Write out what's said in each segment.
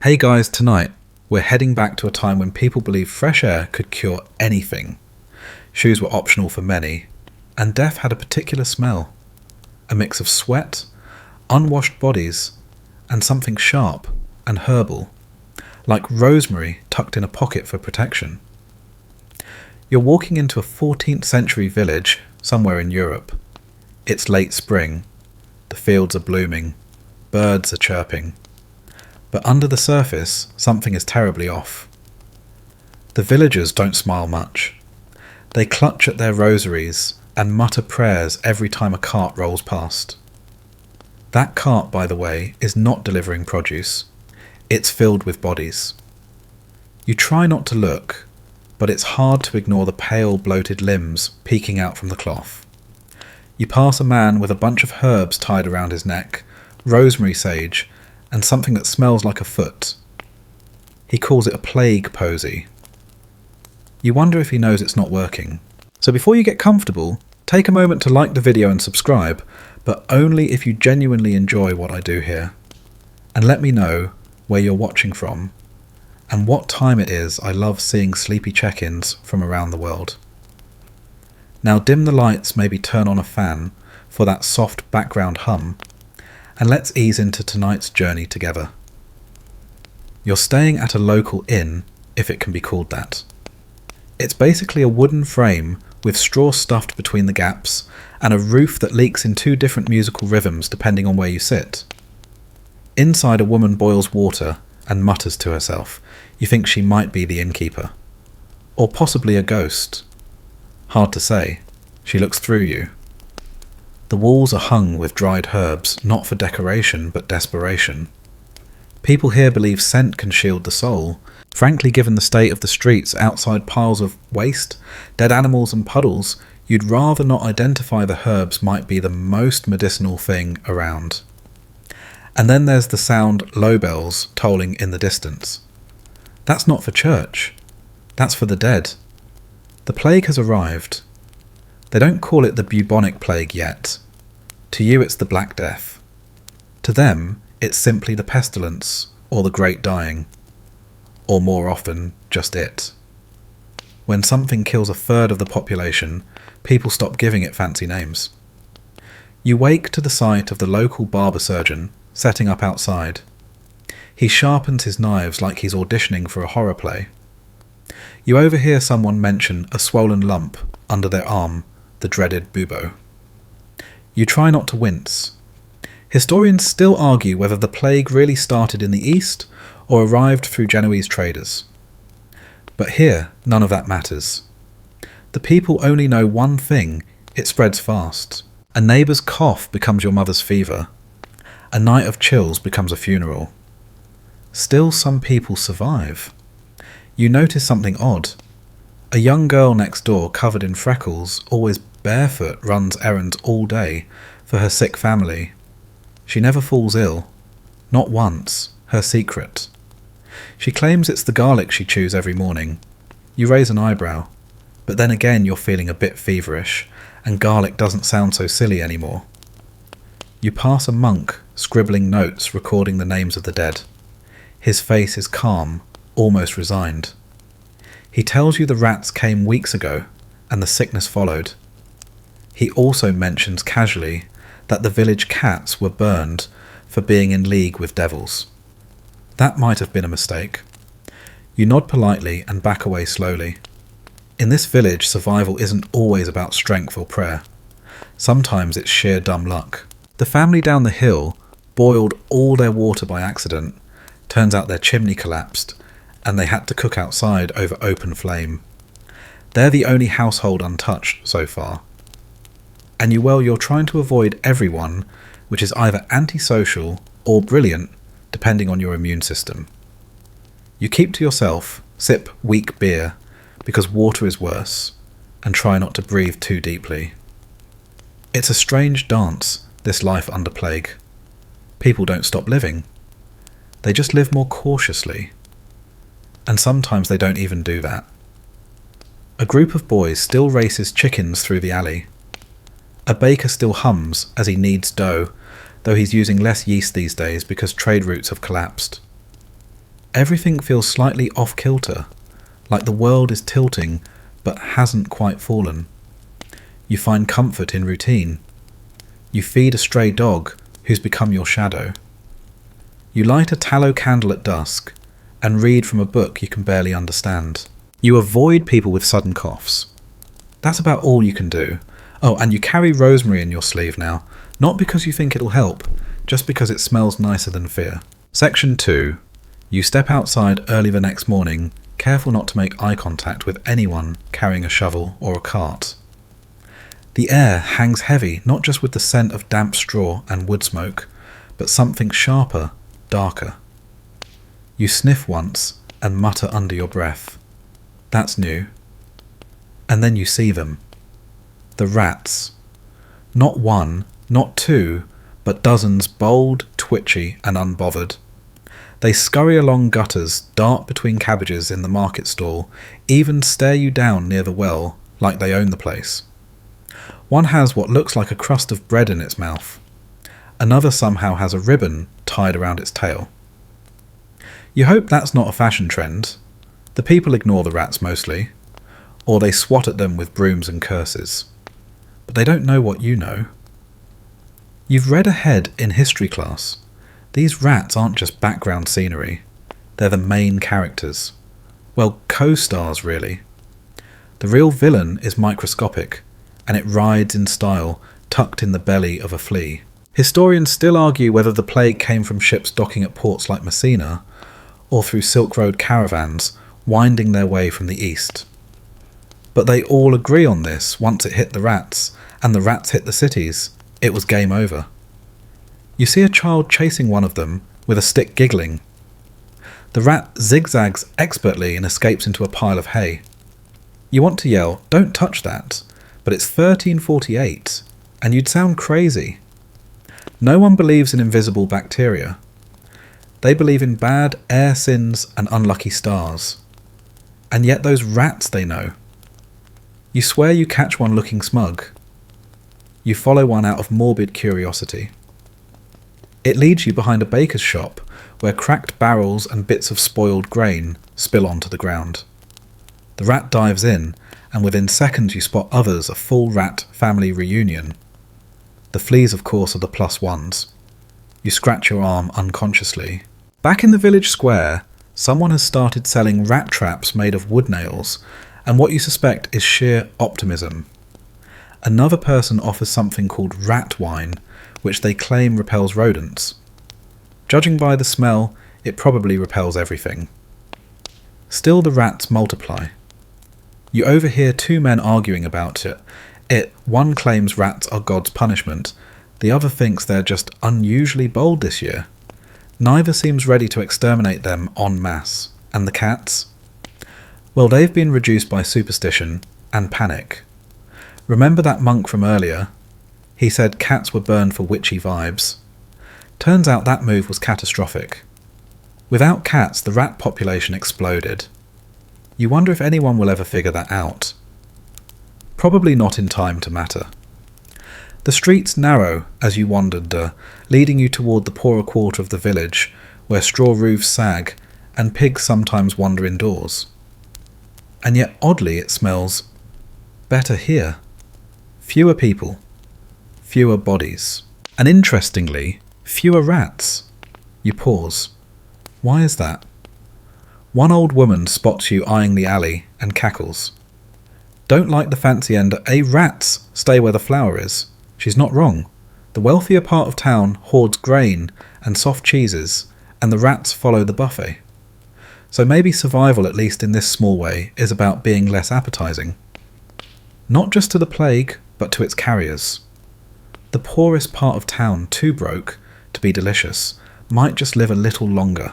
Hey guys, tonight we're heading back to a time when people believed fresh air could cure anything. Shoes were optional for many, and death had a particular smell. A mix of sweat, unwashed bodies, and something sharp and herbal, like rosemary tucked in a pocket for protection. You're walking into a 14th century village somewhere in Europe. It's late spring, the fields are blooming, birds are chirping. But under the surface, something is terribly off. The villagers don't smile much. They clutch at their rosaries and mutter prayers every time a cart rolls past. That cart, by the way, is not delivering produce. It's filled with bodies. You try not to look, but it's hard to ignore the pale, bloated limbs peeking out from the cloth. You pass a man with a bunch of herbs tied around his neck, rosemary sage, and something that smells like a foot. He calls it a plague posy. You wonder if he knows it's not working. So before you get comfortable, take a moment to like the video and subscribe, but only if you genuinely enjoy what I do here. And let me know where you're watching from, and what time it is. I love seeing sleepy check-ins from around the world. Now dim the lights, maybe turn on a fan for that soft background hum, and let's ease into tonight's journey together. You're staying at a local inn, if it can be called that. It's basically a wooden frame with straw stuffed between the gaps and a roof that leaks in two different musical rhythms depending on where you sit. Inside, a woman boils water and mutters to herself. You think she might be the innkeeper. Or possibly a ghost. Hard to say. She looks through you. The walls are hung with dried herbs, not for decoration but desperation. People here believe scent can shield the soul. Frankly, given the state of the streets outside piles of waste, dead animals and puddles, you'd rather not identify the herbs might be the most medicinal thing around. And then there's the sound low bells tolling in the distance. That's not for church. That's for the dead. The plague has arrived. They don't call it the bubonic plague yet. To you it's the Black Death. To them it's simply the pestilence or the Great Dying. Or more often, just it. When something kills a third of the population, people stop giving it fancy names. You wake to the sight of the local barber surgeon setting up outside. He sharpens his knives like he's auditioning for a horror play. You overhear someone mention a swollen lump under their arm, the dreaded bubo. You try not to wince. Historians still argue whether the plague really started in the east or arrived through Genoese traders. But here, none of that matters. The people only know one thing: it spreads fast. A neighbour's cough becomes your mother's fever. A night of chills becomes a funeral. Still, some people survive. You notice something odd. A young girl next door, covered in freckles, always barefoot, runs errands all day for her sick family. She never falls ill. Not once. Her secret. She claims it's the garlic she chews every morning. You raise an eyebrow, but then again you're feeling a bit feverish, and garlic doesn't sound so silly anymore. You pass a monk scribbling notes recording the names of the dead. His face is calm, almost resigned. He tells you the rats came weeks ago, and the sickness followed. He also mentions casually that the village cats were burned for being in league with devils. That might have been a mistake. You nod politely and back away slowly. In this village, survival isn't always about strength or prayer. Sometimes it's sheer dumb luck. The family down the hill boiled all their water by accident. Turns out their chimney collapsed, and they had to cook outside over open flame. They're the only household untouched so far. And you're trying to avoid everyone, which is either antisocial or brilliant, depending on your immune system. You keep to yourself, sip weak beer, because water is worse, and try not to breathe too deeply. It's a strange dance, this life under plague. People don't stop living. They just live more cautiously. And sometimes they don't even do that. A group of boys still races chickens through the alley. A baker still hums as he kneads dough, though he's using less yeast these days because trade routes have collapsed. Everything feels slightly off-kilter, like the world is tilting but hasn't quite fallen. You find comfort in routine. You feed a stray dog who's become your shadow. You light a tallow candle at dusk and read from a book you can barely understand. You avoid people with sudden coughs. That's about all you can do. Oh, and you carry rosemary in your sleeve now, not because you think it'll help, just because it smells nicer than fear. Section 2. You step outside early the next morning, careful not to make eye contact with anyone carrying a shovel or a cart. The air hangs heavy, not just with the scent of damp straw and wood smoke, but something sharper, darker. You sniff once and mutter under your breath. That's new. And then you see them. The rats. Not one, not two, but dozens, bold, twitchy and unbothered. They scurry along gutters, dart between cabbages in the market stall, even stare you down near the well, like they own the place. One has what looks like a crust of bread in its mouth. Another somehow has a ribbon tied around its tail. You hope that's not a fashion trend. The people ignore the rats mostly, or they swat at them with brooms and curses. But they don't know what you know. You've read ahead in history class. These rats aren't just background scenery. They're the main characters. Well, co-stars really. The real villain is microscopic, and it rides in style, tucked in the belly of a flea. Historians still argue whether the plague came from ships docking at ports like Messina, or through Silk Road caravans winding their way from the east. But they all agree on this. Once it hit the rats, and the rats hit the cities, it was game over. You see a child chasing one of them with a stick giggling. The rat zigzags expertly and escapes into a pile of hay. You want to yell, "Don't touch that," but it's 1348, and you'd sound crazy. No one believes in invisible bacteria. They believe in bad air sins and unlucky stars. And yet those rats they know. You swear you catch one looking smug. You follow one out of morbid curiosity. It leads you behind a baker's shop where cracked barrels and bits of spoiled grain spill onto the ground. The rat dives in, and within seconds you spot others, a full rat family reunion. The fleas, of course, are the plus ones. You scratch your arm unconsciously. Back in the village square, someone has started selling rat traps made of wood nails, and what you suspect is sheer optimism. Another person offers something called rat wine, which they claim repels rodents. Judging by the smell, it probably repels everything. Still, the rats multiply. You overhear two men arguing about it. One claims rats are God's punishment, the other thinks they're just unusually bold this year. Neither seems ready to exterminate them en masse. And the cats? Well, they've been reduced by superstition and panic. Remember that monk from earlier? He said cats were burned for witchy vibes. Turns out that move was catastrophic. Without cats, the rat population exploded. You wonder if anyone will ever figure that out. Probably not in time to matter. The streets narrow as you wandered, leading you toward the poorer quarter of the village, where straw roofs sag and pigs sometimes wander indoors. And yet oddly it smells better here. Fewer people, fewer bodies, and interestingly, fewer rats. You pause. Why is that? One old woman spots you eyeing the alley and cackles. Don't like the fancy end. Rats stay where the flour is. She's not wrong. The wealthier part of town hoards grain and soft cheeses, and the rats follow the buffet. So maybe survival, at least in this small way, is about being less appetizing. Not just to the plague, but to its carriers. The poorest part of town, too broke to be delicious, might just live a little longer.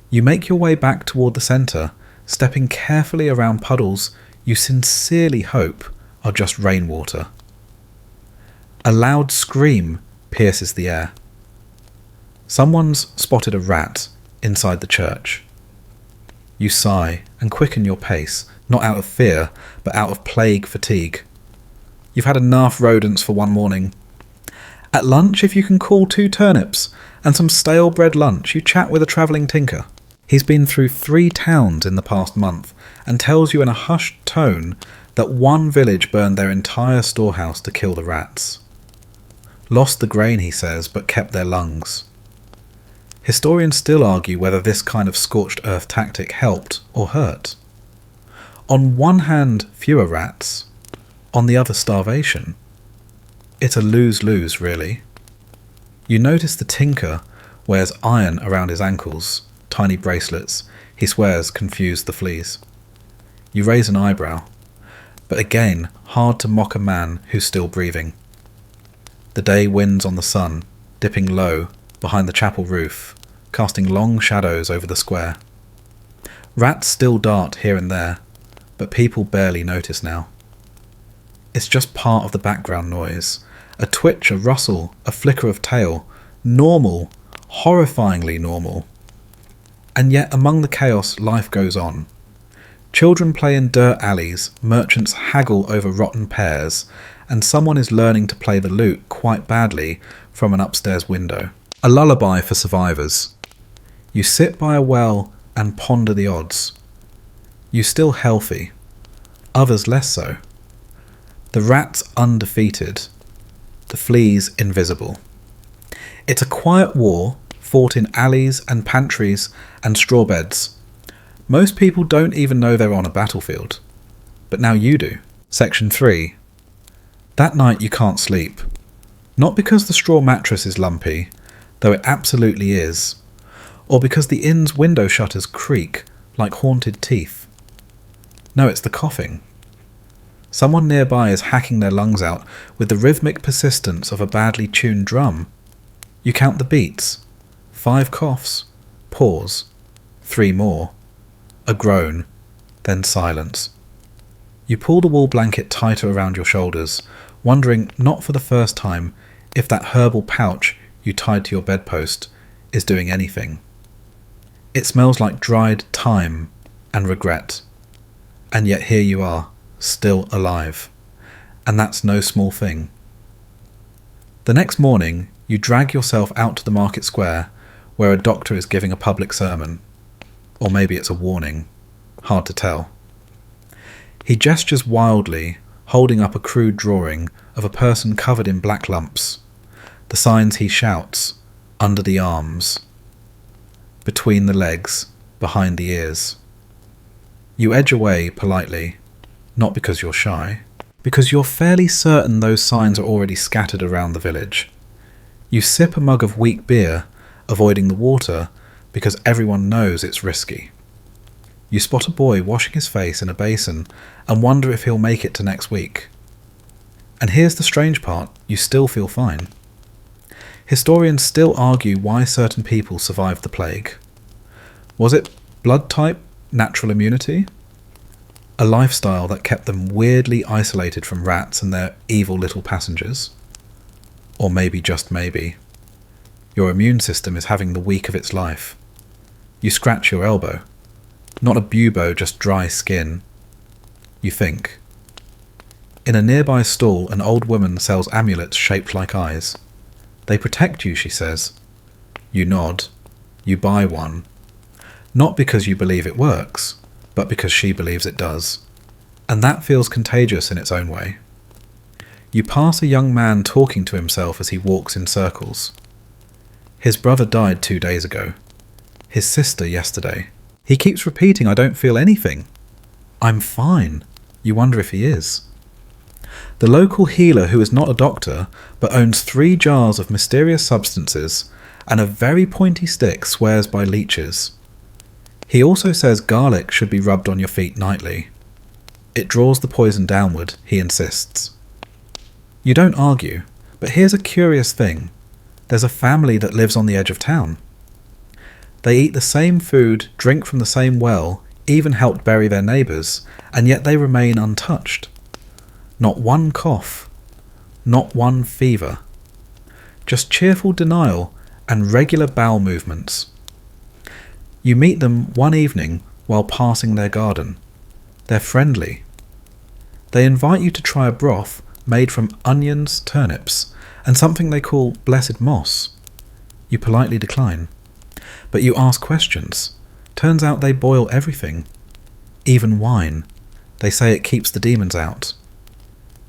You make your way back toward the centre, stepping carefully around puddles you sincerely hope are just rainwater. A loud scream pierces the air. Someone's spotted a rat inside the church. You sigh and quicken your pace, not out of fear, but out of plague fatigue. You've had enough rodents for one morning. At lunch, if you can call 2 turnips and some stale bread lunch, you chat with a travelling tinker. He's been through 3 towns in the past month and tells you in a hushed tone that one village burned their entire storehouse to kill the rats. Lost the grain, he says, but kept their lungs. Historians still argue whether this kind of scorched earth tactic helped or hurt. On one hand, fewer rats. On the other, starvation. It's a lose-lose, really. You notice the tinker wears iron around his ankles, tiny bracelets he swears confuse the fleas. You raise an eyebrow, but again, hard to mock a man who's still breathing. The day wins on the sun, dipping low behind the chapel roof, casting long shadows over the square. Rats still dart here and there, but people barely notice now. It's just part of the background noise, a twitch, a rustle, a flicker of tail, normal, horrifyingly normal. And yet among the chaos, life goes on. Children play in dirt alleys, merchants haggle over rotten pears, and someone is learning to play the lute quite badly from an upstairs window. A lullaby for survivors. You sit by a well and ponder the odds. You still healthy, others less so. The rats undefeated, the fleas invisible. It's a quiet war fought in alleys and pantries and straw beds. Most people don't even know they're on a battlefield. But now you do. Section 3. That night you can't sleep. Not because the straw mattress is lumpy, though it absolutely is, or because the inn's window shutters creak like haunted teeth. No, it's the coughing. Someone nearby is hacking their lungs out with the rhythmic persistence of a badly tuned drum. You count the beats. 5 coughs. Pause. 3 more. A groan. Then silence. You pull the wool blanket tighter around your shoulders, wondering, not for the first time, if that herbal pouch you tied to your bedpost is doing anything. It smells like dried thyme and regret. And yet here you are, still alive. And that's no small thing. The next morning, you drag yourself out to the market square, where a doctor is giving a public sermon. Or maybe it's a warning. Hard to tell. He gestures wildly, holding up a crude drawing of a person covered in black lumps. The signs he shouts: under the arms, between the legs, behind the ears. You edge away politely, not because you're shy, because you're fairly certain those signs are already scattered around the village. You sip a mug of weak beer, avoiding the water, because everyone knows it's risky. You spot a boy washing his face in a basin and wonder if he'll make it to next week. And here's the strange part, you still feel fine. Historians still argue why certain people survived the plague. Was it blood type, natural immunity? A lifestyle that kept them weirdly isolated from rats and their evil little passengers? Or maybe, just maybe, your immune system is having the week of its life. You scratch your elbow. Not a bubo, just dry skin. You think. In a nearby stall, an old woman sells amulets shaped like eyes. They protect you, she says. You nod. You buy one. Not because you believe it works, but because she believes it does. And that feels contagious in its own way. You pass a young man talking to himself as he walks in circles. His brother died 2 days ago. His sister yesterday. He keeps repeating, I don't feel anything. I'm fine. You wonder if he is. The local healer, who is not a doctor, but owns 3 jars of mysterious substances and a very pointy stick, swears by leeches. He also says garlic should be rubbed on your feet nightly. It draws the poison downward, he insists. You don't argue, but here's a curious thing. There's a family that lives on the edge of town. They eat the same food, drink from the same well, even helped bury their neighbours, and yet they remain untouched. Not one cough, not one fever. Just cheerful denial and regular bowel movements. You meet them one evening while passing their garden. They're friendly. They invite you to try a broth made from onions, turnips, and something they call blessed moss. You politely decline. But you ask questions. Turns out they boil everything. Even wine. They say it keeps the demons out.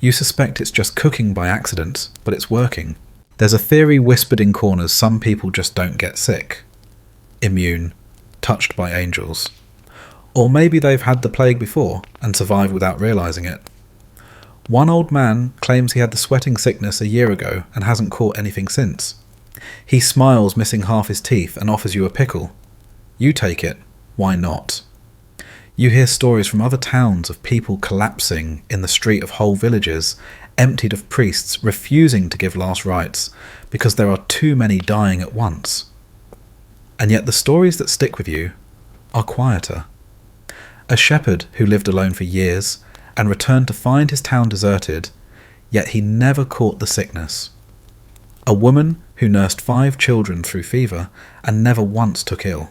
You suspect it's just cooking by accident, but it's working. There's a theory whispered in corners some people just don't get sick. Immune. Touched by angels. Or maybe they've had the plague before and survived without realising it. One old man claims he had the sweating sickness a year ago and hasn't caught anything since. He smiles, missing half his teeth, and offers you a pickle. You take it. Why not? You hear stories from other towns of people collapsing in the street of whole villages, emptied of priests refusing to give last rites because there are too many dying at once. And yet the stories that stick with you are quieter. A shepherd who lived alone for years and returned to find his town deserted, yet he never caught the sickness. A woman who nursed 5 children through fever and never once took ill.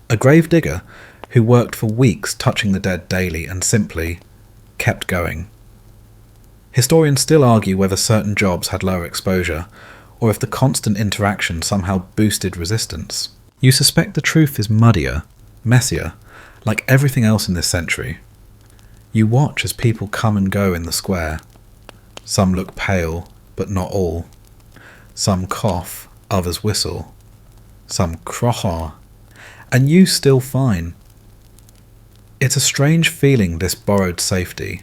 A grave digger who worked for weeks touching the dead daily and simply kept going. Historians still argue whether certain jobs had lower exposure, or if the constant interaction somehow boosted resistance. You suspect the truth is muddier, messier, like everything else in this century. You watch as people come and go in the square. Some look pale, but not all. Some cough, others whistle. Some croch, and you still fine. It's a strange feeling, this borrowed safety,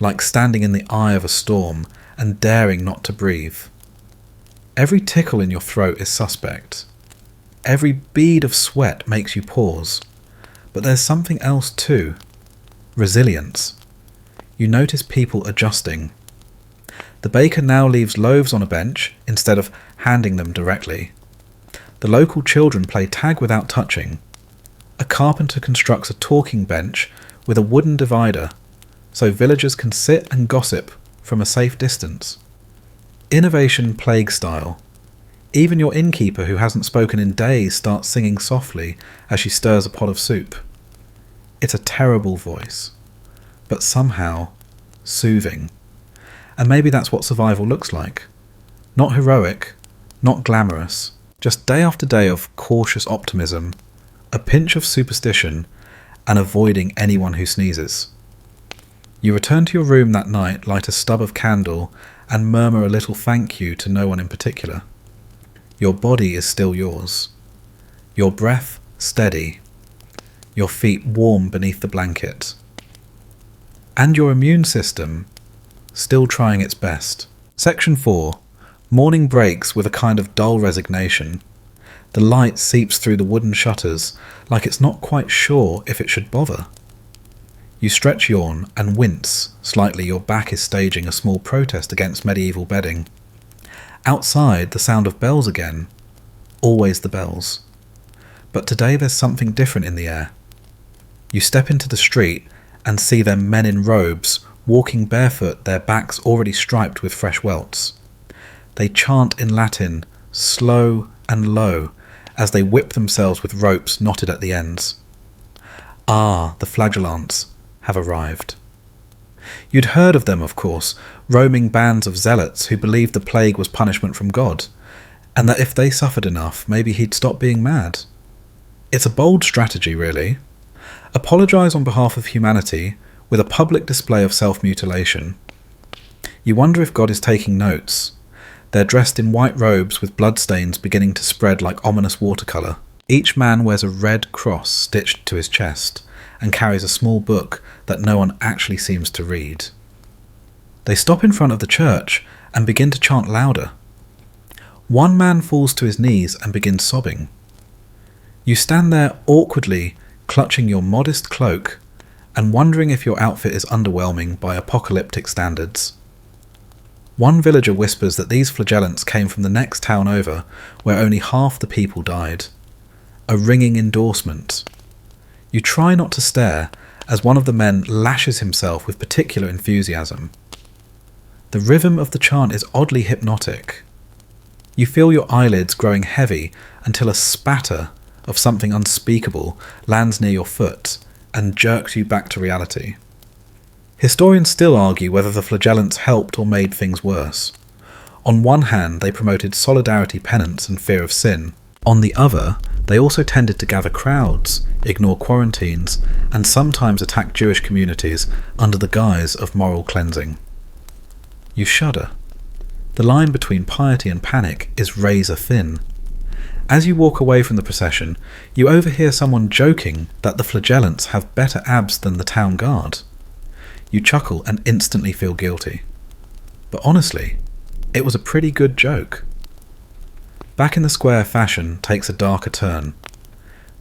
like standing in the eye of a storm and daring not to breathe. Every tickle in your throat is suspect. Every bead of sweat makes you pause. But there's something else too. Resilience. You notice people adjusting. The baker now leaves loaves on a bench instead of handing them directly. The local children play tag without touching. A carpenter constructs a talking bench with a wooden divider so villagers can sit and gossip from a safe distance. Innovation plague style. Even your innkeeper who hasn't spoken in days starts singing softly as she stirs a pot of soup. It's a terrible voice, but somehow soothing. And maybe that's what survival looks like. Not heroic, not glamorous, just day after day of cautious optimism, a pinch of superstition, and avoiding anyone who sneezes. You return to your room that night, light a stub of candle, and murmur a little thank you to no one in particular. Your body is still yours. Your breath steady. Your feet warm beneath the blanket. And your immune system still trying its best. Section 4. Morning breaks with a kind of dull resignation. The light seeps through the wooden shutters like it's not quite sure if it should bother. You stretch, yawn, and wince slightly. Your back is staging a small protest against medieval bedding. Outside, the sound of bells again. Always the bells. But today there's something different in the air. You step into the street and see them men in robes, walking barefoot, their backs already striped with fresh welts. They chant in Latin, slow and low, as they whip themselves with ropes knotted at the ends. Ah, the flagellants have arrived. You'd heard of them, of course, roaming bands of zealots who believed the plague was punishment from God, and that if they suffered enough, maybe he'd stop being mad. It's a bold strategy, really. Apologise on behalf of humanity with a public display of self-mutilation. You wonder if God is taking notes. They're dressed in white robes with bloodstains beginning to spread like ominous watercolour. Each man wears a red cross stitched to his chest and carries a small book that no one actually seems to read. They stop in front of the church and begin to chant louder. One man falls to his knees and begins sobbing. You stand there awkwardly, clutching your modest cloak and wondering if your outfit is underwhelming by apocalyptic standards. One villager whispers that these flagellants came from the next town over, where only half the people died. A ringing endorsement. You try not to stare as one of the men lashes himself with particular enthusiasm. The rhythm of the chant is oddly hypnotic. You feel your eyelids growing heavy until a spatter of something unspeakable lands near your foot and jerks you back to reality. Historians still argue whether the flagellants helped or made things worse. On one hand, they promoted solidarity, penance, and fear of sin. On the other, They also tended to gather crowds, ignore quarantines, and sometimes attack Jewish communities under the guise of moral cleansing. You shudder. The line between piety and panic is razor thin. As you walk away from the procession, you overhear someone joking that the flagellants have better abs than the town guard. You chuckle and instantly feel guilty. But honestly, it was a pretty good joke. Back in the square, fashion takes a darker turn.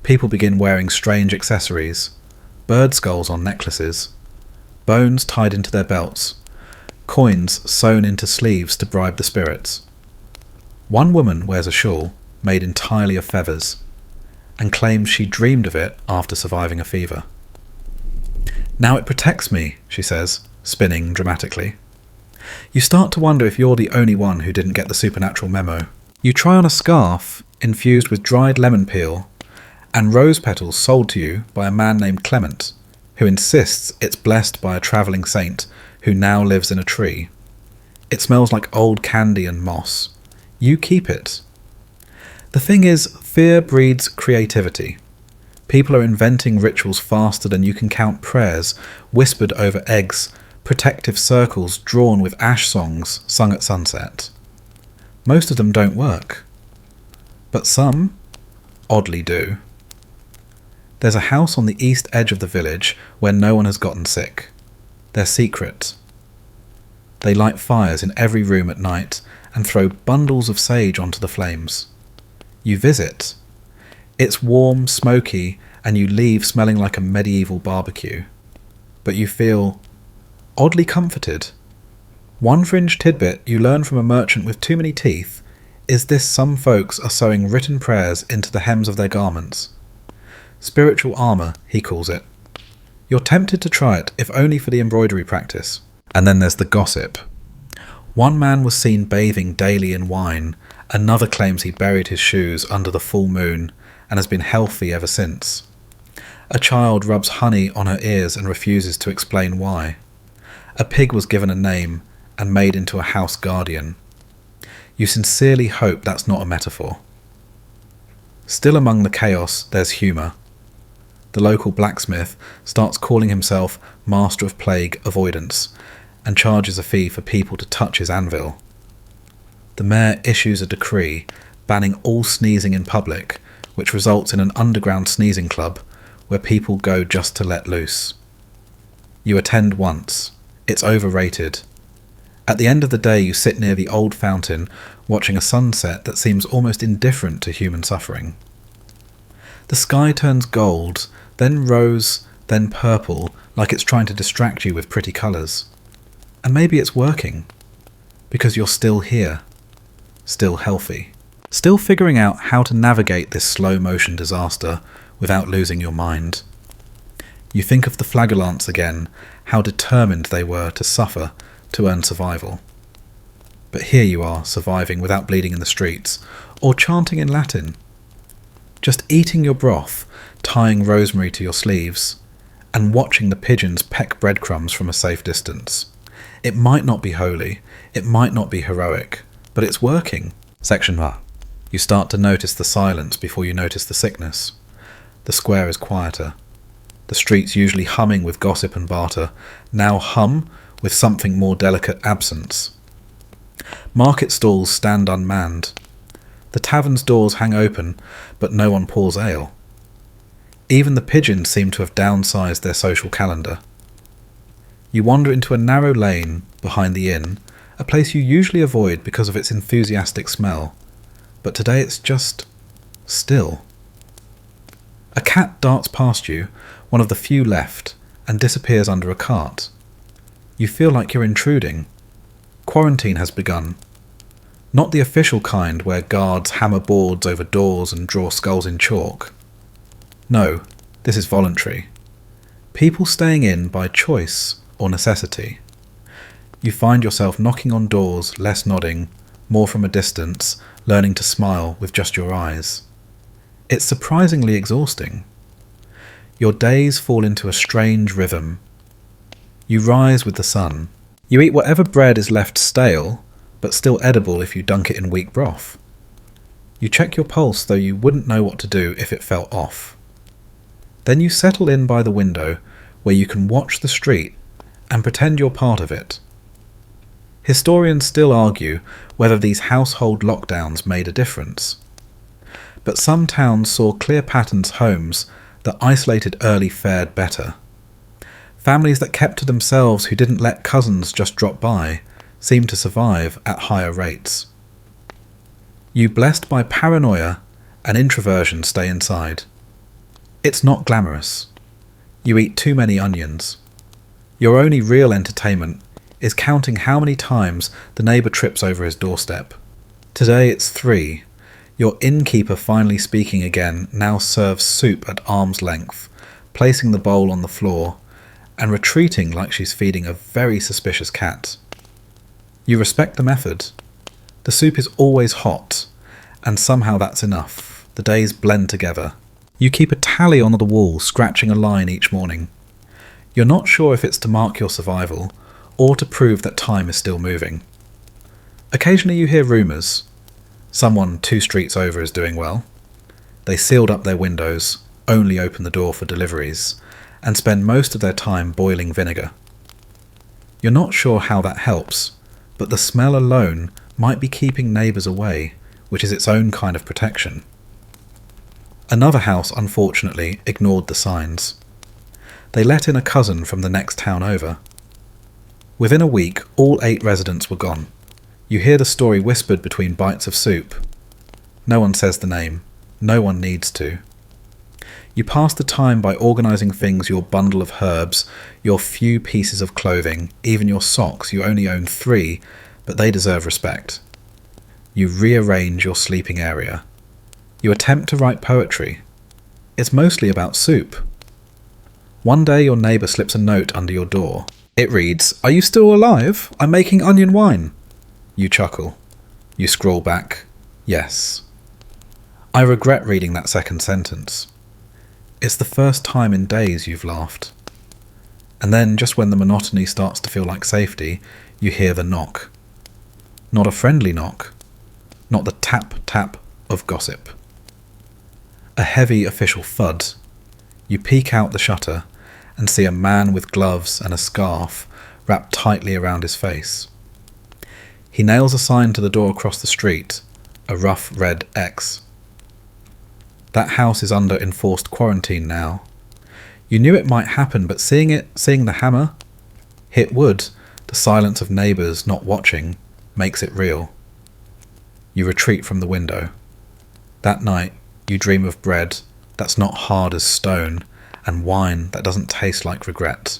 People begin wearing strange accessories, bird skulls on necklaces, bones tied into their belts, coins sewn into sleeves to bribe the spirits. One woman wears a shawl made entirely of feathers and claims she dreamed of it after surviving a fever. "Now it protects me," she says, spinning dramatically. You start to wonder if you're the only one who didn't get the supernatural memo. You try on a scarf infused with dried lemon peel and rose petals sold to you by a man named Clement, who insists it's blessed by a travelling saint who now lives in a tree. It smells like old candy and moss. You keep it. The thing is, fear breeds creativity. People are inventing rituals faster than you can count prayers, whispered over eggs, protective circles drawn with ash songs sung at sunset. Most of them don't work. But some, oddly, do. There's a house on the east edge of the village where no one has gotten sick. They're secret. They light fires in every room at night and throw bundles of sage onto the flames. You visit. It's warm, smoky, and you leave smelling like a medieval barbecue. But you feel oddly comforted. One fringe tidbit you learn from a merchant with too many teeth is this: some folks are sewing written prayers into the hems of their garments. Spiritual armour, he calls it. You're tempted to try it, if only for the embroidery practice. And then there's the gossip. One man was seen bathing daily in wine, another claims he buried his shoes under the full moon and has been healthy ever since. A child rubs honey on her ears and refuses to explain why. A pig was given a name and made into a house guardian. You sincerely hope that's not a metaphor. Still among the chaos, there's humour. The local blacksmith starts calling himself Master of Plague Avoidance and charges a fee for people to touch his anvil. The mayor issues a decree banning all sneezing in public, which results in an underground sneezing club where people go just to let loose. You attend once. It's overrated. At the end of the day, you sit near the old fountain, watching a sunset that seems almost indifferent to human suffering. The sky turns gold, then rose, then purple, like it's trying to distract you with pretty colours. And maybe it's working, because you're still here, still healthy, still figuring out how to navigate this slow-motion disaster without losing your mind. You think of the flagellants again, how determined they were to suffer to earn survival. But here you are, surviving without bleeding in the streets, or chanting in Latin. Just eating your broth, tying rosemary to your sleeves, and watching the pigeons peck breadcrumbs from a safe distance. It might not be holy, it might not be heroic, but it's working. Section 1. You start to notice the silence before you notice the sickness. The square is quieter. The streets, usually humming with gossip and barter, now hum with something more delicate absence. Market stalls stand unmanned. The tavern's doors hang open, but no one pours ale. Even the pigeons seem to have downsized their social calendar. You wander into a narrow lane behind the inn, a place you usually avoid because of its enthusiastic smell, but today it's just still. A cat darts past you, one of the few left, and disappears under a cart. You feel like you're intruding. Quarantine has begun. Not the official kind where guards hammer boards over doors and draw skulls in chalk. No, this is voluntary. People staying in by choice or necessity. You find yourself knocking on doors, less nodding, more from a distance, learning to smile with just your eyes. It's surprisingly exhausting. Your days fall into a strange rhythm. You rise with the sun. You eat whatever bread is left stale, but still edible if you dunk it in weak broth. You check your pulse, though you wouldn't know what to do if it felt off. Then you settle in by the window where you can watch the street and pretend you're part of it. Historians still argue whether these household lockdowns made a difference. But some towns saw clear patterns homes that isolated early fared better. Families that kept to themselves who didn't let cousins just drop by seemed to survive at higher rates. You blessed by paranoia and introversion stay inside. It's not glamorous. You eat too many onions. Your only real entertainment is counting how many times the neighbour trips over his doorstep. Today it's 3. Your innkeeper finally speaking again now serves soup at arm's length, placing the bowl on the floor and retreating like she's feeding a very suspicious cat. You respect the method. The soup is always hot, and somehow that's enough. The days blend together. You keep a tally on the wall, scratching a line each morning. You're not sure if it's to mark your survival or to prove that time is still moving. Occasionally you hear rumours. Someone 2 streets over is doing well. They sealed up their windows, only open the door for deliveries, and spend most of their time boiling vinegar. You're not sure how that helps, but the smell alone might be keeping neighbours away, which is its own kind of protection. Another house, unfortunately, ignored the signs. They let in a cousin from the next town over. Within a week, all 8 residents were gone. You hear the story whispered between bites of soup. No one says the name. No one needs to. You pass the time by organising things: your bundle of herbs, your few pieces of clothing, even your socks. You only own 3, but they deserve respect. You rearrange your sleeping area. You attempt to write poetry. It's mostly about soup. One day your neighbour slips a note under your door. It reads, "Are you still alive? I'm making onion wine." You chuckle. You scroll back, "Yes." I regret reading that second sentence. It's the first time in days you've laughed. And then, just when the monotony starts to feel like safety, you hear the knock. Not a friendly knock. Not the tap-tap of gossip. A heavy official thud. You peek out the shutter and see a man with gloves and a scarf wrapped tightly around his face. He nails a sign to the door across the street, a rough red X. That house is under enforced quarantine now. You knew it might happen, but seeing the hammer hit wood, the silence of neighbours not watching, makes it real. You retreat from the window. That night, you dream of bread that's not hard as stone and wine that doesn't taste like regret.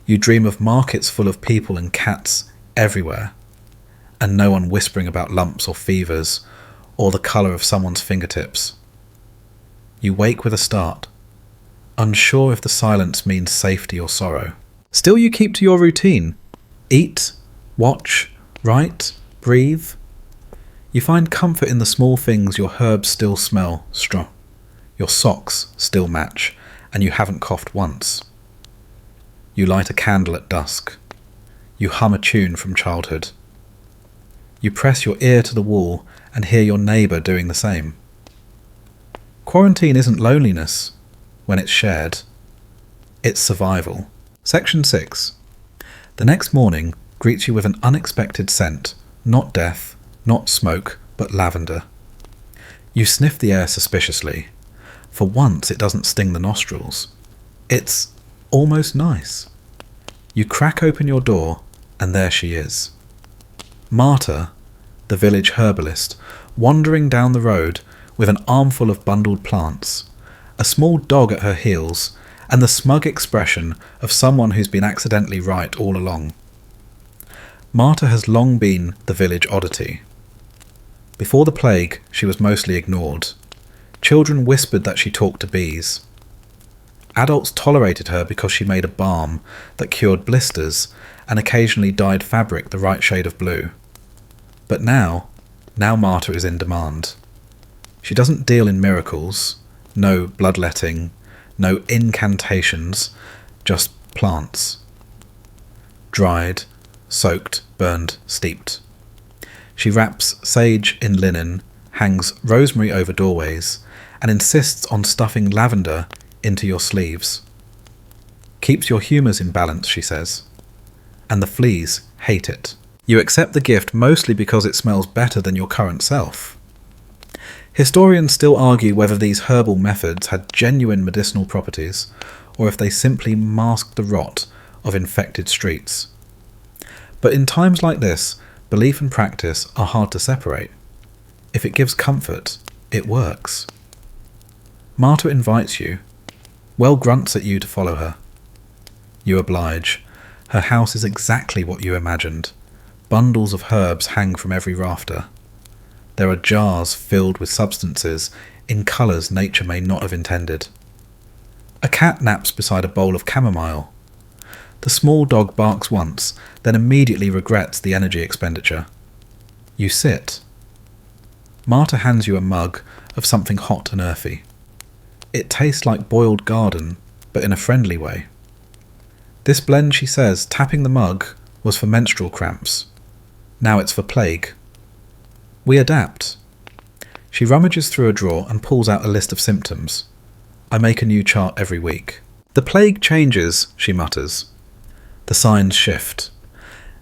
You dream of markets full of people and cats everywhere, and no one whispering about lumps or fevers or the colour of someone's fingertips. You wake with a start, unsure if the silence means safety or sorrow. Still you keep to your routine. Eat, watch, write, breathe. You find comfort in the small things: your herbs still smell strong, your socks still match, and you haven't coughed once. You light a candle at dusk. You hum a tune from childhood. You press your ear to the wall and hear your neighbour doing the same. Quarantine isn't loneliness when it's shared. It's survival. Section 6. The next morning greets you with an unexpected scent, not death, not smoke, but lavender. You sniff the air suspiciously. For once it doesn't sting the nostrils. It's almost nice. You crack open your door, and there she is. Marta, the village herbalist, wandering down the road with an armful of bundled plants, a small dog at her heels, and the smug expression of someone who's been accidentally right all along. Marta has long been the village oddity. Before the plague, she was mostly ignored. Children whispered that she talked to bees. Adults tolerated her because she made a balm that cured blisters and occasionally dyed fabric the right shade of blue. But now Marta is in demand. She doesn't deal in miracles, no bloodletting, no incantations, just plants. Dried, soaked, burned, steeped. She wraps sage in linen, hangs rosemary over doorways, and insists on stuffing lavender into your sleeves. Keeps your humours in balance, she says. And the fleas hate it. You accept the gift mostly because it smells better than your current self. Historians still argue whether these herbal methods had genuine medicinal properties, or if they simply masked the rot of infected streets. But in times like this, belief and practice are hard to separate. If it gives comfort, it works. Marta invites you. Well grunts at you to follow her. You oblige. Her house is exactly what you imagined. Bundles of herbs hang from every rafter. There are jars filled with substances in colours nature may not have intended. A cat naps beside a bowl of chamomile. The small dog barks once, then immediately regrets the energy expenditure. You sit. Marta hands you a mug of something hot and earthy. It tastes like boiled garden, but in a friendly way. This blend, she says, tapping the mug, was for menstrual cramps. Now it's for plague. We adapt. She rummages through a drawer and pulls out a list of symptoms. I make a new chart every week. The plague changes, she mutters. The signs shift.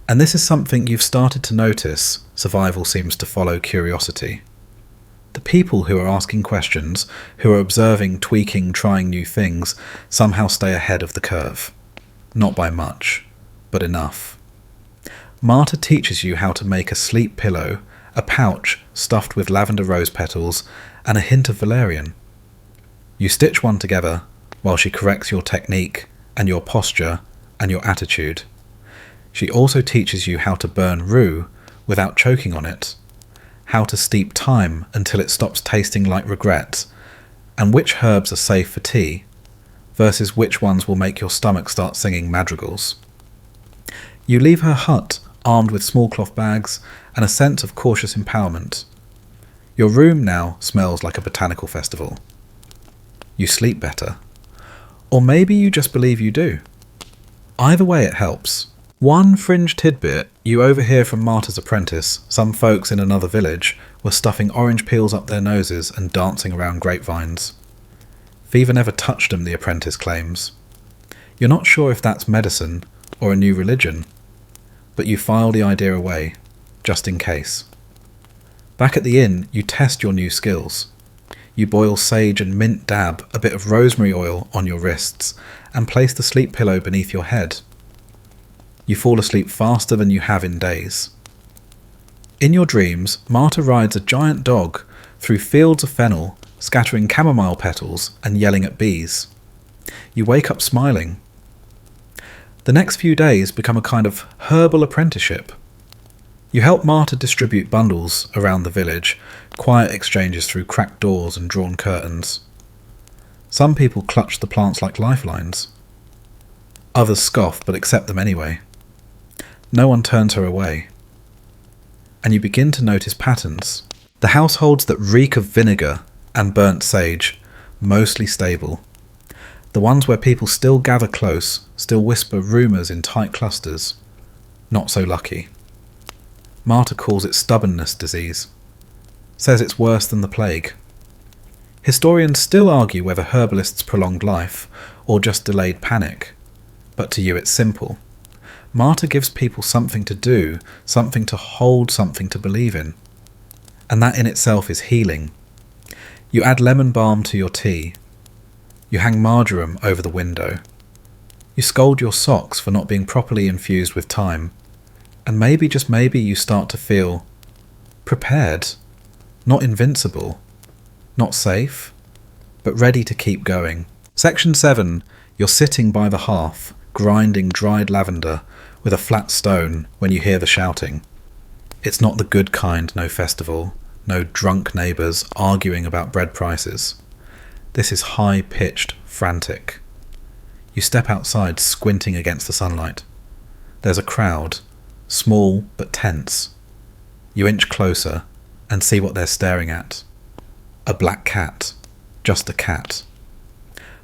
And this is something you've started to notice. Survival seems to follow curiosity. The people who are asking questions, who are observing, tweaking, trying new things, somehow stay ahead of the curve. Not by much, but enough. Marta teaches you how to make a sleep pillow, a pouch stuffed with lavender rose petals, and a hint of valerian. You stitch one together while she corrects your technique and your posture and your attitude. She also teaches you how to burn rue without choking on it, how to steep thyme until it stops tasting like regret, and which herbs are safe for tea, versus which ones will make your stomach start singing madrigals. You leave her hut armed with small cloth bags and a sense of cautious empowerment. Your room now smells like a botanical festival. You sleep better. Or maybe you just believe you do. Either way it helps. One fringe tidbit you overhear from Marta's apprentice, some folks in another village were stuffing orange peels up their noses and dancing around grapevines. Fever never touched them, the apprentice claims. You're not sure if that's medicine or a new religion, but you file the idea away, just in case. Back at the inn, you test your new skills. You boil sage and mint dab a bit of rosemary oil on your wrists and place the sleep pillow beneath your head. You fall asleep faster than you have in days. In your dreams, Marta rides a giant dog through fields of fennel, scattering chamomile petals and yelling at bees. You wake up smiling. The next few days become a kind of herbal apprenticeship. You help Marta distribute bundles around the village, quiet exchanges through cracked doors and drawn curtains. Some people clutch the plants like lifelines. Others scoff but accept them anyway. No one turns her away. And you begin to notice patterns. The households that reek of vinegar and burnt sage, mostly stable. The ones where people still gather close, still whisper rumours in tight clusters. Not so lucky. Marta calls it stubbornness disease. Says it's worse than the plague. Historians still argue whether herbalists prolonged life or just delayed panic. But to you it's simple. Marta gives people something to do, something to hold, something to believe in. And that in itself is healing. You add lemon balm to your tea. You hang marjoram over the window. You scold your socks for not being properly infused with thyme. And maybe, just maybe, you start to feel prepared, not invincible, not safe, but ready to keep going. Section 7. You're sitting by the hearth, grinding dried lavender with a flat stone when you hear the shouting. It's not the good kind, no festival, no drunk neighbours arguing about bread prices. This is high-pitched, frantic. You step outside, squinting against the sunlight. There's a crowd, small but tense. You inch closer and see what they're staring at. A black cat. Just a cat.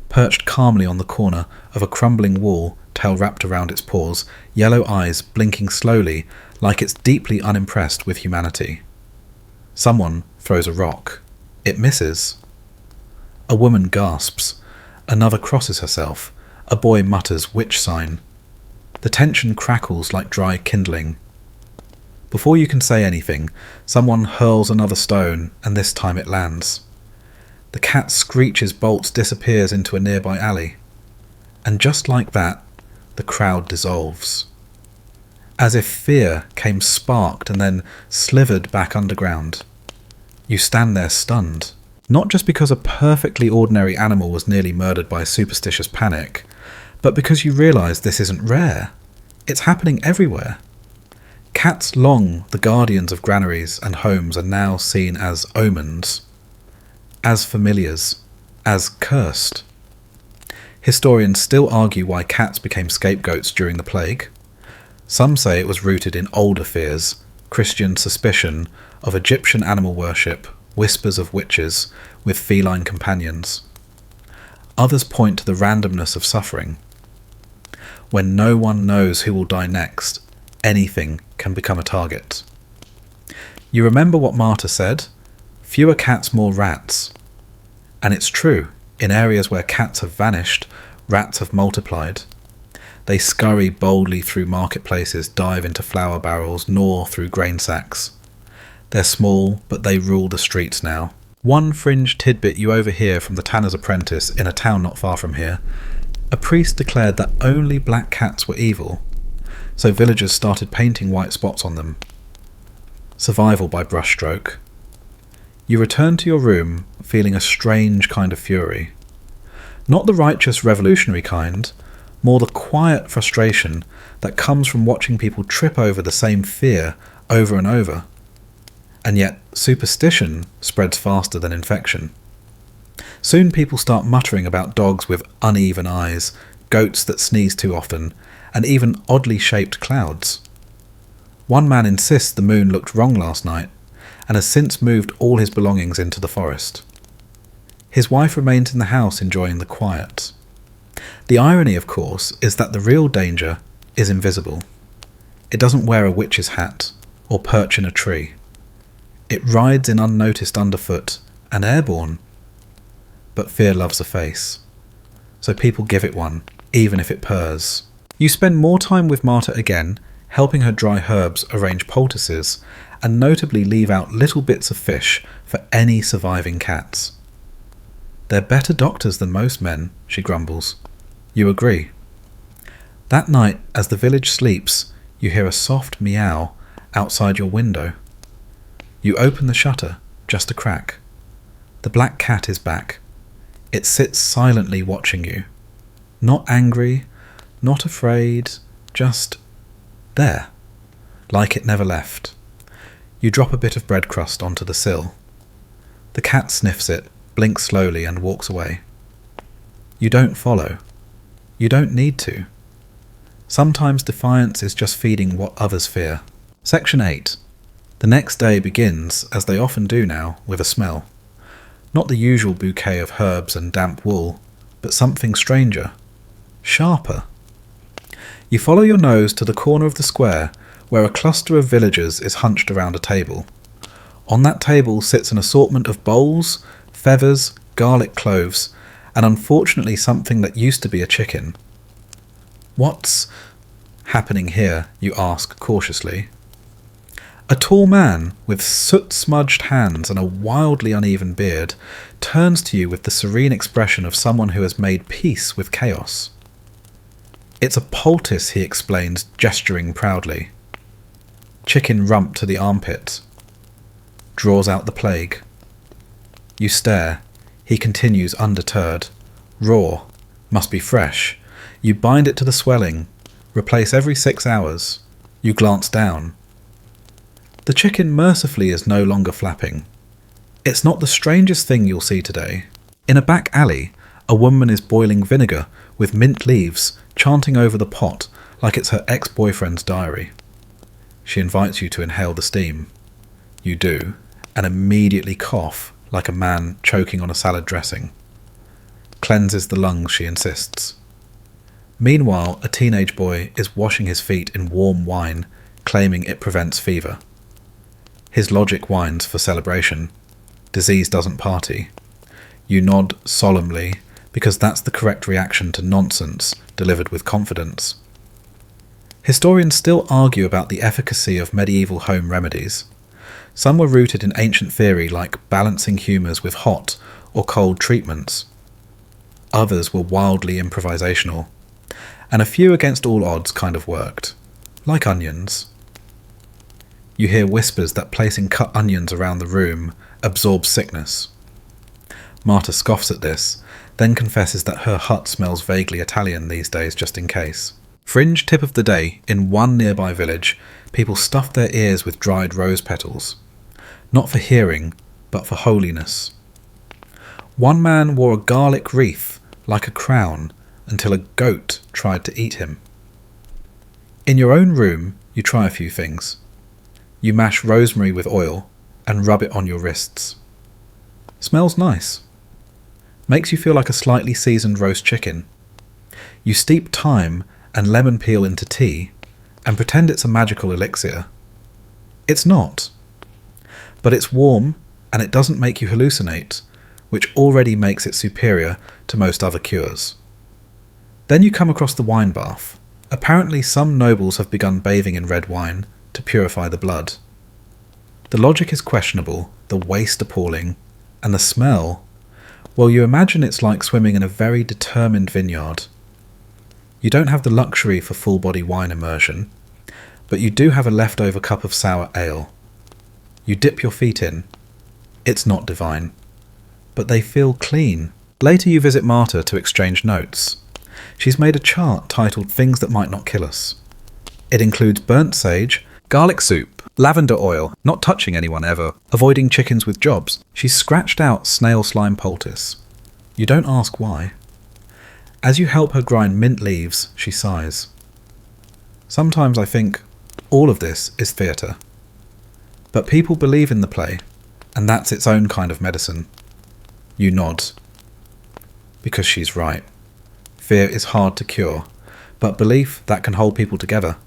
Perched calmly on the corner of a crumbling wall, tail wrapped around its paws, yellow eyes blinking slowly like it's deeply unimpressed with humanity. Someone throws a rock. It misses. A woman gasps. Another crosses herself. A boy mutters witch sign. The tension crackles like dry kindling. Before you can say anything, someone hurls another stone, and this time it lands. The cat screeches, bolts, disappears into a nearby alley. And just like that, the crowd dissolves. As if fear came sparked and then slivered back underground. You stand there stunned, not just because a perfectly ordinary animal was nearly murdered by superstitious panic, but because you realise this isn't rare. It's happening everywhere. Cats long the guardians of granaries and homes are now seen as omens, as familiars, as cursed. Historians still argue why cats became scapegoats during the plague. Some say it was rooted in older fears, Christian suspicion of Egyptian animal worship, whispers of witches with feline companions. Others point to the randomness of suffering. When no one knows who will die next, anything can become a target. You remember what Marta said? Fewer cats, more rats. And it's true, in areas where cats have vanished, rats have multiplied. They scurry boldly through marketplaces, dive into flour barrels, gnaw through grain sacks. They're small, but they rule the streets now. One fringe tidbit you overhear from the tanner's apprentice in a town not far from here. A priest declared that only black cats were evil, so villagers started painting white spots on them. Survival by brushstroke. You return to your room feeling a strange kind of fury. Not the righteous revolutionary kind, more the quiet frustration that comes from watching people trip over the same fear over and over. And yet, superstition spreads faster than infection. Soon people start muttering about dogs with uneven eyes, goats that sneeze too often, and even oddly shaped clouds. One man insists the moon looked wrong last night, and has since moved all his belongings into the forest. His wife remains in the house enjoying the quiet. The irony, of course, is that the real danger is invisible. It doesn't wear a witch's hat or perch in a tree. It rides in unnoticed underfoot and airborne. But fear loves a face, so people give it one, even if it purrs. You spend more time with Marta again, helping her dry herbs arrange poultices, and notably leave out little bits of fish for any surviving cats. They're better doctors than most men, she grumbles. You agree. That night, as the village sleeps, you hear a soft meow outside your window. You open the shutter, just a crack. The black cat is back. It sits silently watching you. Not angry, not afraid, just there, like it never left. You drop a bit of bread crust onto the sill. The cat sniffs it, blinks slowly and walks away. You don't follow. You don't need to. Sometimes defiance is just feeding what others fear. Section 8. The next day begins, as they often do now, with a smell. Not the usual bouquet of herbs and damp wool, but something stranger, sharper. You follow your nose to the corner of the square where a cluster of villagers is hunched around a table. On that table sits an assortment of bowls, feathers, garlic cloves, and unfortunately something that used to be a chicken. What's happening here, you ask cautiously. A tall man with soot-smudged hands and a wildly uneven beard turns to you with the serene expression of someone who has made peace with chaos. It's a poultice, he explains, gesturing proudly. Chicken rump to the armpit. Draws out the plague. You stare. He continues undeterred. Raw. Must be fresh. You bind it to the swelling. Replace every 6 hours. You glance down. The chicken mercifully is no longer flapping. It's not the strangest thing you'll see today. In a back alley, a woman is boiling vinegar with mint leaves, chanting over the pot like it's her ex-boyfriend's diary. She invites you to inhale the steam. You do, and immediately cough like a man choking on a salad dressing. Cleanses the lungs, she insists. Meanwhile, a teenage boy is washing his feet in warm wine, claiming it prevents fever. His logic whines for celebration. Disease doesn't party. You nod solemnly, because that's the correct reaction to nonsense delivered with confidence. Historians still argue about the efficacy of medieval home remedies. Some were rooted in ancient theory like balancing humours with hot or cold treatments. Others were wildly improvisational, and a few against all odds kind of worked, like onions. You hear whispers that placing cut onions around the room absorbs sickness. Marta scoffs at this, then confesses that her hut smells vaguely Italian these days just in case. Fringe tip of the day, in one nearby village, people stuffed their ears with dried rose petals. Not for hearing, but for holiness. One man wore a garlic wreath, like a crown, until a goat tried to eat him. In your own room, you try a few things. You mash rosemary with oil and rub it on your wrists. Smells nice. Makes you feel like a slightly seasoned roast chicken. You steep thyme and lemon peel into tea and pretend it's a magical elixir. It's not. But it's warm and it doesn't make you hallucinate, which already makes it superior to most other cures. Then you come across the wine bath. Apparently some nobles have begun bathing in red wine to purify the blood. The logic is questionable, the waste appalling, and the smell, well, you imagine it's like swimming in a very determined vineyard. You don't have the luxury for full-body wine immersion, but you do have a leftover cup of sour ale. You dip your feet in. It's not divine, but they feel clean. Later you visit Marta to exchange notes. She's made a chart titled Things That Might Not Kill Us. It includes burnt sage, garlic soup, lavender oil, not touching anyone ever, avoiding chickens with jobs. She's scratched out snail slime poultice. You don't ask why. As you help her grind mint leaves, she sighs. Sometimes I think all of this is theatre. But people believe in the play, and that's its own kind of medicine. You nod. Because she's right. Fear is hard to cure, but belief that can hold people together.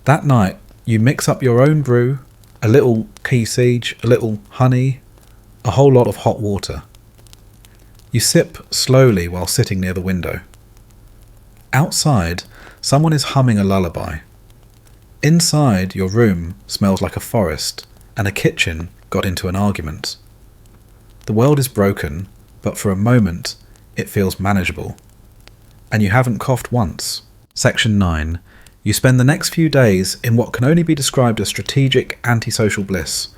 That night, you mix up your own brew, a little key sage, a little honey, a whole lot of hot water. You sip slowly while sitting near the window. Outside, someone is humming a lullaby. Inside, your room smells like a forest, and a kitchen got into an argument. The world is broken, but for a moment, it feels manageable. And you haven't coughed once. Section 9. You spend the next few days in what can only be described as strategic antisocial bliss.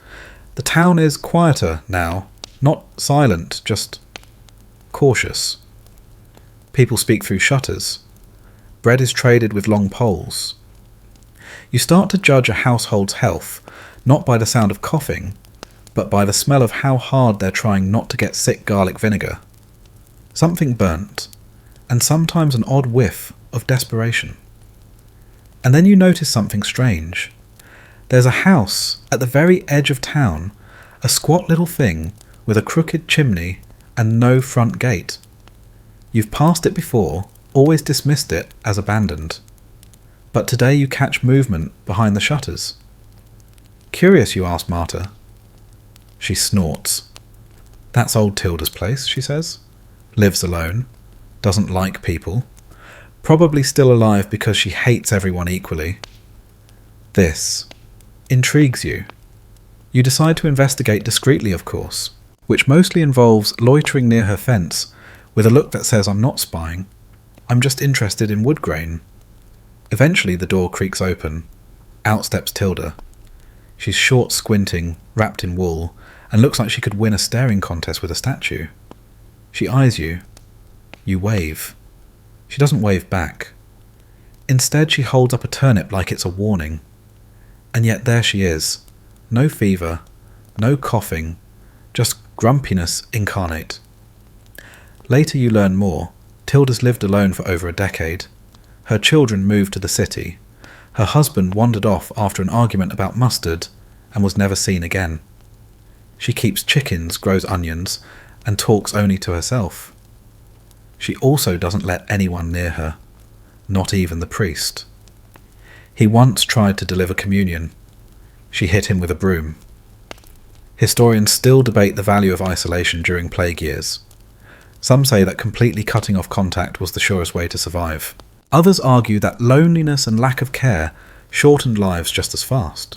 The town is quieter now, not silent, just cautious. People speak through shutters. Bread is traded with long poles. You start to judge a household's health, not by the sound of coughing, but by the smell of how hard they're trying not to get sick garlic vinegar. Something burnt, and sometimes an odd whiff of desperation. And then you notice something strange. There's a house at the very edge of town, a squat little thing with a crooked chimney and no front gate. You've passed it before, always dismissed it as abandoned. But today you catch movement behind the shutters. Curious, you ask Marta. She snorts. That's old Tilda's place, she says. Lives alone. Doesn't like people. Probably still alive because she hates everyone equally. This intrigues you. You decide to investigate discreetly, of course, which mostly involves loitering near her fence with a look that says, I'm not spying. I'm just interested in wood grain. Eventually the door creaks open. Out steps Tilda. She's short, squinting, wrapped in wool, and looks like she could win a staring contest with a statue. She eyes you. You wave. She doesn't wave back. Instead, she holds up a turnip like it's a warning. And yet there she is. No fever, no coughing, just grumpiness incarnate. Later you learn more. Tilda's lived alone for over a decade. Her children moved to the city. Her husband wandered off after an argument about mustard and was never seen again. She keeps chickens, grows onions, and talks only to herself. She also doesn't let anyone near her, not even the priest. He once tried to deliver communion. She hit him with a broom. Historians still debate the value of isolation during plague years. Some say that completely cutting off contact was the surest way to survive. Others argue that loneliness and lack of care shortened lives just as fast.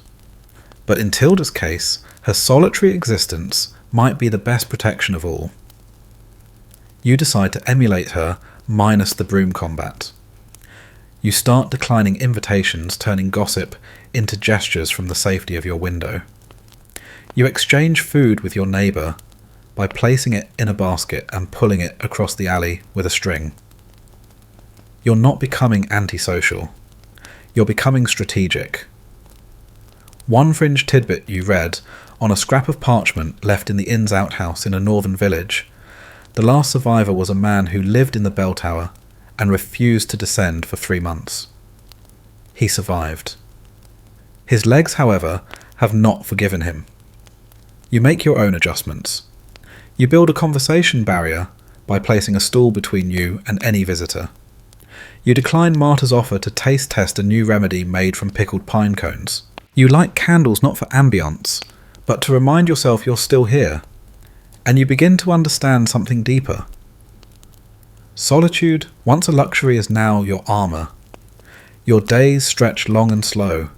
But in Tilda's case, her solitary existence might be the best protection of all. You decide to emulate her minus the broom combat. You start declining invitations, turning gossip into gestures from the safety of your window. You exchange food with your neighbour by placing it in a basket and pulling it across the alley with a string. You're not becoming antisocial. You're becoming strategic. One fringe tidbit you read on a scrap of parchment left in the inn's outhouse in a northern village. The last survivor was a man who lived in the bell tower and refused to descend for 3 months. He survived. His legs, however, have not forgiven him. You make your own adjustments. You build a conversation barrier by placing a stool between you and any visitor. You decline Marta's offer to taste test a new remedy made from pickled pine cones. You light candles not for ambience, but to remind yourself you're still here, and you begin to understand something deeper. Solitude, once a luxury, is now your armour. Your days stretch long and slow.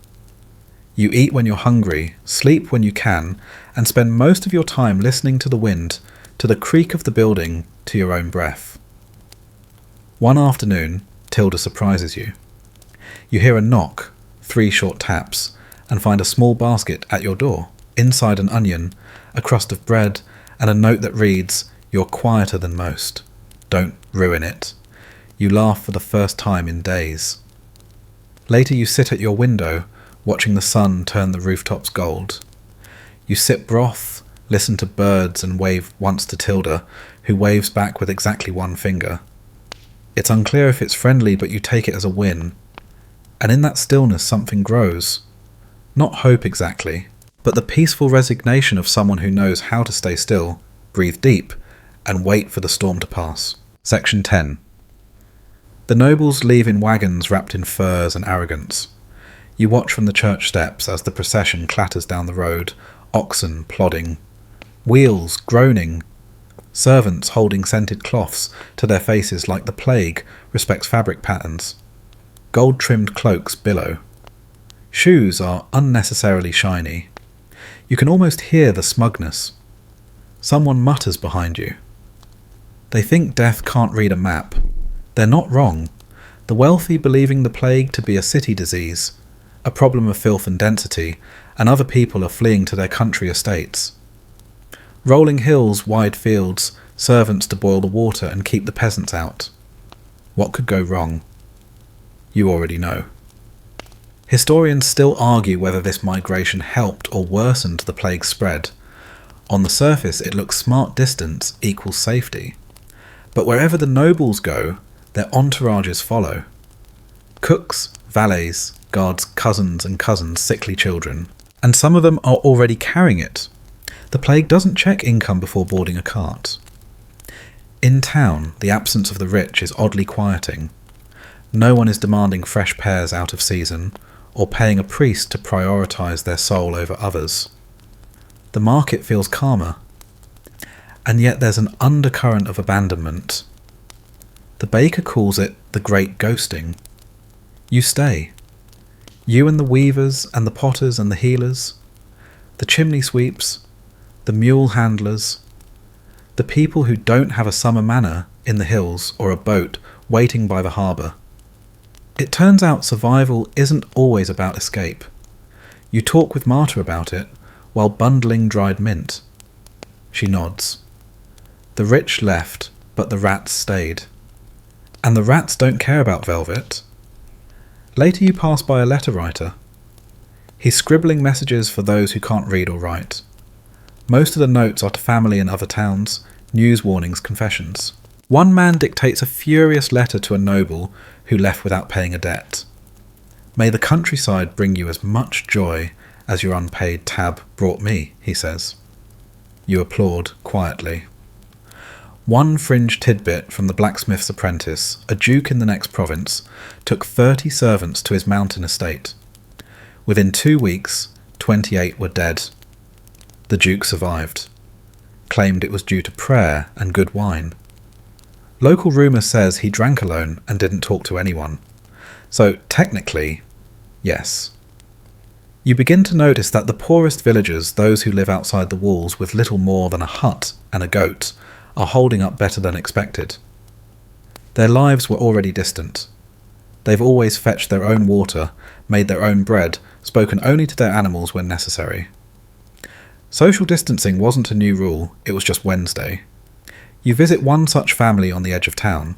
You eat when you're hungry, sleep when you can, and spend most of your time listening to the wind, to the creak of the building, to your own breath. One afternoon, Tilda surprises you. You hear a knock, 3 short taps, and find a small basket at your door. Inside an onion, a crust of bread, and a note that reads, "You're quieter than most. Don't ruin it." You laugh for the first time in days. Later you sit at your window, watching the sun turn the rooftops gold. You sip broth, listen to birds, and wave once to Tilda, who waves back with exactly 1 finger. It's unclear if it's friendly, but you take it as a win. And in that stillness something grows. Not hope exactly, but the peaceful resignation of someone who knows how to stay still, breathe deep, and wait for the storm to pass. Section 10. The nobles leave in wagons wrapped in furs and arrogance. You watch from the church steps as the procession clatters down the road, oxen plodding, wheels groaning, servants holding scented cloths to their faces like the plague respects fabric patterns. Gold-trimmed cloaks billow. Shoes are unnecessarily shiny. You can almost hear the smugness. Someone mutters behind you. They think death can't read a map. They're not wrong. The wealthy believing the plague to be a city disease, a problem of filth and density, and other people are fleeing to their country estates. Rolling hills, wide fields, servants to boil the water and keep the peasants out. What could go wrong? You already know. Historians still argue whether this migration helped or worsened the plague's spread. On the surface, it looks smart distance equals safety. But wherever the nobles go, their entourages follow. Cooks, valets, guards, cousins and cousins' sickly children. And some of them are already carrying it. The plague doesn't check income before boarding a cart. In town, the absence of the rich is oddly quieting. No one is demanding fresh pears out of season, or paying a priest to prioritise their soul over others. The market feels calmer. And yet there's an undercurrent of abandonment. The baker calls it the great ghosting. You stay. You and the weavers and the potters and the healers, the chimney sweeps, the mule handlers, the people who don't have a summer manor in the hills or a boat waiting by the harbour. It turns out survival isn't always about escape. You talk with Marta about it while bundling dried mint. She nods. The rich left, but the rats stayed. And the rats don't care about velvet. Later you pass by a letter writer. He's scribbling messages for those who can't read or write. Most of the notes are to family in other towns, news warnings, confessions. One man dictates a furious letter to a noble who left without paying a debt. May the countryside bring you as much joy as your unpaid tab brought me, he says. You applaud quietly. One fringe tidbit from the blacksmith's apprentice, a duke in the next province, took 30 servants to his mountain estate. Within 2 weeks, 28 were dead. The Duke survived. Claimed it was due to prayer and good wine. Local rumour says he drank alone and didn't talk to anyone. So technically, yes. You begin to notice that the poorest villagers, those who live outside the walls with little more than a hut and a goat, are holding up better than expected. Their lives were already distant. They've always fetched their own water, made their own bread, spoken only to their animals when necessary. Social distancing wasn't a new rule, it was just Wednesday. You visit one such family on the edge of town.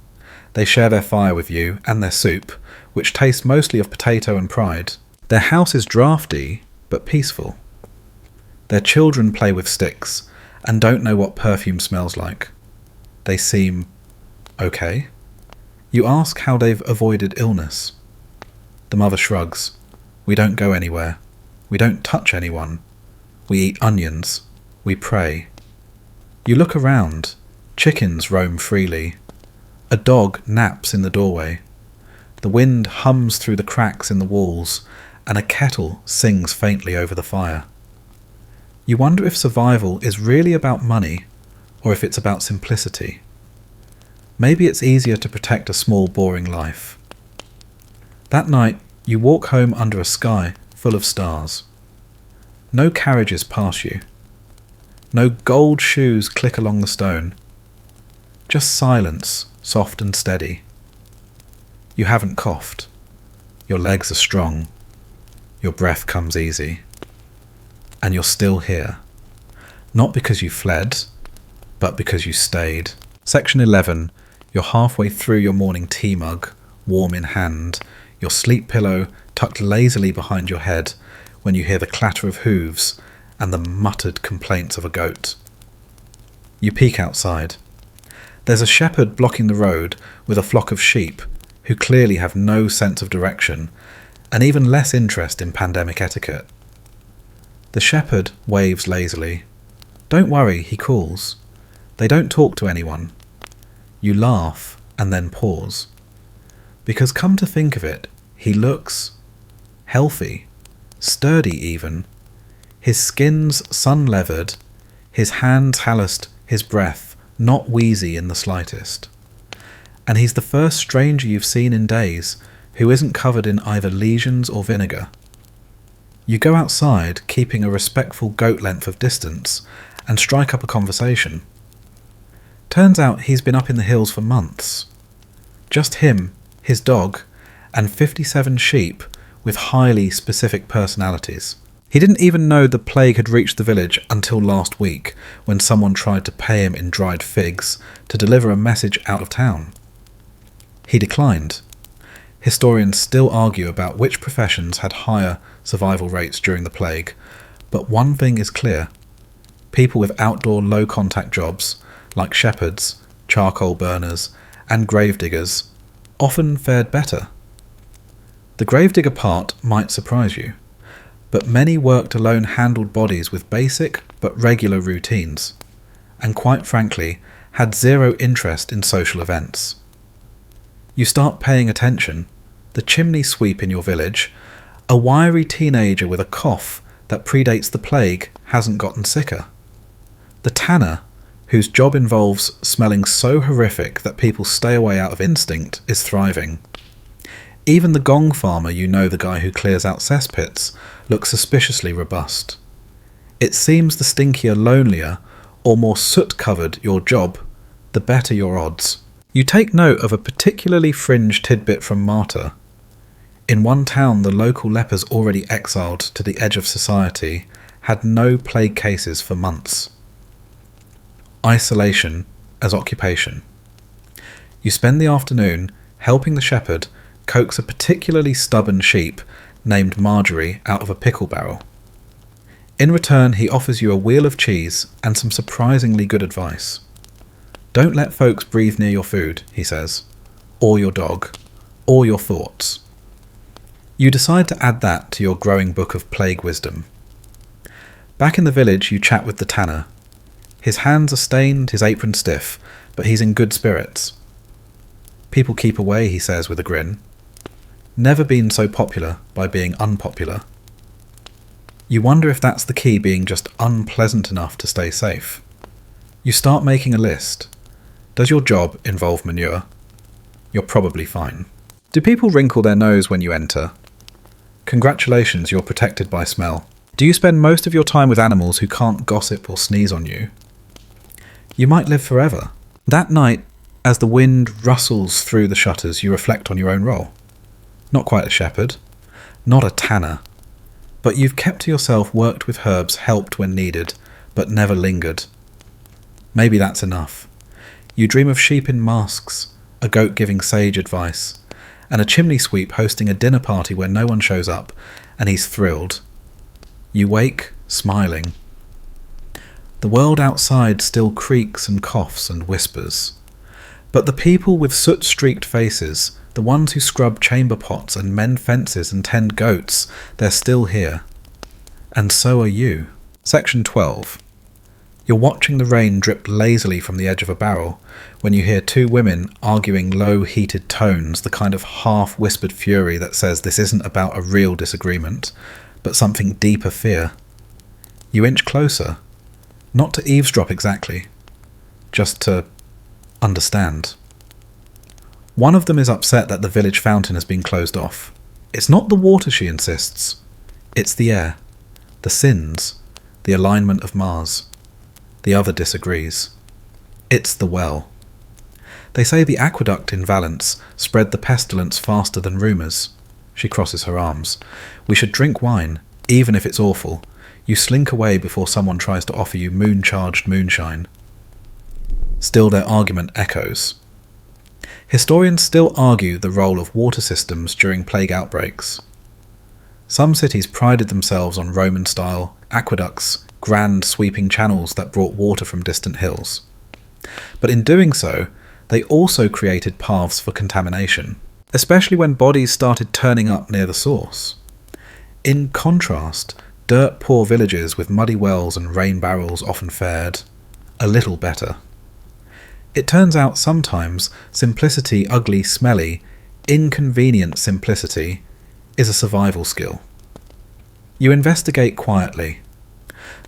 They share their fire with you and their soup, which tastes mostly of potato and pride. Their house is draughty, but peaceful. Their children play with sticks, and don't know what perfume smells like. They seem okay. You ask how they've avoided illness. The mother shrugs. We don't go anywhere. We don't touch anyone. We eat onions. We pray. You look around. Chickens roam freely. A dog naps in the doorway. The wind hums through the cracks in the walls, and a kettle sings faintly over the fire. You wonder if survival is really about money, or if it's about simplicity. Maybe it's easier to protect a small, boring life. That night, you walk home under a sky full of stars. No carriages pass you. No gold shoes click along the stone. Just silence, soft and steady. You haven't coughed. Your legs are strong. Your breath comes easy. And you're still here. Not because you fled, but because you stayed. Section 11. You're halfway through your morning tea mug, warm in hand, your sleep pillow tucked lazily behind your head, when you hear the clatter of hooves and the muttered complaints of a goat. You peek outside. There's a shepherd blocking the road with a flock of sheep who clearly have no sense of direction and even less interest in pandemic etiquette. The shepherd waves lazily. Don't worry, he calls. They don't talk to anyone. You laugh and then pause. Because come to think of it, he looks healthy, sturdy even. His skin's sun-leathered, his hands calloused, his breath not wheezy in the slightest. And he's the first stranger you've seen in days who isn't covered in either lesions or vinegar. You go outside, keeping a respectful goat length of distance, and strike up a conversation. Turns out he's been up in the hills for months. Just him, his dog, and 57 sheep with highly specific personalities. He didn't even know the plague had reached the village until last week, when someone tried to pay him in dried figs to deliver a message out of town. He declined. Historians still argue about which professions had higher survival rates during the plague, but one thing is clear. People with outdoor low-contact jobs, like shepherds, charcoal burners, and gravediggers, often fared better. The gravedigger part might surprise you, but many worked alone handled bodies with basic but regular routines, and quite frankly, had zero interest in social events. You start paying attention. The chimney sweep in your village, a wiry teenager with a cough that predates the plague, hasn't gotten sicker. The tanner, whose job involves smelling so horrific that people stay away out of instinct, is thriving. Even the gong farmer, you know, the guy who clears out cesspits, looks suspiciously robust. It seems the stinkier, lonelier, or more soot-covered your job, the better your odds. You take note of a particularly fringe tidbit from Marta. In one town, the local lepers already exiled to the edge of society had no plague cases for months. Isolation as occupation. You spend the afternoon helping the shepherd coax a particularly stubborn sheep named Marjorie out of a pickle barrel. In return, he offers you a wheel of cheese and some surprisingly good advice. Don't let folks breathe near your food, he says, or your dog, or your thoughts. You decide to add that to your growing book of plague wisdom. Back in the village, you chat with the tanner. His hands are stained, his apron stiff, but he's in good spirits. People keep away, he says with a grin. Never been so popular by being unpopular. You wonder if that's the key being just unpleasant enough to stay safe. You start making a list. Does your job involve manure? You're probably fine. Do people wrinkle their nose when you enter? Congratulations, you're protected by smell. Do you spend most of your time with animals who can't gossip or sneeze on you? You might live forever. That night, as the wind rustles through the shutters, you reflect on your own role. Not quite a shepherd, not a tanner, but you've kept to yourself, worked with herbs, helped when needed, but never lingered. Maybe that's enough. You dream of sheep in masks, a goat giving sage advice, and a chimney sweep hosting a dinner party where no one shows up, and he's thrilled. You wake, smiling. The world outside still creaks and coughs and whispers. But the people with soot-streaked faces, the ones who scrub chamber pots and mend fences and tend goats, they're still here. And so are you. Section 12. You're watching the rain drip lazily from the edge of a barrel when you hear two women arguing low, heated tones, the kind of half-whispered fury that says this isn't about a real disagreement, but something deeper fear. You inch closer, not to eavesdrop exactly, just to understand. One of them is upset that the village fountain has been closed off. It's not the water, she insists. It's the air, the sins, the alignment of Mars. The other disagrees. It's the well. They say the aqueduct in Valence spread the pestilence faster than rumours. She crosses her arms. We should drink wine, even if it's awful. You slink away before someone tries to offer you moon-charged moonshine. Still their argument echoes. Historians still argue the role of water systems during plague outbreaks. Some cities prided themselves on Roman-style aqueducts, grand sweeping channels that brought water from distant hills. But in doing so, they also created paths for contamination, especially when bodies started turning up near the source. In contrast, dirt-poor villages with muddy wells and rain barrels often fared a little better. It turns out sometimes simplicity, ugly, smelly, inconvenient simplicity is a survival skill. You investigate quietly.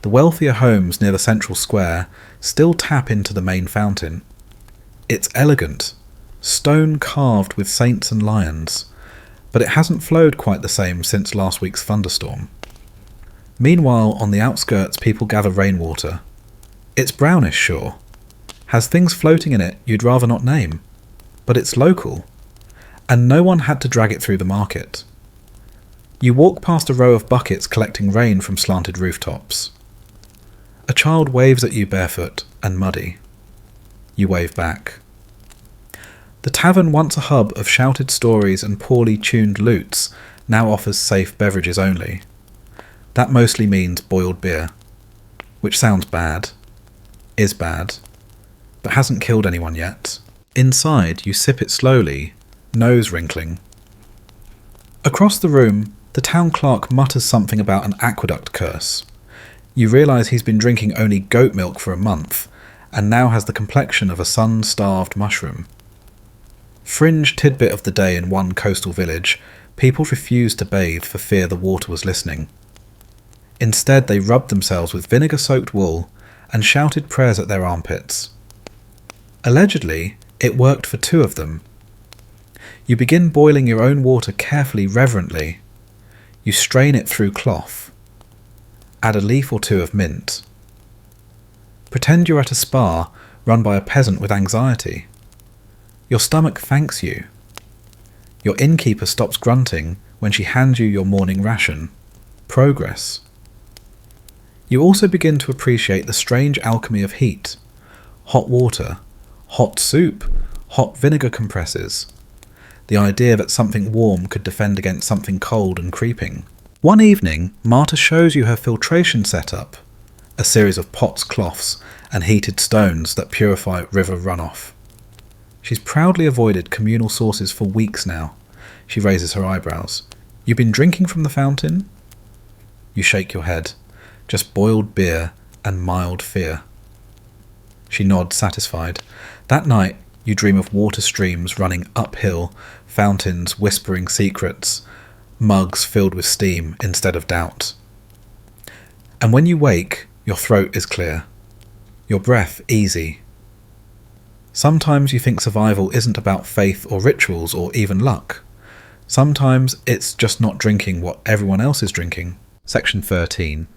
The wealthier homes near the central square still tap into the main fountain. It's elegant, stone carved with saints and lions, but it hasn't flowed quite the same since last week's thunderstorm. Meanwhile, on the outskirts, people gather rainwater. It's brownish, sure. Has things floating in it you'd rather not name. But it's local, and no one had to drag it through the market. You walk past a row of buckets collecting rain from slanted rooftops. A child waves at you barefoot and muddy. You wave back. The tavern, once a hub of shouted stories and poorly tuned lutes, now offers safe beverages only. That mostly means boiled beer, which sounds bad, is bad, but hasn't killed anyone yet. Inside, you sip it slowly, nose wrinkling. Across the room, the town clerk mutters something about an aqueduct curse. You realise he's been drinking only goat milk for a month, and now has the complexion of a sun-starved mushroom. Fringe tidbit of the day in one coastal village, people refused to bathe for fear the water was listening. Instead, they rubbed themselves with vinegar-soaked wool and shouted prayers at their armpits. Allegedly, it worked for two of them. You begin boiling your own water carefully, reverently. You strain it through cloth. Add a leaf or two of mint. Pretend you're at a spa run by a peasant with anxiety. Your stomach thanks you. Your innkeeper stops grunting when she hands you your morning ration. Progress. You also begin to appreciate the strange alchemy of heat. Hot water, hot soup, hot vinegar compresses. The idea that something warm could defend against something cold and creeping. One evening, Marta shows you her filtration setup, a series of pots, cloths, and heated stones that purify river runoff. She's proudly avoided communal sources for weeks now. She raises her eyebrows. You've been drinking from the fountain? You shake your head. Just boiled beer and mild fear. She nods, satisfied. That night, you dream of water streams running uphill, fountains whispering secrets, mugs filled with steam instead of doubt. And when you wake, your throat is clear, your breath easy. Sometimes you think survival isn't about faith or rituals or even luck. Sometimes it's just not drinking what everyone else is drinking. Section 13.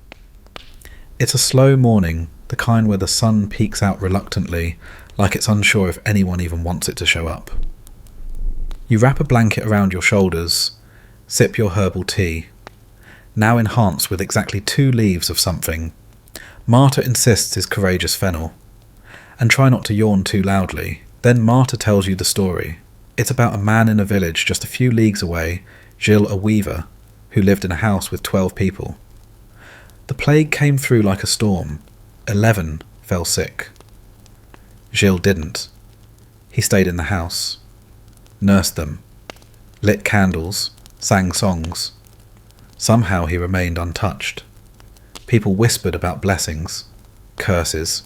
It's a slow morning, the kind where the sun peeks out reluctantly, like it's unsure if anyone even wants it to show up. You wrap a blanket around your shoulders, sip your herbal tea, now enhanced with exactly 2 leaves of something. Marta insists is courageous fennel. And try not to yawn too loudly. Then Marta tells you the story. It's about a man in a village just a few leagues away, Gilles a weaver, who lived in a house with 12 people. The plague came through like a storm. 11 fell sick. Gilles didn't. He stayed in the house, nursed them, lit candles, sang songs. Somehow he remained untouched. People whispered about blessings, curses,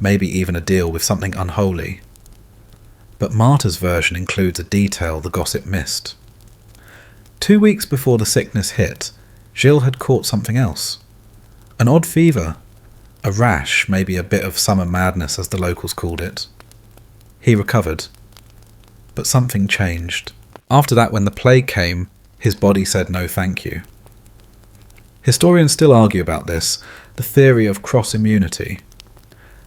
maybe even a deal with something unholy. But Marta's version includes a detail the gossip missed. 2 weeks before the sickness hit, Gilles had caught something else. An odd fever, a rash, maybe a bit of summer madness as the locals called it. He recovered, but something changed. After that, when the plague came, his body said no thank you. Historians still argue about this, the theory of cross-immunity,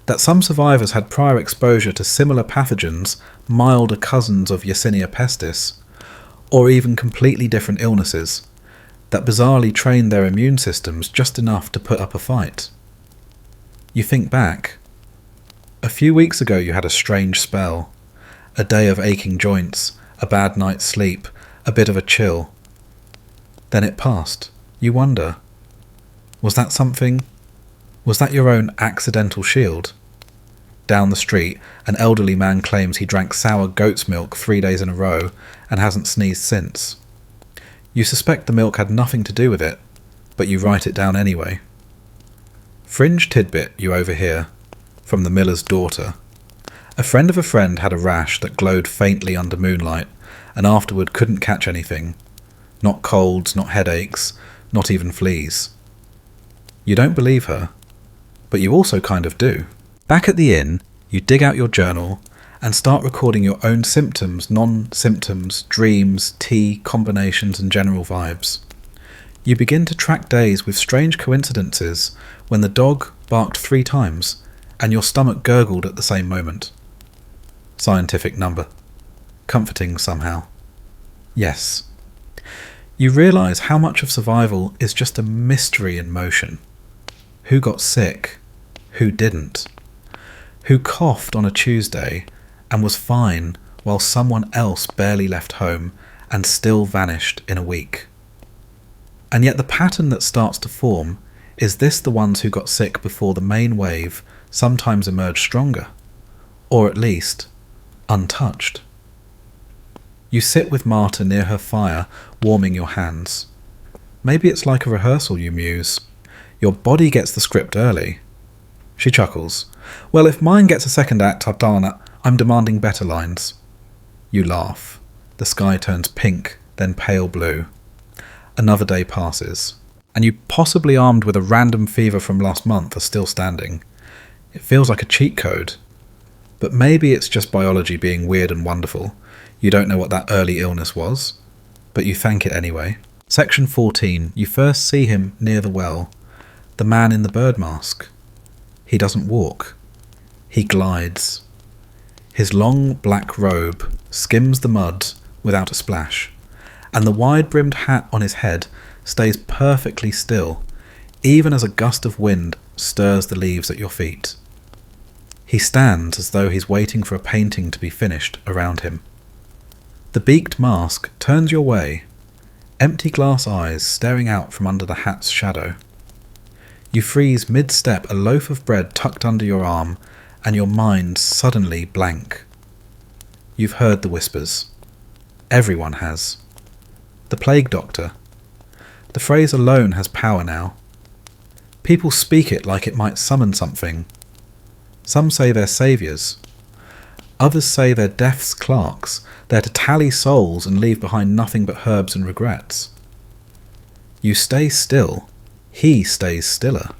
that some survivors had prior exposure to similar pathogens, milder cousins of Yersinia pestis, or even completely different illnesses, that bizarrely trained their immune systems just enough to put up a fight. You think back. A few weeks ago you had a strange spell, a day of aching joints, a bad night's sleep, a bit of a chill. Then it passed. You wonder, was that something? Was that your own accidental shield? Down the street, an elderly man claims he drank sour goat's milk 3 days in a row and hasn't sneezed since. You suspect the milk had nothing to do with it, but you write it down anyway. Fringe tidbit you overhear, from the miller's daughter. A friend of a friend had a rash that glowed faintly under moonlight, and afterward couldn't catch anything. Not colds, not headaches, not even fleas. You don't believe her, but you also kind of do. Back at the inn, you dig out your journal and start recording your own symptoms, non-symptoms, dreams, tea, combinations and general vibes. You begin to track days with strange coincidences when the dog barked 3 times and your stomach gurgled at the same moment. Scientific number. Comforting somehow. Yes. You realise how much of survival is just a mystery in motion. Who got sick? Who didn't? Who coughed on a Tuesday and was fine while someone else barely left home and still vanished in a week? And yet the pattern that starts to form is this: the ones who got sick before the main wave sometimes emerge stronger, or at least untouched. You sit with Marta near her fire, warming your hands. Maybe it's like a rehearsal, you muse. Your body gets the script early. She chuckles. Well, if mine gets a second act, Ardana, I'm demanding better lines. You laugh. The sky turns pink, then pale blue. Another day passes, and you, possibly armed with a random fever from last month, are still standing. It feels like a cheat code. But maybe it's just biology being weird and wonderful. You don't know what that early illness was, but you thank it anyway. Section 14. You first see him near the well. The man in the bird mask. He doesn't walk. He glides. His long black robe skims the mud without a splash, and the wide-brimmed hat on his head stays perfectly still, even as a gust of wind stirs the leaves at your feet. He stands as though he's waiting for a painting to be finished around him. The beaked mask turns your way, empty glass eyes staring out from under the hat's shadow. You freeze mid-step, a loaf of bread tucked under your arm, and your mind suddenly blank. You've heard the whispers. Everyone has. The plague doctor. The phrase alone has power now. People speak it like it might summon something. Some say they're saviours. Others say they're death's clerks, they're to tally souls and leave behind nothing but herbs and regrets. You stay still. He stays stiller.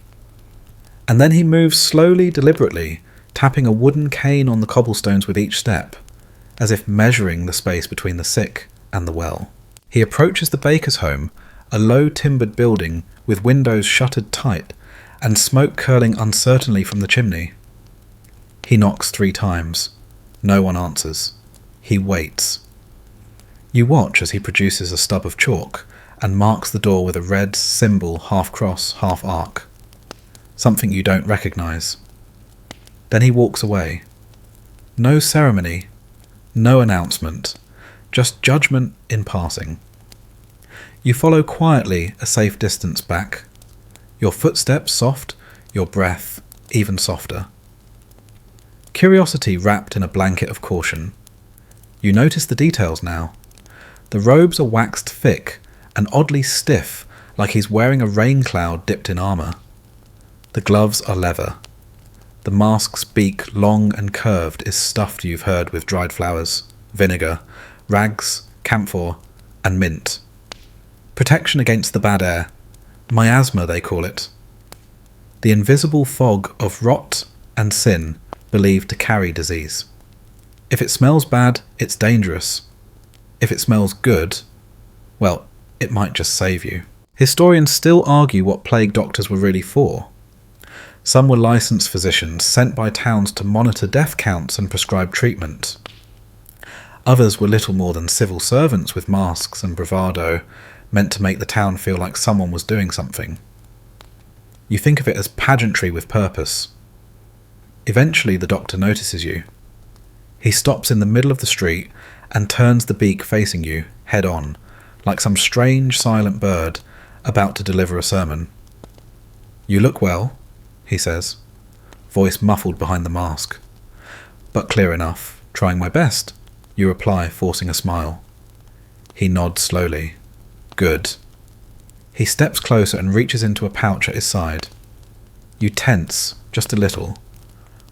And then he moves slowly, deliberately, tapping a wooden cane on the cobblestones with each step, as if measuring the space between the sick and the well. He approaches the baker's home, a low timbered building with windows shuttered tight and smoke curling uncertainly from the chimney. He knocks 3 times. No one answers. He waits. You watch as he produces a stub of chalk and marks the door with a red symbol, half cross, half arc. Something you don't recognise. Then he walks away. No ceremony, no announcement, just judgment in passing. You follow quietly a safe distance back, your footsteps soft, your breath even softer. Curiosity wrapped in a blanket of caution. You notice the details now. The robes are waxed thick and oddly stiff, like he's wearing a rain cloud dipped in armour. The gloves are leather. The mask's beak, long and curved, is stuffed, you've heard, with dried flowers, vinegar, rags, camphor, and mint. Protection against the bad air. Miasma, they call it. The invisible fog of rot and sin believed to carry disease. If it smells bad, it's dangerous. If it smells good, well, it might just save you. Historians still argue what plague doctors were really for. Some were licensed physicians sent by towns to monitor death counts and prescribe treatment. Others were little more than civil servants with masks and bravado, meant to make the town feel like someone was doing something. You think of it as pageantry with purpose. Eventually the doctor notices you. He stops in the middle of the street and turns the beak facing you, head on, like some strange silent bird about to deliver a sermon. "You look well," he says, voice muffled behind the mask. "But clear enough. Trying my best," you reply, forcing a smile. He nods slowly. "Good." He steps closer and reaches into a pouch at his side. You tense, just a little,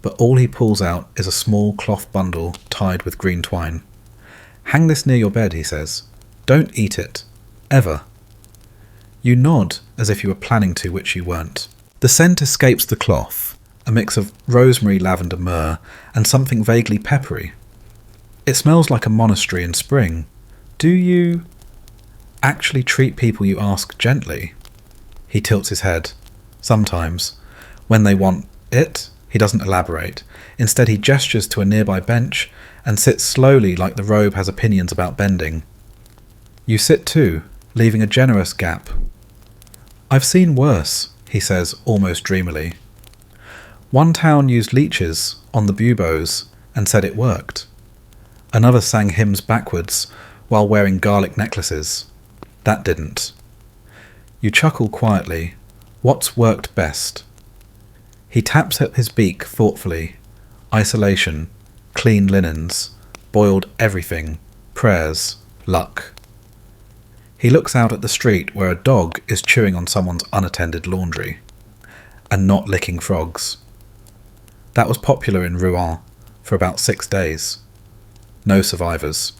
but all he pulls out is a small cloth bundle tied with green twine. "Hang this near your bed," he says. "Don't eat it. Ever." You nod as if you were planning to, which you weren't. The scent escapes the cloth, a mix of rosemary, lavender, myrrh, and something vaguely peppery. It smells like a monastery in spring. Do you actually treat people you ask gently? He tilts his head. Sometimes. When they want it, he doesn't elaborate. Instead, he gestures to a nearby bench and sits slowly like the robe has opinions about bending. You sit too, leaving a generous gap. "I've seen worse," he says almost dreamily. "One town used leeches on the buboes and said it worked. Another sang hymns backwards while wearing garlic necklaces. That didn't." You chuckle quietly. What's worked best? He taps at his beak thoughtfully. Isolation, clean linens, boiled everything, prayers, luck. He looks out at the street where a dog is chewing on someone's unattended laundry. And not licking frogs. That was popular in Rouen for about 6 days. No survivors.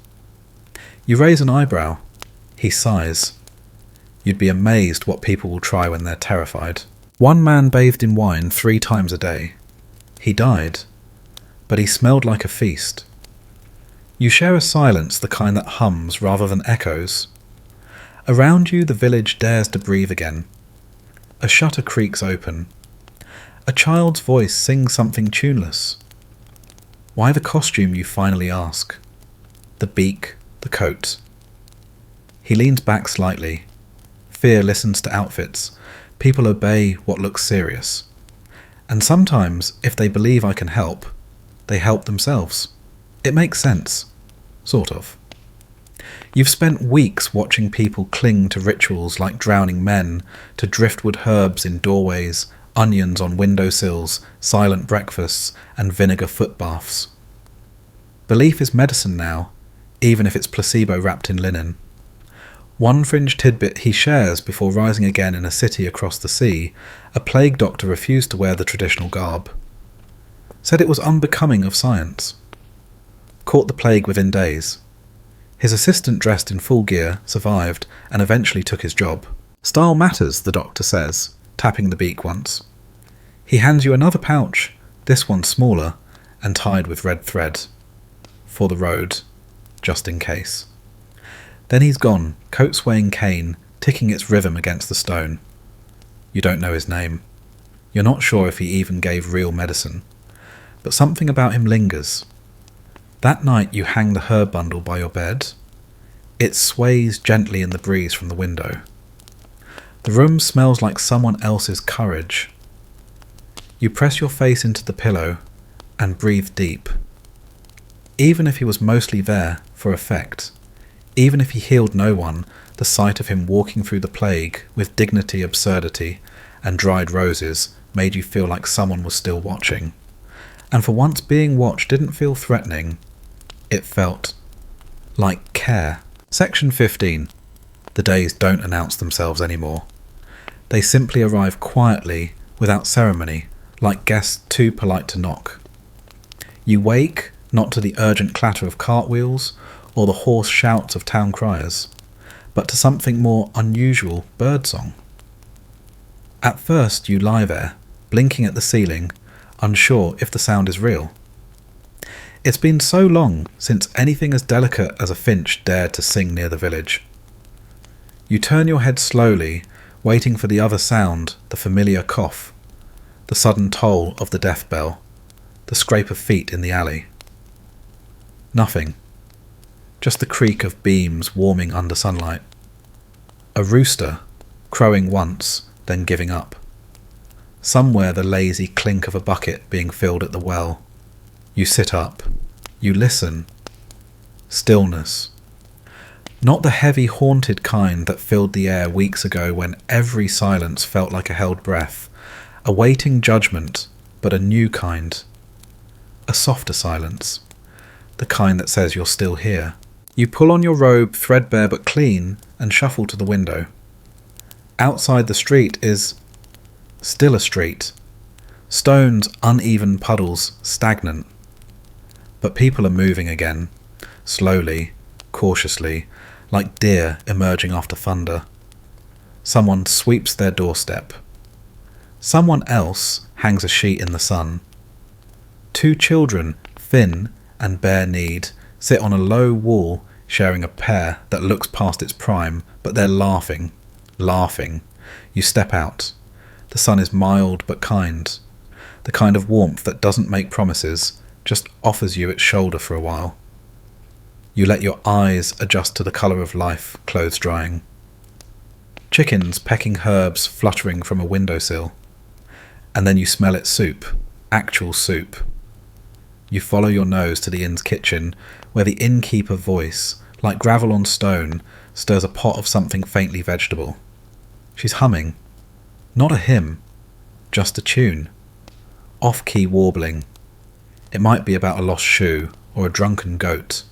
You raise an eyebrow. He sighs. You'd be amazed what people will try when they're terrified. One man bathed in wine 3 times a day. He died, but he smelled like a feast. You share a silence, the kind that hums rather than echoes. Around you the village dares to breathe again. A shutter creaks open. A child's voice sings something tuneless. Why the costume, you finally ask? The beak, the coat. He leans back slightly. Fear listens to outfits. People obey what looks serious. And sometimes, if they believe I can help, they help themselves. It makes sense. Sort of. You've spent weeks watching people cling to rituals like drowning men, to driftwood herbs in doorways, onions on windowsills, silent breakfasts, and vinegar foot baths. Belief is medicine now, even if it's placebo wrapped in linen. One fringe tidbit he shares before rising again in a city across the sea, a plague doctor refused to wear the traditional garb. Said it was unbecoming of science. Caught the plague within days. His assistant dressed in full gear, survived, and eventually took his job. Style matters, the doctor says, tapping the beak once. He hands you another pouch, this one smaller, and tied with red thread. For the road, just in case. Then he's gone, coat-swaying cane, ticking its rhythm against the stone. You don't know his name. You're not sure if he even gave real medicine. But something about him lingers. That night you hang the herb bundle by your bed. It sways gently in the breeze from the window. The room smells like someone else's courage. You press your face into the pillow and breathe deep. Even if he was mostly there for effect, even if he healed no one, the sight of him walking through the plague with dignity, absurdity, and dried roses made you feel like someone was still watching. And for once being watched didn't feel threatening. It felt like care. Section 15. The days don't announce themselves anymore. They simply arrive quietly, without ceremony, like guests too polite to knock. You wake, not to the urgent clatter of cartwheels or the hoarse shouts of town criers, but to something more unusual birdsong. At first you lie there, blinking at the ceiling, unsure if the sound is real. It's been so long since anything as delicate as a finch dared to sing near the village. You turn your head slowly, waiting for the other sound, the familiar cough, the sudden toll of the death bell, the scrape of feet in the alley. Nothing. Just the creak of beams warming under sunlight. A rooster, crowing once, then giving up. Somewhere the lazy clink of a bucket being filled at the well. You sit up. You listen. Stillness. Not the heavy, haunted kind that filled the air weeks ago when every silence felt like a held breath, awaiting judgment, but a new kind. A softer silence. The kind that says you're still here. You pull on your robe, threadbare but clean, and shuffle to the window. Outside the street is still a street. Stones, uneven puddles, stagnant. But people are moving again, slowly, cautiously, like deer emerging after thunder. Someone sweeps their doorstep. Someone else hangs a sheet in the sun. Two children, thin and bare-kneed, sit on a low wall sharing a pear that looks past its prime, but they're laughing. You step out. The sun is mild but kind. The kind of warmth that doesn't make promises, just offers you its shoulder for a while. You let your eyes adjust to the colour of life, clothes drying. Chickens pecking herbs fluttering from a windowsill. And then you smell its soup, actual soup. You follow your nose to the inn's kitchen, where the innkeeper voice, like gravel on stone, stirs a pot of something faintly vegetable. She's humming. Not a hymn, just a tune. Off-key warbling. It might be about a lost shoe or a drunken goat.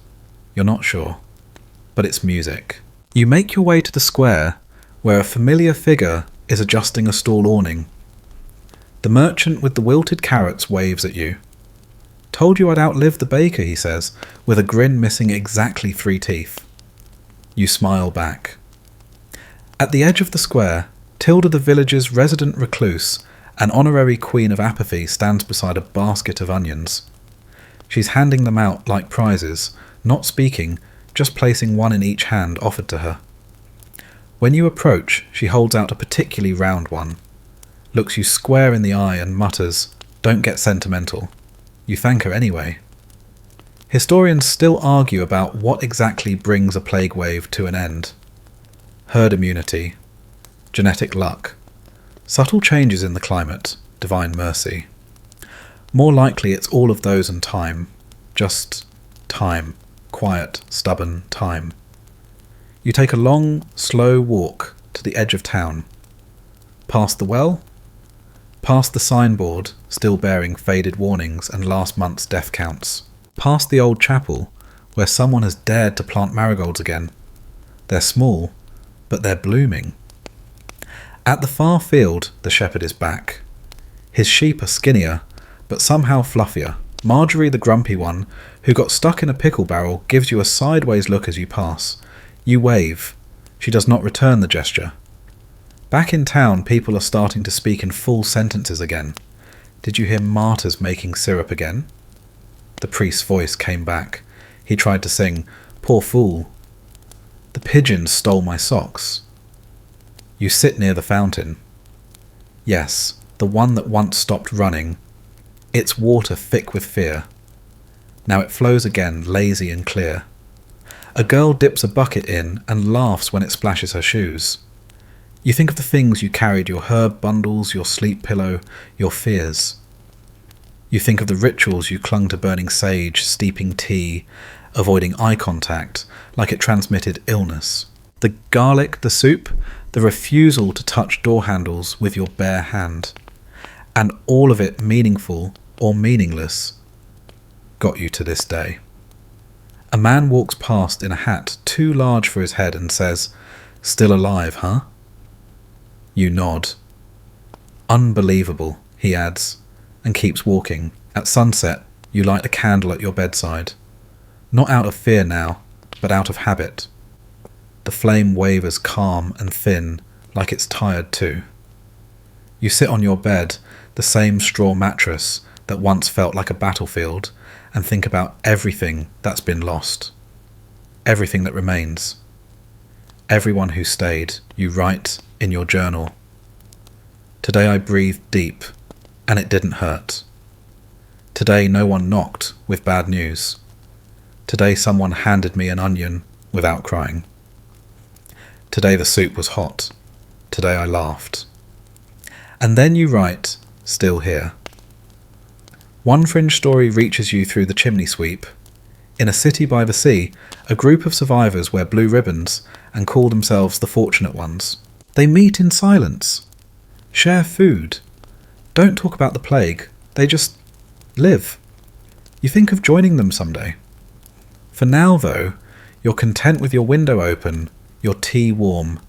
You're not sure. But it's music. You make your way to the square, where a familiar figure is adjusting a stall awning. The merchant with the wilted carrots waves at you. Told you I'd outlive the baker, he says, with a grin missing exactly 3 teeth. You smile back. At the edge of the square, Tilda the village's resident recluse, an honorary queen of apathy, stands beside a basket of onions. She's handing them out like prizes, not speaking, just placing one in each hand offered to her. When you approach, she holds out a particularly round one, looks you square in the eye and mutters, "Don't get sentimental." You thank her anyway. Historians still argue about what exactly brings a plague wave to an end. Herd immunity, genetic luck, subtle changes in the climate, divine mercy. More likely it's all of those and time. Just time. Quiet, stubborn time. You take a long, slow walk to the edge of town. Past the well, past the signboard, still bearing faded warnings and last month's death counts. Past the old chapel, where someone has dared to plant marigolds again. They're small, but they're blooming. At the far field, the shepherd is back. His sheep are skinnier, but somehow fluffier. Marjorie, the grumpy one, who got stuck in a pickle barrel, gives you a sideways look as you pass. You wave. She does not return the gesture. Back in town, people are starting to speak in full sentences again. Did you hear martyrs making syrup again? The priest's voice came back. He tried to sing, "Poor fool." The pigeons stole my socks. You sit near the fountain. Yes, the one that once stopped running. Its water thick with fear. Now it flows again, lazy and clear. A girl dips a bucket in and laughs when it splashes her shoes. You think of the things you carried, your herb bundles, your sleep pillow, your fears. You think of the rituals you clung to, burning sage, steeping tea, avoiding eye contact, like it transmitted illness. The garlic, the soup, the refusal to touch door handles with your bare hand. And all of it meaningful or meaningless got you to this day. A man walks past in a hat too large for his head and says, "Still alive, huh?" You nod. "Unbelievable," he adds, and keeps walking. At sunset, you light a candle at your bedside. Not out of fear now, but out of habit. The flame wavers calm and thin, like it's tired too. You sit on your bed, the same straw mattress that once felt like a battlefield, and think about everything that's been lost. Everything that remains. Everyone who stayed, you write in your journal. Today I breathed deep, and it didn't hurt. Today no one knocked with bad news. Today someone handed me an onion without crying. Today the soup was hot. Today I laughed. And then you write, "Still here." One fringe story reaches you through the chimney sweep. In a city by the sea, a group of survivors wear blue ribbons and call themselves the fortunate ones. They meet in silence, share food, don't talk about the plague, they just live. You think of joining them someday. For now, though, you're content with your window open, your tea warm,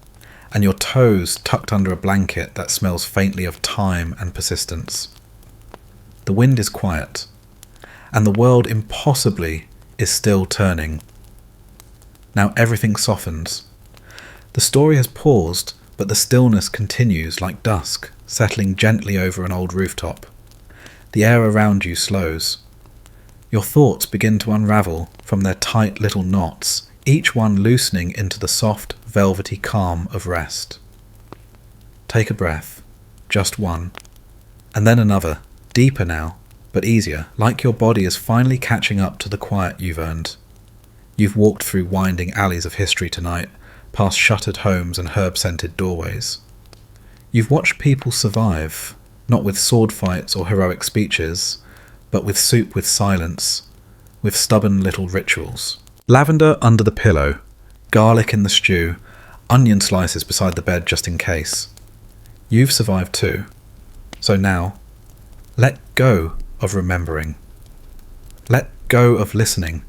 and your toes tucked under a blanket that smells faintly of time and persistence. The wind is quiet, and the world impossibly is still turning. Now everything softens. The story has paused, but the stillness continues like dusk, settling gently over an old rooftop. The air around you slows. Your thoughts begin to unravel from their tight little knots, each one loosening into the soft, velvety calm of rest. Take a breath, just one, and then another, deeper now, but easier, like your body is finally catching up to the quiet you've earned. You've walked through winding alleys of history tonight, past shuttered homes and herb-scented doorways. You've watched people survive, not with sword fights or heroic speeches, but with soup with silence, with stubborn little rituals. Lavender under the pillow, garlic in the stew, onion slices beside the bed just in case. You've survived too. So now, let go of remembering. Let go of listening.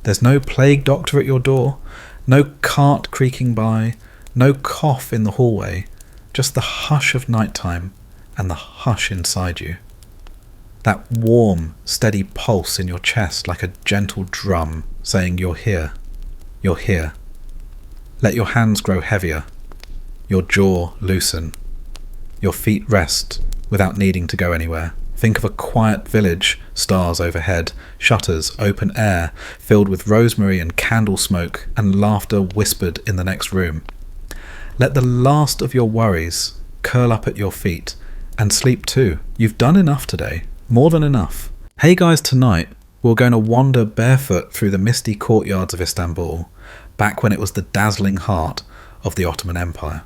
There's no plague doctor at your door, no cart creaking by, no cough in the hallway, just the hush of nighttime and the hush inside you. That warm, steady pulse in your chest like a gentle drum saying you're here, you're here. Let your hands grow heavier, your jaw loosen, your feet rest without needing to go anywhere. Think of a quiet village, stars overhead, shutters, open air, filled with rosemary and candle smoke and laughter whispered in the next room. Let the last of your worries curl up at your feet and sleep too. You've done enough today, more than enough. Hey guys, tonight we're going to wander barefoot through the misty courtyards of Istanbul, back when it was the dazzling heart of the Ottoman Empire.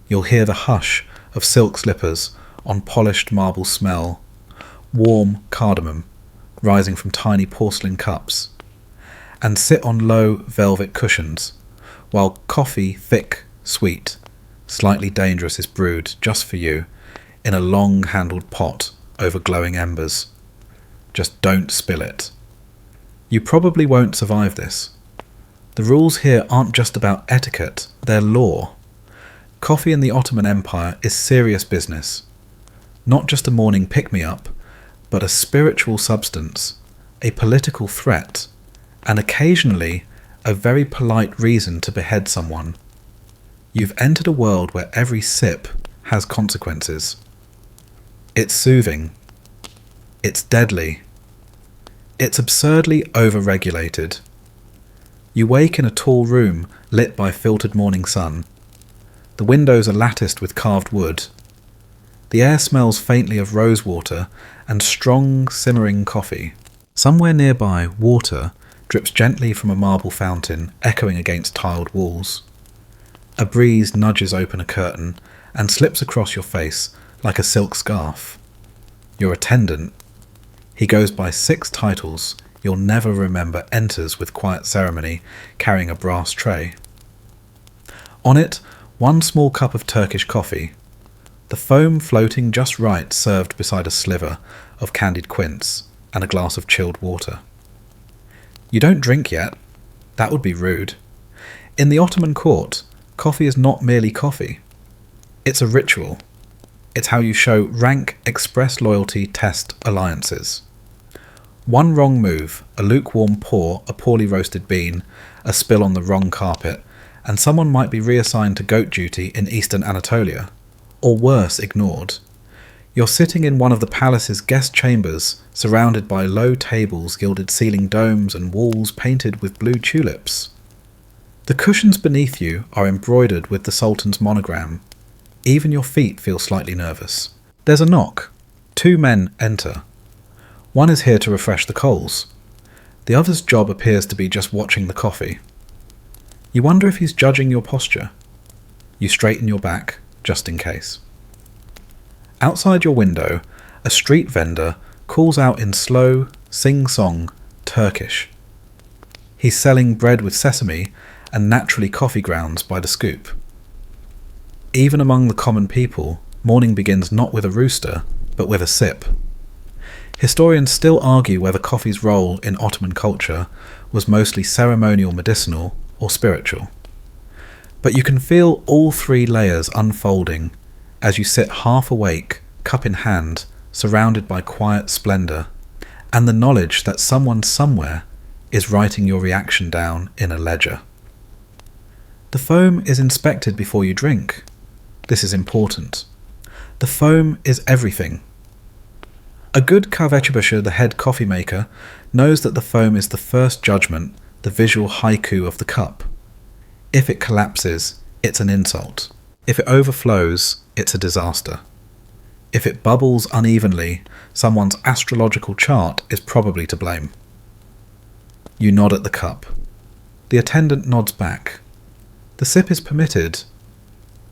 You'll hear the hush of silk slippers on polished marble smell, warm cardamom rising from tiny porcelain cups, and sit on low velvet cushions, while coffee, thick, sweet, slightly dangerous, is brewed just for you in a long-handled pot over glowing embers. Just don't spill it. You probably won't survive this. The rules here aren't just about etiquette, they're law. Coffee in the Ottoman Empire is serious business. Not just a morning pick-me-up, but a spiritual substance, a political threat, and occasionally a very polite reason to behead someone. You've entered a world where every sip has consequences. It's soothing. It's deadly. It's absurdly over-regulated. You wake in a tall room lit by filtered morning sun. The windows are latticed with carved wood. The air smells faintly of rosewater and strong, simmering coffee. Somewhere nearby, water drips gently from a marble fountain, echoing against tiled walls. A breeze nudges open a curtain and slips across your face like a silk scarf. Your attendant, he goes by 6 titles you'll never remember, enters with quiet ceremony, carrying a brass tray. On it, 1 small cup of Turkish coffee, the foam floating just right, served beside a sliver of candied quince and a glass of chilled water. You don't drink yet. That would be rude. In the Ottoman court, coffee is not merely coffee. It's a ritual. It's how you show rank, express loyalty, test alliances. 1 wrong move, a lukewarm pour, a poorly roasted bean, a spill on the wrong carpet, and someone might be reassigned to goat duty in eastern Anatolia, or worse, ignored. You're sitting in one of the palace's guest chambers, surrounded by low tables, gilded ceiling domes, and walls painted with blue tulips. The cushions beneath you are embroidered with the Sultan's monogram. Even your feet feel slightly nervous. There's a knock. 2 men enter. One is here to refresh the coals. The other's job appears to be just watching the coffee. You wonder if he's judging your posture. You straighten your back, just in case. Outside your window, a street vendor calls out in slow, sing-song Turkish. He's selling bread with sesame and naturally coffee grounds by the scoop. Even among the common people, morning begins not with a rooster, but with a sip. Historians still argue whether coffee's role in Ottoman culture was mostly ceremonial, medicinal, or spiritual. But you can feel all 3 layers unfolding as you sit half awake, cup in hand, surrounded by quiet splendour, and the knowledge that someone somewhere is writing your reaction down in a ledger. The foam is inspected before you drink. This is important. The foam is everything. A good kahvechibusha, the head coffee maker, knows that the foam is the first judgment, the visual haiku of the cup. If it collapses, it's an insult. If it overflows, it's a disaster. If it bubbles unevenly, someone's astrological chart is probably to blame. You nod at the cup. The attendant nods back. The sip is permitted.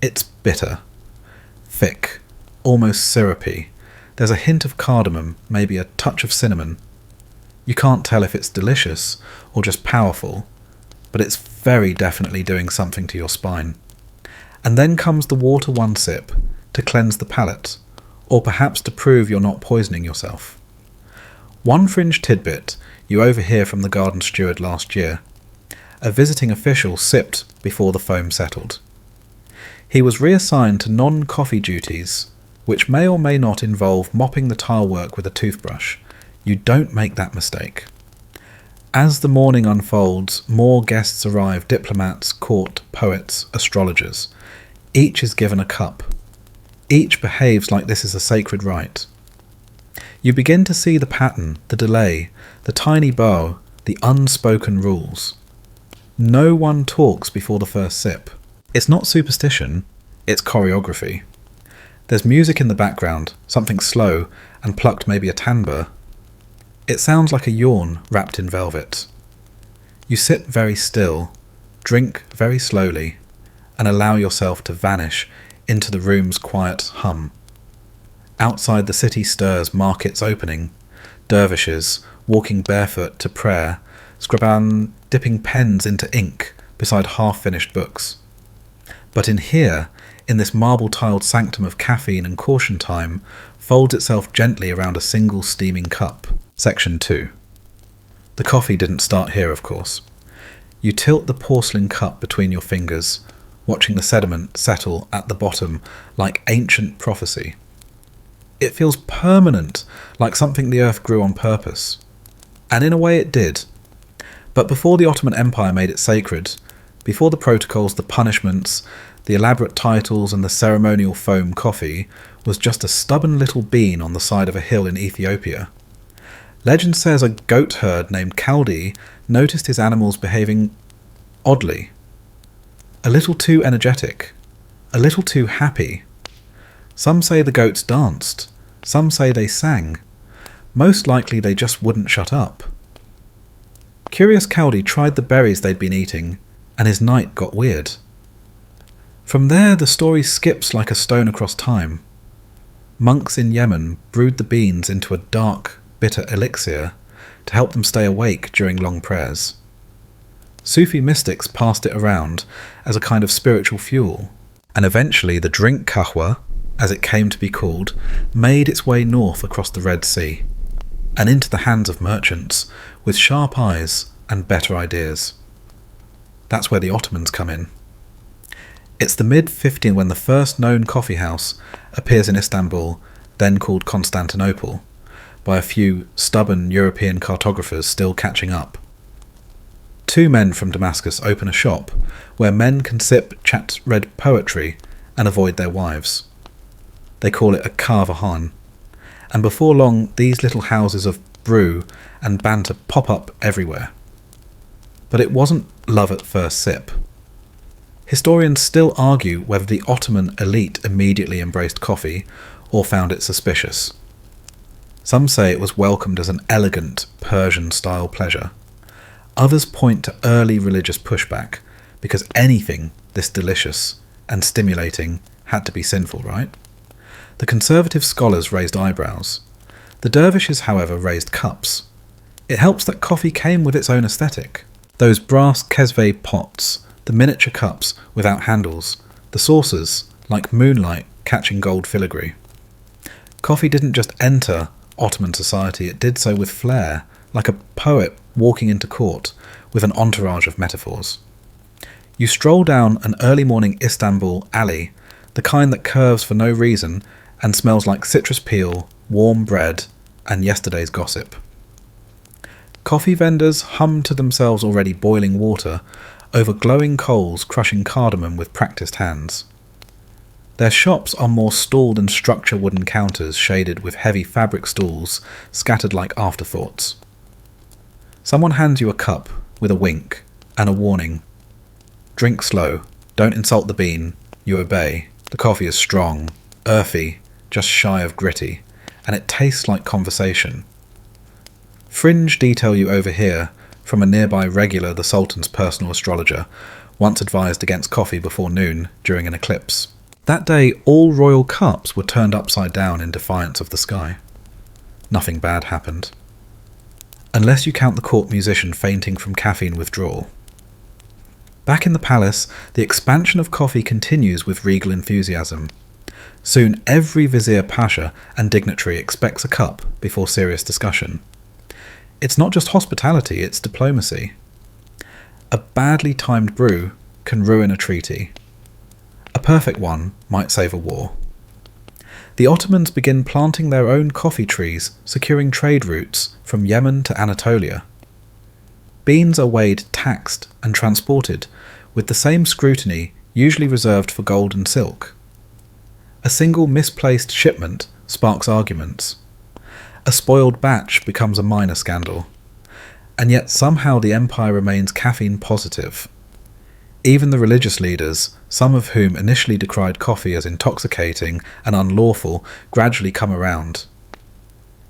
It's bitter. Thick. Almost syrupy. There's a hint of cardamom, maybe a touch of cinnamon. You can't tell if it's delicious or just powerful, but it's very definitely doing something to your spine. And then comes the water 1 sip, to cleanse the palate, or perhaps to prove you're not poisoning yourself. 1 fringe tidbit you overhear from the garden steward last year. A visiting official sipped before the foam settled. He was reassigned to non-coffee duties, which may or may not involve mopping the tilework with a toothbrush. You don't make that mistake. As the morning unfolds, more guests arrive: diplomats, court, poets, astrologers. Each is given a cup. Each behaves like this is a sacred rite. You begin to see the pattern, the delay, the tiny bow, the unspoken rules. No one talks before the first sip. It's not superstition, it's choreography. There's music in the background, something slow, and plucked maybe a timbre. It sounds like a yawn wrapped in velvet. You sit very still, drink very slowly, and allow yourself to vanish into the room's quiet hum. Outside, the city stirs, markets opening, dervishes walking barefoot to prayer, scriban dipping pens into ink beside half-finished books. But in here, in this marble-tiled sanctum of caffeine and caution time, folds itself gently around a single steaming cup. Section 2. The coffee didn't start here, of course. You tilt the porcelain cup between your fingers, watching the sediment settle at the bottom like ancient prophecy. It feels permanent, like something the earth grew on purpose. And in a way it did. But before the Ottoman Empire made it sacred, Before the protocols, the punishments, the elaborate titles and the ceremonial foam coffee was just a stubborn little bean on the side of a hill in Ethiopia. Legend says a goat herd named Kaldi noticed his animals behaving oddly. A little too energetic. A little too happy. Some say the goats danced. Some say they sang. Most likely they just wouldn't shut up. Curious Kaldi tried the berries they'd been eating, and his night got weird. From there the story skips like a stone across time. Monks in Yemen brewed the beans into a dark, bitter elixir to help them stay awake during long prayers. Sufi mystics passed it around as a kind of spiritual fuel, and eventually the drink kahwa, as it came to be called, made its way north across the Red Sea, and into the hands of merchants with sharp eyes and better ideas. That's where the Ottomans come in. It's the mid-1500s when the first known coffee house appears in Istanbul, then called Constantinople, by a few stubborn European cartographers still catching up. Two men from Damascus open a shop where men can sip chat-read poetry and avoid their wives. They call it a kahvahan, and before long these little houses of brew and banter pop up everywhere. But it wasn't love at first sip. Historians still argue whether the Ottoman elite immediately embraced coffee or found it suspicious. Some say it was welcomed as an elegant Persian-style pleasure. Others point to early religious pushback, because anything this delicious and stimulating had to be sinful, right? The conservative scholars raised eyebrows. The dervishes, however, raised cups. It helps that coffee came with its own aesthetic. Those brass kesve pots, the miniature cups without handles, the saucers, like moonlight catching gold filigree. Coffee didn't just enter Ottoman society, it did so with flair, like a poet walking into court with an entourage of metaphors. You stroll down an early morning Istanbul alley, the kind that curves for no reason and smells like citrus peel, warm bread, and yesterday's gossip. Coffee vendors hum to themselves already boiling water over glowing coals crushing cardamom with practiced hands. Their shops are more stalled and structure wooden counters shaded with heavy fabric stools scattered like afterthoughts. Someone hands you a cup with a wink and a warning. Drink slow, don't insult the bean, you obey. The coffee is strong, earthy, just shy of gritty, and it tastes like conversation. Fringe detail you overhear from a nearby regular, the Sultan's personal astrologer, once advised against coffee before noon during an eclipse. That day, all royal cups were turned upside down in defiance of the sky. Nothing bad happened. Unless you count the court musician fainting from caffeine withdrawal. Back in the palace, the expansion of coffee continues with regal enthusiasm. Soon every vizier pasha and dignitary expects a cup before serious discussion. It's not just hospitality, it's diplomacy. A badly timed brew can ruin a treaty. A perfect one might save a war. The Ottomans begin planting their own coffee trees, securing trade routes from Yemen to Anatolia. Beans are weighed, taxed, and transported with the same scrutiny usually reserved for gold and silk. A single misplaced shipment sparks arguments. A spoiled batch becomes a minor scandal. And yet somehow the empire remains caffeine positive. Even the religious leaders, some of whom initially decried coffee as intoxicating and unlawful, gradually come around.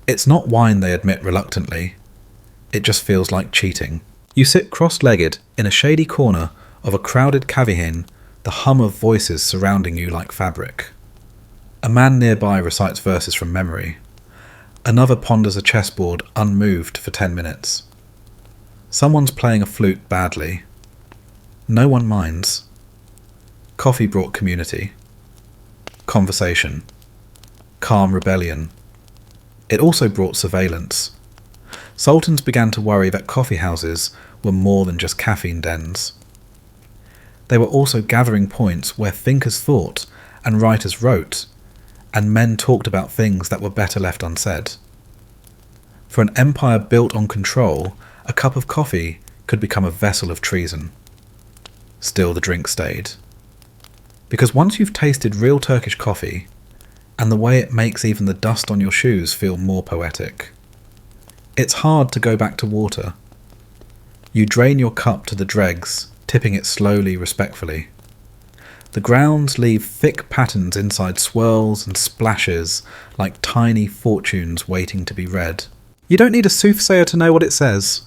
It's not wine, they admit reluctantly. It just feels like cheating. You sit cross-legged in a shady corner of a crowded kavihin, the hum of voices surrounding you like fabric. A man nearby recites verses from memory. Another ponders a chessboard unmoved for 10 minutes. Someone's playing a flute badly. No one minds. Coffee brought community. Conversation. Calm rebellion. It also brought surveillance. Sultans began to worry that coffee houses were more than just caffeine dens. They were also gathering points where thinkers thought and writers wrote, and men talked about things that were better left unsaid. For an empire built on control, a cup of coffee could become a vessel of treason. still the drink stayed. Because once you've tasted real Turkish coffee, and the way it makes even the dust on your shoes feel more poetic, it's hard to go back to water. You drain your cup to the dregs, tipping it slowly, respectfully. The grounds leave thick patterns inside swirls and splashes like tiny fortunes waiting to be read. You don't need a soothsayer to know what it says.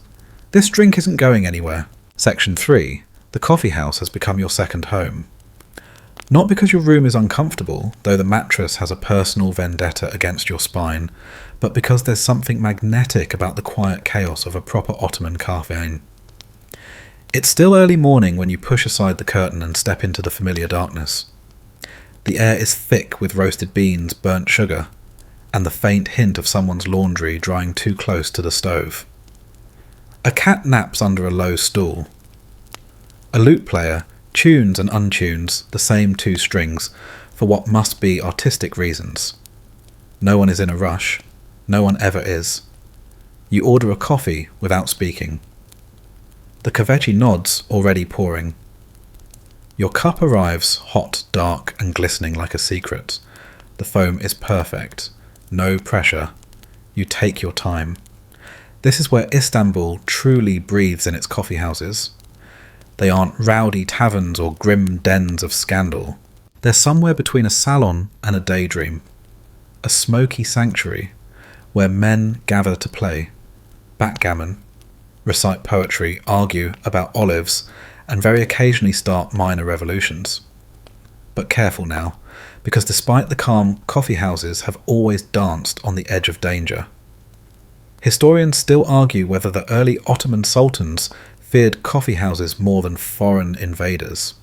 This drink isn't going anywhere. Section 3. The coffee house has become your second home. Not because your room is uncomfortable, though the mattress has a personal vendetta against your spine, but because there's something magnetic about the quiet chaos of a proper Ottoman cafe. It's still early morning when you push aside the curtain and step into the familiar darkness. The air is thick with roasted beans, burnt sugar, and the faint hint of someone's laundry drying too close to the stove. A cat naps under a low stool. A lute player tunes and untunes the same two strings for what must be artistic reasons. No one is in a rush. No one ever is. You order a coffee without speaking. The kvechi nods, already pouring. Your cup arrives hot, dark, and glistening like a secret. The foam is perfect. No pressure. You take your time. This is where Istanbul truly breathes in its coffee houses. They aren't rowdy taverns or grim dens of scandal. They're somewhere between a salon and a daydream. A smoky sanctuary where men gather to play backgammon, recite poetry, argue about olives, and very occasionally start minor revolutions. But careful now, because despite the calm, coffee houses have always danced on the edge of danger. Historians still argue whether the early Ottoman sultans feared coffee houses more than foreign invaders.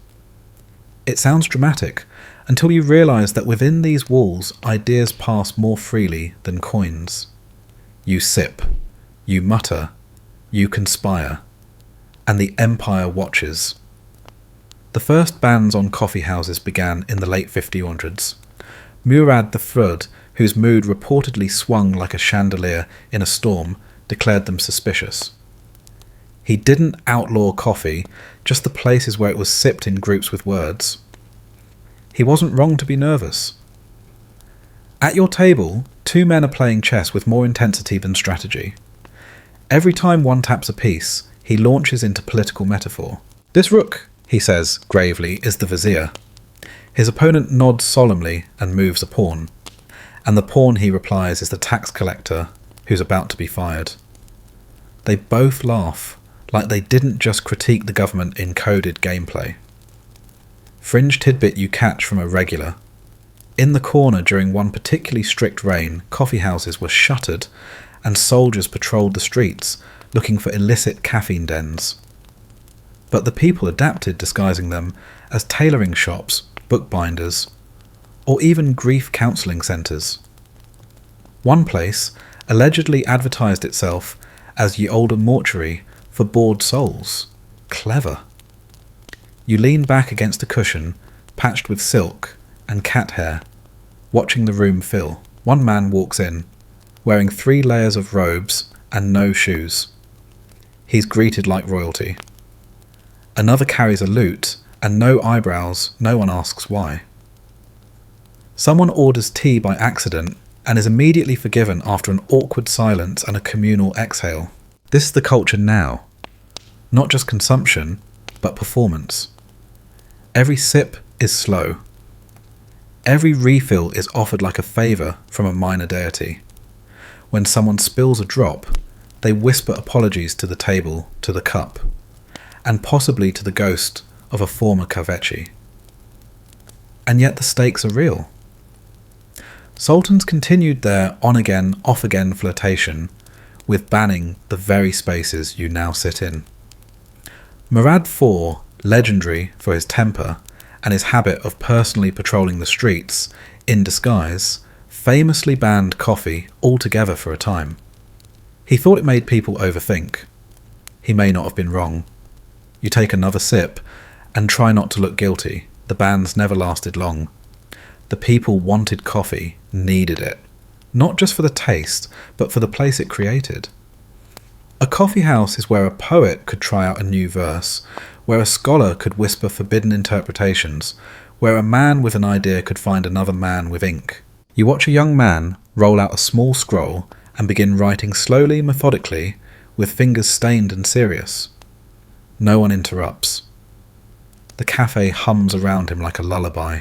It sounds dramatic until you realise that within these walls ideas pass more freely than coins. You sip, you mutter, you conspire, and the empire watches. The first bans on coffee houses began in the late 1500s. Murad III, whose mood reportedly swung like a chandelier in a storm, declared them suspicious. He didn't outlaw coffee, just the places where it was sipped in groups with words. He wasn't wrong to be nervous. At your table, two men are playing chess with more intensity than strategy. Every time one taps a piece, he launches into political metaphor. "This rook," he says gravely, "is the vizier." His opponent nods solemnly and moves a pawn. And the pawn, he replies, is the tax collector who's about to be fired. They both laugh, like they didn't just critique the government in coded gameplay. Fringe tidbit you catch from a regular. In the corner during one particularly strict reign, coffee houses were shuttered and soldiers patrolled the streets, looking for illicit caffeine dens. But the people adapted, disguising them as tailoring shops, bookbinders, or even grief counselling centres. One place allegedly advertised itself as Ye Olde Mortuary for bored souls. Clever. You lean back against a cushion, patched with silk and cat hair, watching the room fill. One man walks in, wearing 3 layers of robes and no shoes. He's greeted like royalty. Another carries a lute and no eyebrows, no one asks why. Someone orders tea by accident and is immediately forgiven after an awkward silence and a communal exhale. This is the culture now. Not just consumption, but performance. Every sip is slow. Every refill is offered like a favour from a minor deity. When someone spills a drop, they whisper apologies to the table, to the cup, and possibly to the ghost of a former kvechi. And yet the stakes are real. Sultans continued their on-again, off-again flirtation with banning the very spaces you now sit in. Murad IV, legendary for his temper and his habit of personally patrolling the streets in disguise, famously banned coffee altogether for a time. He thought it made people overthink. He may not have been wrong. You take another sip and try not to look guilty. The bans never lasted long. The people wanted coffee, needed it. Not just for the taste, but for the place it created. A coffee house is where a poet could try out a new verse, where a scholar could whisper forbidden interpretations, where a man with an idea could find another man with ink. You watch a young man roll out a small scroll and begin writing slowly, methodically, with fingers stained and serious. No one interrupts. The cafe hums around him like a lullaby.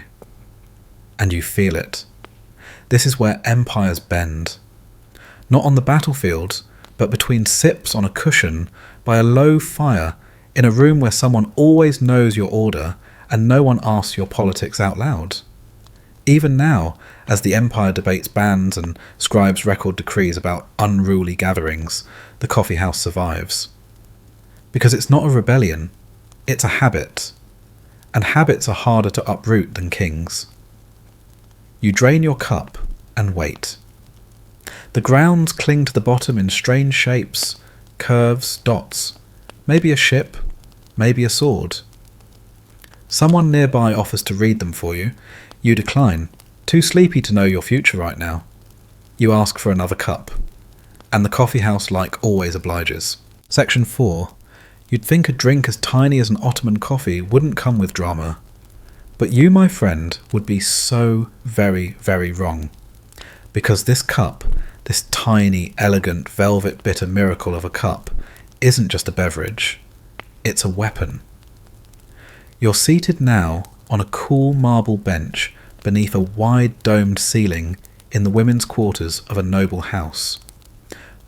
And you feel it. This is where empires bend. Not on the battlefield, but between sips on a cushion by a low fire in a room where someone always knows your order and no one asks your politics out loud. Even now, as the empire debates bans and scribes record decrees about unruly gatherings, the coffee house survives. Because it's not a rebellion, it's a habit. And habits are harder to uproot than kings. You drain your cup and wait. The grounds cling to the bottom in strange shapes, curves, dots. Maybe a ship, maybe a sword. Someone nearby offers to read them for you. You decline, too sleepy to know your future right now. You ask for another cup. And the coffee house, like always, obliges. Section 4. You'd think a drink as tiny as an Ottoman coffee wouldn't come with drama. But you, my friend, would be so very, very wrong. Because this cup, this tiny, elegant, velvet bitter miracle of a cup, isn't just a beverage. It's a weapon. You're seated now on a cool marble bench beneath a wide domed ceiling in the women's quarters of a noble house.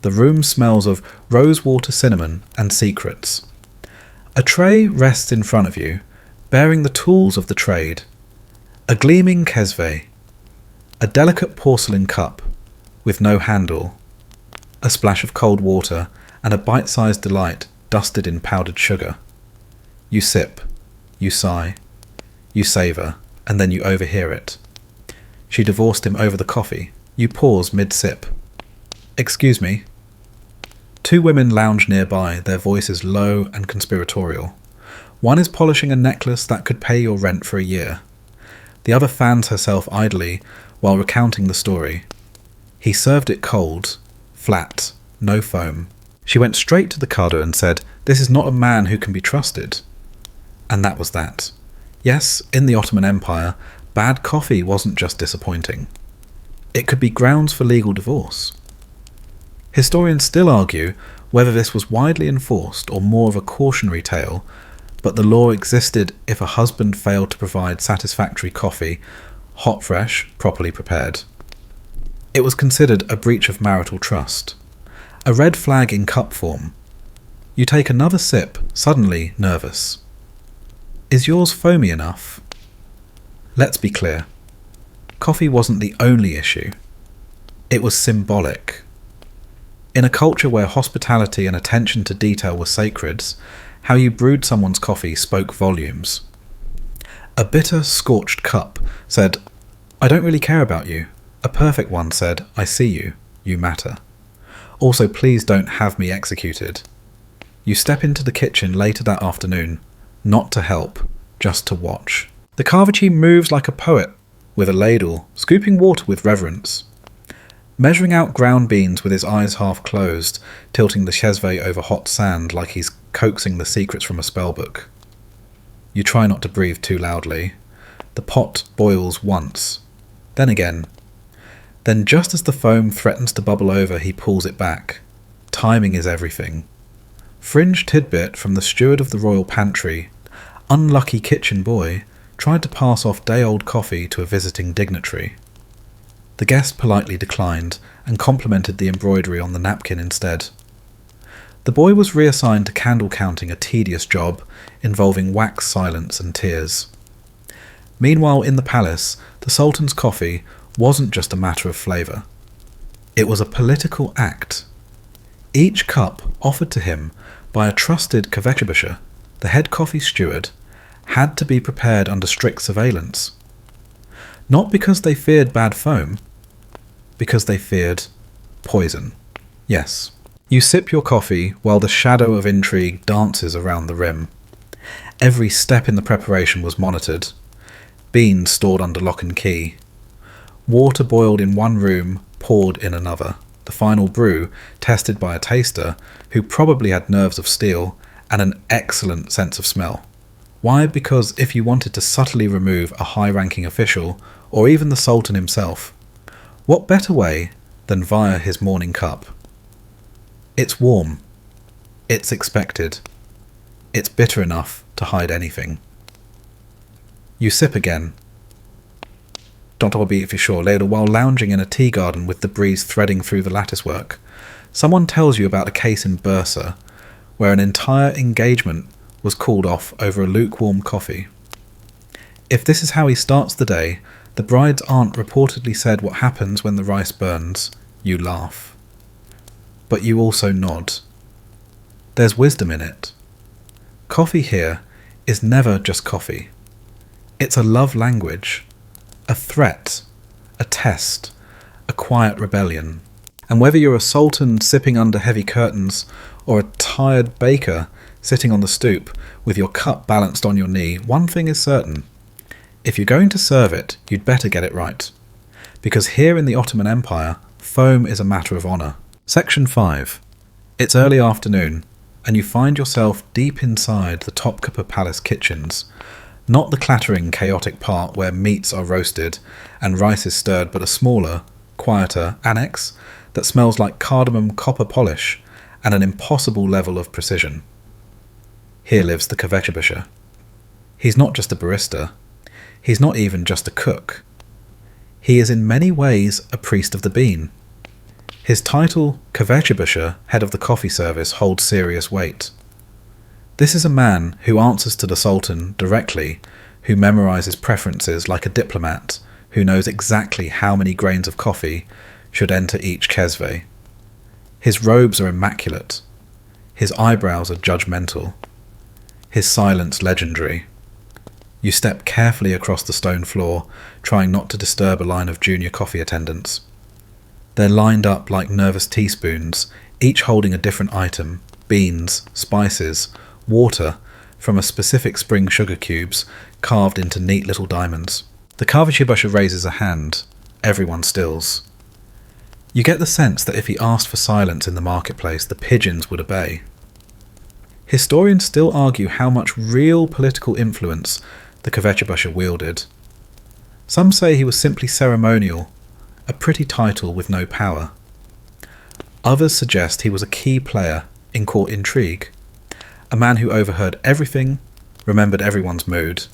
The room smells of rosewater cinnamon and secrets. A tray rests in front of you, bearing the tools of the trade. A gleaming kesve, a delicate porcelain cup with no handle, a splash of cold water and a bite-sized delight dusted in powdered sugar. You sip, you sigh, you savour, and then you overhear it. She divorced him over the coffee. You pause mid-sip. Excuse me. Two women lounge nearby, their voices low and conspiratorial. One is polishing a necklace that could pay your rent for a year. The other fans herself idly while recounting the story. He served it cold, flat, no foam. She went straight to the carder and said, "This is not a man who can be trusted." And that was that. Yes, in the Ottoman Empire, bad coffee wasn't just disappointing. It could be grounds for legal divorce. Historians still argue whether this was widely enforced or more of a cautionary tale, but the law existed if a husband failed to provide satisfactory coffee, hot fresh, properly prepared. It was considered a breach of marital trust. A red flag in cup form. You take another sip, suddenly nervous. Is yours foamy enough? Let's be clear. Coffee wasn't the only issue. It was symbolic. In a culture where hospitality and attention to detail were sacred, how you brewed someone's coffee spoke volumes. A bitter, scorched cup said, "I don't really care about you." A perfect one said, "I see you. You matter. Also, please don't have me executed." You step into the kitchen later that afternoon, not to help, just to watch. The Carvacci moves like a poet, with a ladle, scooping water with reverence. Measuring out ground beans with his eyes half closed, tilting the chesve over hot sand like he's coaxing the secrets from a spellbook. You try not to breathe too loudly. The pot boils once, then again. Then just as the foam threatens to bubble over, he pulls it back. Timing is everything. Fringe tidbit from the steward of the royal pantry, unlucky kitchen boy, tried to pass off day-old coffee to a visiting dignitary. The guest politely declined and complimented the embroidery on the napkin instead. The boy was reassigned to candle counting, a tedious job involving wax silence and tears. Meanwhile, in the palace, the Sultan's coffee wasn't just a matter of flavour. It was a political act. Each cup offered to him by a trusted kvetchebusha, the head coffee steward, had to be prepared under strict surveillance. Not because they feared bad foam, because they feared poison. Yes, you sip your coffee while the shadow of intrigue dances around the rim. Every step in the preparation was monitored. Beans stored under lock and key. Water boiled in one room, poured in another. The the final brew tested by a taster who probably had nerves of steel and an excellent sense of smell. Why? Because if you wanted to subtly remove a high-ranking official, or even the Sultan himself, what better way than via his morning cup? It's warm. It's expected. It's bitter enough to hide anything. You sip again. Don't be if you're sure later, while lounging in a tea garden with the breeze threading through the latticework, someone tells you about a case in Bursa where an entire engagement was called off over a lukewarm coffee. If this is how he starts the day, the bride's aunt reportedly said what happens when the rice burns. You laugh. But you also nod. There's wisdom in it. Coffee here is never just coffee. It's a love language, a threat, a test, a quiet rebellion. And whether you're a sultan sipping under heavy curtains or a tired baker sitting on the stoop with your cup balanced on your knee, one thing is certain. If you're going to serve it, you'd better get it right. Because here in the Ottoman Empire, foam is a matter of honour. Section 5. It's early afternoon, and you find yourself deep inside the Topkapi Palace kitchens. Not the clattering, chaotic part where meats are roasted and rice is stirred, but a smaller, quieter annex that smells like cardamom copper polish and an impossible level of precision. Here lives the kvetchebusha. He's not just a barista. He's not even just a cook. He is in many ways a priest of the bean. His title, kvetchebusha, head of the coffee service, holds serious weight. This is a man who answers to the Sultan directly, who memorises preferences like a diplomat, who knows exactly how many grains of coffee should enter each kezve. His robes are immaculate. His eyebrows are judgmental. His silence legendary. You step carefully across the stone floor, trying not to disturb a line of junior coffee attendants. They're lined up like nervous teaspoons, each holding a different item: beans, spices, water from a specific spring sugar cubes carved into neat little diamonds. The kvetchebusha raises a hand. Everyone stills. You get the sense that if he asked for silence in the marketplace, the pigeons would obey. Historians still argue how much real political influence the kvetchebusha wielded. Some say he was simply ceremonial, a pretty title with no power. Others suggest he was a key player in court intrigue, a man who overheard everything, remembered everyone's mood,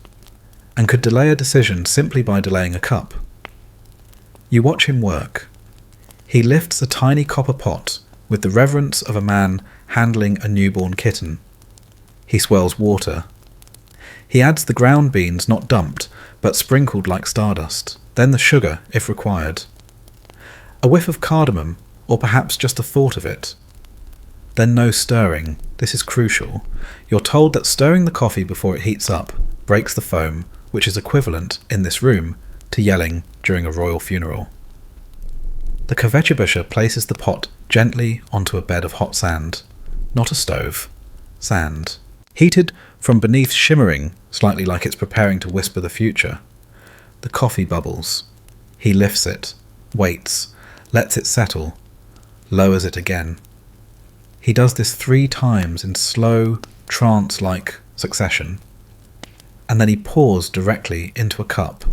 and could delay a decision simply by delaying a cup. You watch him work. He lifts a tiny copper pot with the reverence of a man handling a newborn kitten. He swirls water. He adds the ground beans not dumped, but sprinkled like stardust, then the sugar, if required. A whiff of cardamom, or perhaps just a thought of it. Then no stirring. This is crucial. You're told that stirring the coffee before it heats up breaks the foam, which is equivalent, in this room, to yelling during a royal funeral. The kvetchebusha places the pot gently onto a bed of hot sand. Not a stove. Sand. Heated from beneath, shimmering, slightly like it's preparing to whisper the future. The coffee bubbles. He lifts it, waits, lets it settle, lowers it again. He does this 3 times in slow, trance-like succession. And then he pours directly into a cup,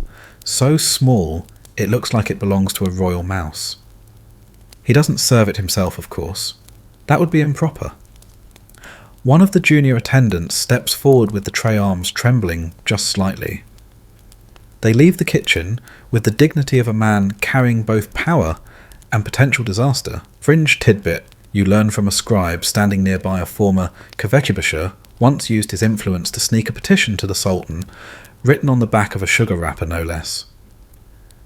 so small it looks like it belongs to a royal mouse. He doesn't serve it himself, of course. That would be improper. One of the junior attendants steps forward with the tray arms trembling just slightly. They leave the kitchen with the dignity of a man carrying both power and potential disaster. Fringe tidbit you learn from a scribe standing nearby: a former kvetchebusha once used his influence to sneak a petition to the Sultan, written on the back of a sugar wrapper no less.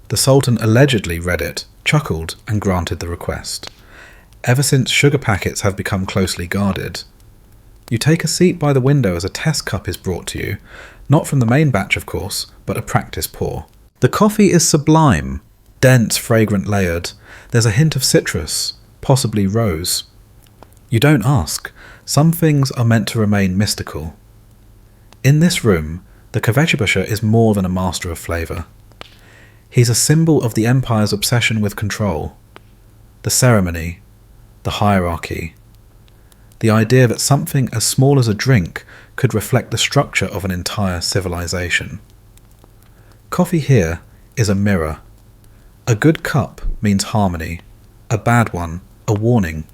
The Sultan allegedly read it, chuckled, and granted the request. Ever since, sugar packets have become closely guarded. You take a seat by the window as a test cup is brought to you, not from the main batch of course, but a practice pour. The coffee is sublime, dense, fragrant, layered. There's a hint of citrus, possibly rose. You don't ask. Some things are meant to remain mystical. In this room, the kvetchebusha is more than a master of flavour. He's a symbol of the empire's obsession with control. The ceremony, the hierarchy, the idea that something as small as a drink could reflect the structure of an entire civilization. Coffee here is a mirror. A good cup means harmony, a bad one, a warning.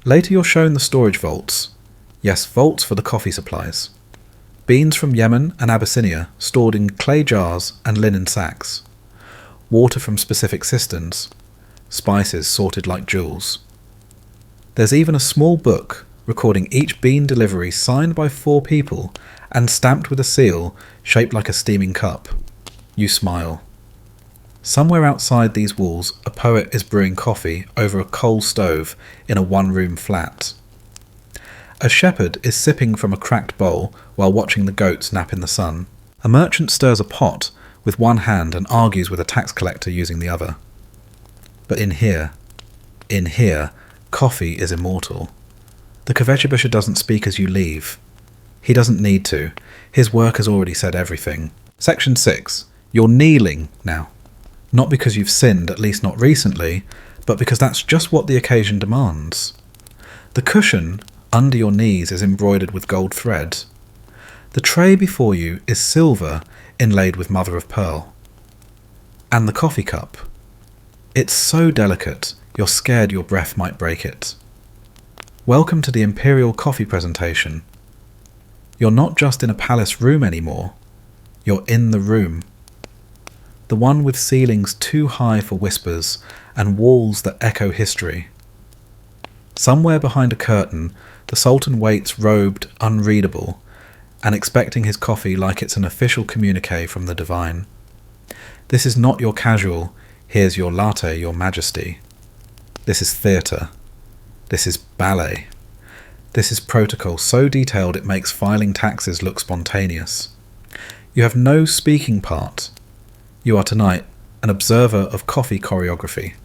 Later you're shown the storage vaults. Yes, vaults for the coffee supplies. Beans from Yemen and Abyssinia stored in clay jars and linen sacks. Water from specific cisterns. Spices sorted like jewels. There's even a small book recording each bean delivery signed by 4 people and stamped with a seal shaped like a steaming cup. You smile. Somewhere outside these walls, a poet is brewing coffee over a coal stove in a one-room flat. A shepherd is sipping from a cracked bowl while watching the goats nap in the sun. A merchant stirs a pot with one hand and argues with a tax collector using the other. But in here, coffee is immortal. The Kvetchebusha doesn't speak as you leave. He doesn't need to. His work has already said everything. Section 6. You're kneeling now. Not because you've sinned, at least not recently, but because that's just what the occasion demands. The cushion under your knees is embroidered with gold thread. The tray before you is silver inlaid with mother of pearl. And the coffee cup. It's so delicate, you're scared your breath might break it. Welcome to the Imperial Coffee presentation. You're not just in a palace room anymore, you're in the room. The one with ceilings too high for whispers and walls that echo history. Somewhere behind a curtain, the Sultan waits robed, unreadable, and expecting his coffee like it's an official communique from the divine. This is not your casual, here's your latte, your majesty. This is theatre. This is ballet. This is protocol so detailed it makes filing taxes look spontaneous. You have no speaking part. You are tonight an observer of coffee choreography.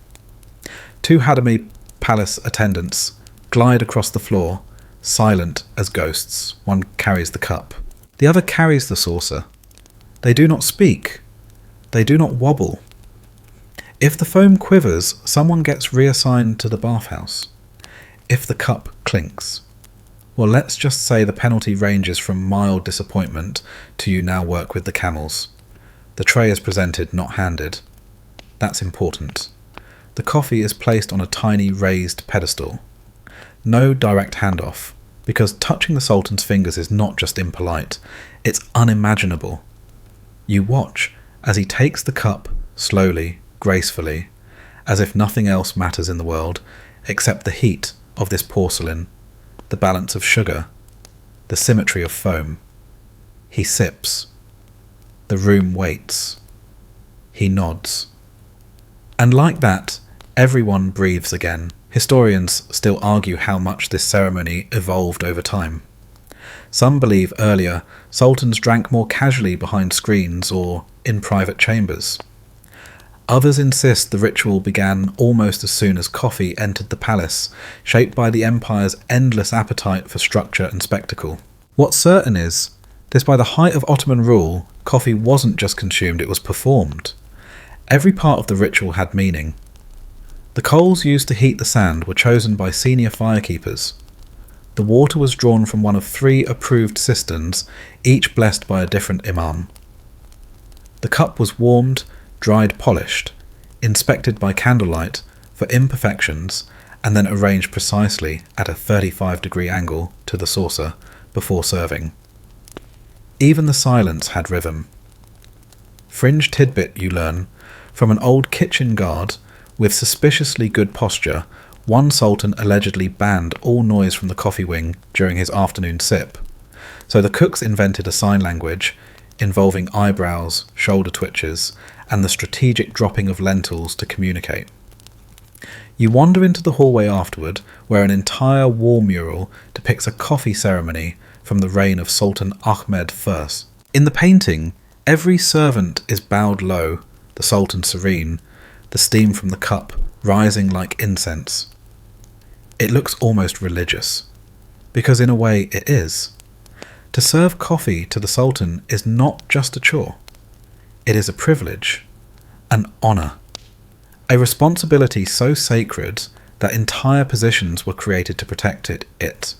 2 Hadami Palace attendants glide across the floor, silent as ghosts. One carries the cup. The other carries the saucer. They do not speak. They do not wobble. If the foam quivers, someone gets reassigned to the bathhouse. If the cup clinks, well, let's just say the penalty ranges from mild disappointment to you now work with the camels. The tray is presented, not handed. That's important. The coffee is placed on a tiny raised pedestal. No direct handoff, because touching the Sultan's fingers is not just impolite, it's unimaginable. You watch as he takes the cup slowly, gracefully, as if nothing else matters in the world except the heat of this porcelain, the balance of sugar, the symmetry of foam. He sips. The room waits. He nods. And like that, everyone breathes again. Historians still argue how much this ceremony evolved over time. Some believe earlier sultans drank more casually behind screens or in private chambers. Others insist the ritual began almost as soon as coffee entered the palace, shaped by the empire's endless appetite for structure and spectacle. What's certain is, this by the height of Ottoman rule, coffee wasn't just consumed, it was performed. Every part of the ritual had meaning. The coals used to heat the sand were chosen by senior firekeepers. The water was drawn from one of 3 approved cisterns, each blessed by a different imam. The cup was warmed, dried, polished, inspected by candlelight for imperfections, and then arranged precisely at a 35-degree angle to the saucer before serving. Even the silence had rhythm. Fringe tidbit you learn, from an old kitchen guard with suspiciously good posture, one sultan allegedly banned all noise from the coffee wing during his afternoon sip. So the cooks invented a sign language involving eyebrows, shoulder twitches, and the strategic dropping of lentils to communicate. You wander into the hallway afterward, where an entire wall mural depicts a coffee ceremony from the reign of Sultan Ahmed I. In the painting, every servant is bowed low, the Sultan serene, the steam from the cup rising like incense. It looks almost religious, because in a way it is. To serve coffee to the Sultan is not just a chore. It is a privilege, an honour, A responsibility so sacred that entire positions were created to protect it.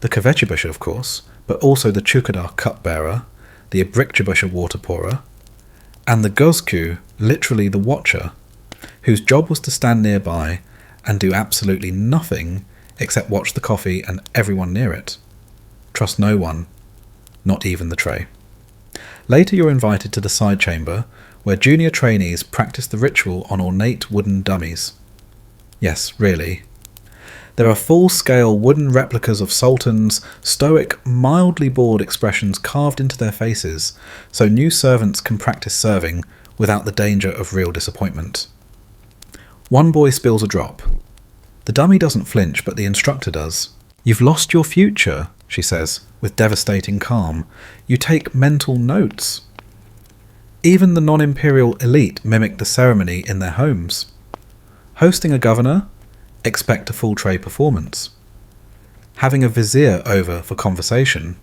The Kvetchebusha, of course, but also the Chukadar cupbearer, the Abriktebusha water pourer, and the Gozku, literally the watcher, whose job was to stand nearby and do absolutely nothing except watch the coffee and everyone near it. Trust no one, not even the tray. Later you're invited to the side chamber, where junior trainees practice the ritual on ornate wooden dummies. Yes, really. There are full-scale wooden replicas of sultans, stoic, mildly bored expressions carved into their faces, so new servants can practice serving without the danger of real disappointment. One boy spills a drop. The dummy doesn't flinch, but the instructor does. "You've lost your future," she says, with devastating calm. "You take mental notes." Even the non-imperial elite mimic the ceremony in their homes. Hosting a governor? Expect a full tray performance. Having a vizier over for conversation?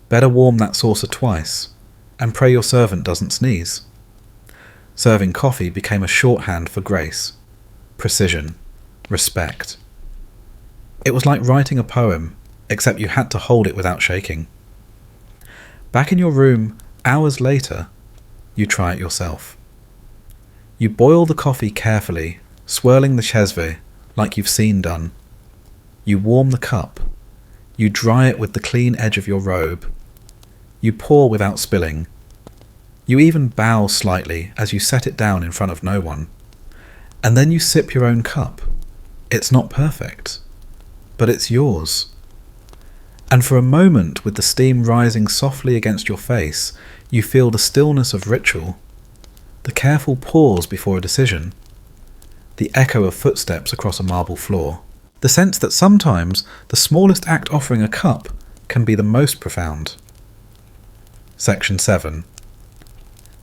Better warm that saucer twice, and pray your servant doesn't sneeze. Serving coffee became a shorthand for grace, precision, respect. It was like writing a poem, except you had to hold it without shaking. Back in your room, hours later, you try it yourself. You boil the coffee carefully, swirling the chesve like you've seen done. You warm the cup. You dry it with the clean edge of your robe. You pour without spilling. You even bow slightly as you set it down in front of no one. And then you sip your own cup. It's not perfect, but it's yours. And for a moment, with the steam rising softly against your face, you feel the stillness of ritual, the careful pause before a decision, the echo of footsteps across a marble floor, the sense that sometimes the smallest act offering a cup can be the most profound. Section 7.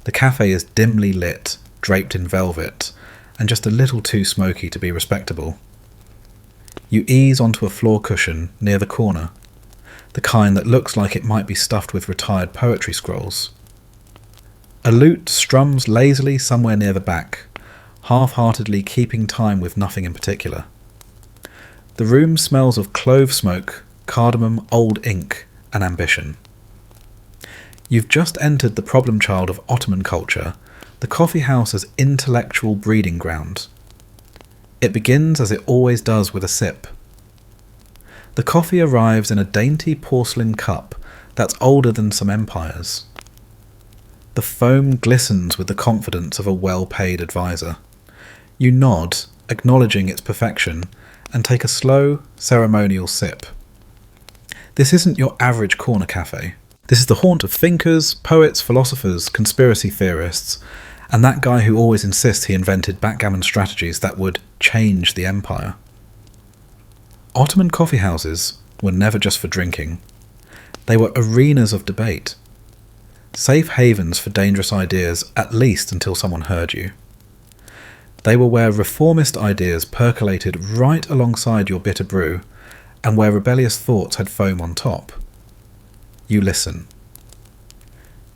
The cafe is dimly lit, draped in velvet, and just a little too smoky to be respectable. You ease onto a floor cushion near the corner, the kind that looks like it might be stuffed with retired poetry scrolls. A lute strums lazily somewhere near the back, half-heartedly keeping time with nothing in particular. The room smells of clove smoke, cardamom, old ink, and ambition. You've just entered the problem child of Ottoman culture, the coffee house as intellectual breeding ground. It begins as it always does with a sip. The coffee arrives in a dainty porcelain cup that's older than some empires. The foam glistens with the confidence of a well-paid advisor. You nod, acknowledging its perfection, and take a slow, ceremonial sip. This isn't your average corner cafe. This is the haunt of thinkers, poets, philosophers, conspiracy theorists, and that guy who always insists he invented backgammon strategies that would change the empire. Ottoman coffee houses were never just for drinking. They were arenas of debate. Safe havens for dangerous ideas, at least until someone heard you. They were where reformist ideas percolated right alongside your bitter brew, and where rebellious thoughts had foam on top. You listen.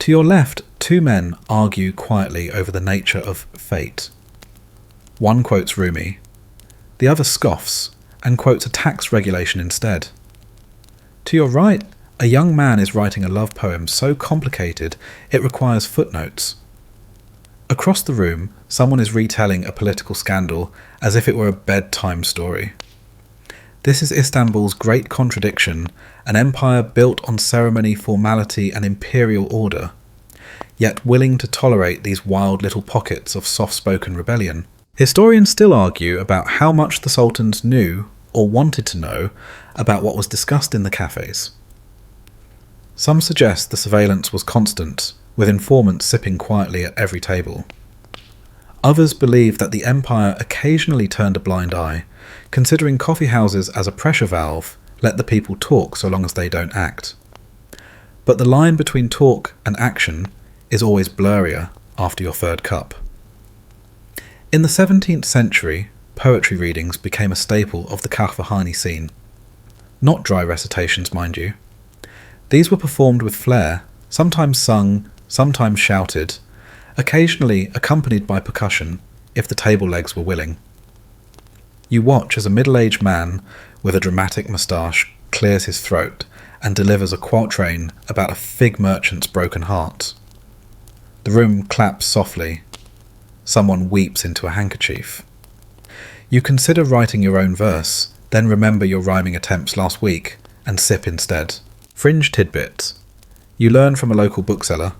To your left, two men argue quietly over the nature of fate. One quotes Rumi, the other scoffs and quotes a tax regulation instead. To your right, a young man is writing a love poem so complicated it requires footnotes. Across the room, someone is retelling a political scandal as if it were a bedtime story. This is Istanbul's great contradiction, an empire built on ceremony, formality, and imperial order, yet willing to tolerate these wild little pockets of soft-spoken rebellion. Historians still argue about how much the sultans knew, or wanted to know, about what was discussed in the cafes. Some suggest the surveillance was constant, with informants sipping quietly at every table. Others believe that the empire occasionally turned a blind eye, considering coffee houses as a pressure valve, let the people talk so long as they don't act. But the line between talk and action is always blurrier after your third cup. In the 17th century, poetry readings became a staple of the kahvehani scene. Not dry recitations, mind you. These were performed with flair, sometimes sung, sometimes shouted, occasionally accompanied by percussion, if the table legs were willing. You watch as a middle-aged man with a dramatic moustache clears his throat and delivers a quatrain about a fig merchant's broken heart. The room claps softly. Someone weeps into a handkerchief. You consider writing your own verse, then remember your rhyming attempts last week and sip instead. Fringe tidbits. You learn from a local bookseller.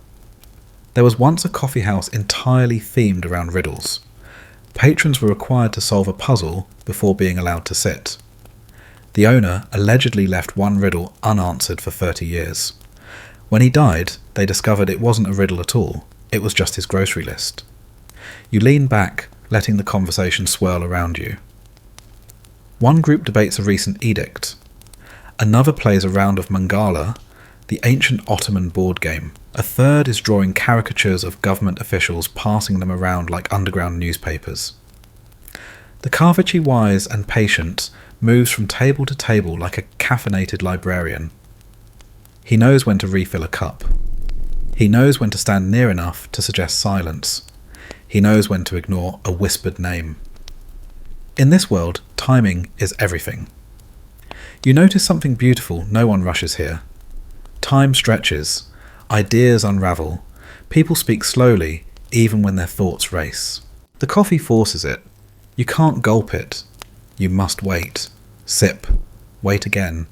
There was once a coffee house entirely themed around riddles. Patrons were required to solve a puzzle before being allowed to sit. The owner allegedly left one riddle unanswered for 30 years. When he died, they discovered it wasn't a riddle at all, it was just his grocery list. You lean back, letting the conversation swirl around you. One group debates a recent edict. Another plays a round of Mangala, the ancient Ottoman board game. A third is drawing caricatures of government officials, passing them around like underground newspapers. The Carvichi wise and patient moves from table to table like a caffeinated librarian. He knows when to refill a cup. He knows when to stand near enough to suggest silence. He knows when to ignore a whispered name. In this world, timing is everything. You notice something beautiful. No one rushes here. Time stretches. Ideas unravel. People speak slowly, even when their thoughts race. The coffee forces it. You can't gulp it. You must wait. Sip. Wait again.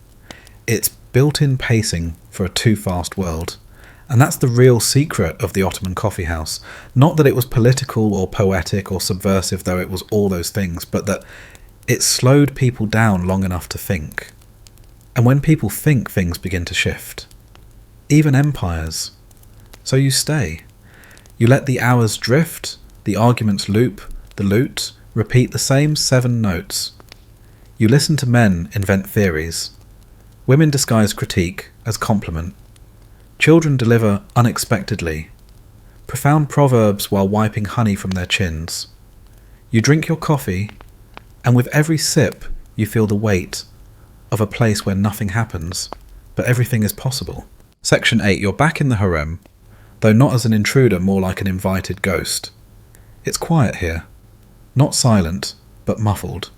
It's built-in pacing for a too-fast world. And that's the real secret of the Ottoman coffee house. Not that it was political or poetic or subversive, though it was all those things, but that it slowed people down long enough to think. And when people think, things begin to shift. Even empires. So you stay. You let the hours drift, the arguments loop, the lute, repeat the same 7 notes. You listen to men invent theories. Women disguise critique as compliment. Children deliver unexpectedly. Profound proverbs while wiping honey from their chins. You drink your coffee, and with every sip you feel the weight of a place where nothing happens, but everything is possible. Section 8. You're back in the harem, though not as an intruder, more like an invited ghost. It's quiet here. Not silent, but muffled.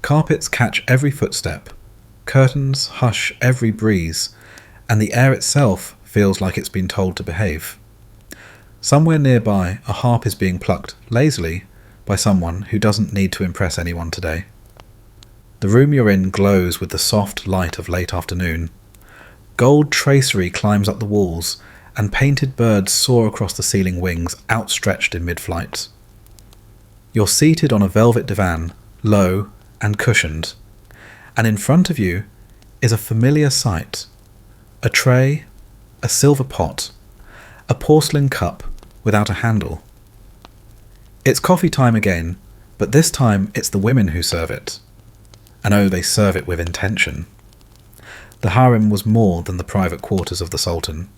Carpets catch every footstep. Curtains hush every breeze, and the air itself feels like it's been told to behave. Somewhere nearby, a harp is being plucked lazily by someone who doesn't need to impress anyone today. The room you're in glows with the soft light of late afternoon. Gold tracery climbs up the walls, and painted birds soar across the ceiling wings, outstretched in mid-flight. You're seated on a velvet divan, low and cushioned, and in front of you is a familiar sight. A tray, a silver pot, a porcelain cup without a handle. It's coffee time again, but this time it's the women who serve it. And oh, they serve it with intention. The harem was more than the private quarters of the Sultan.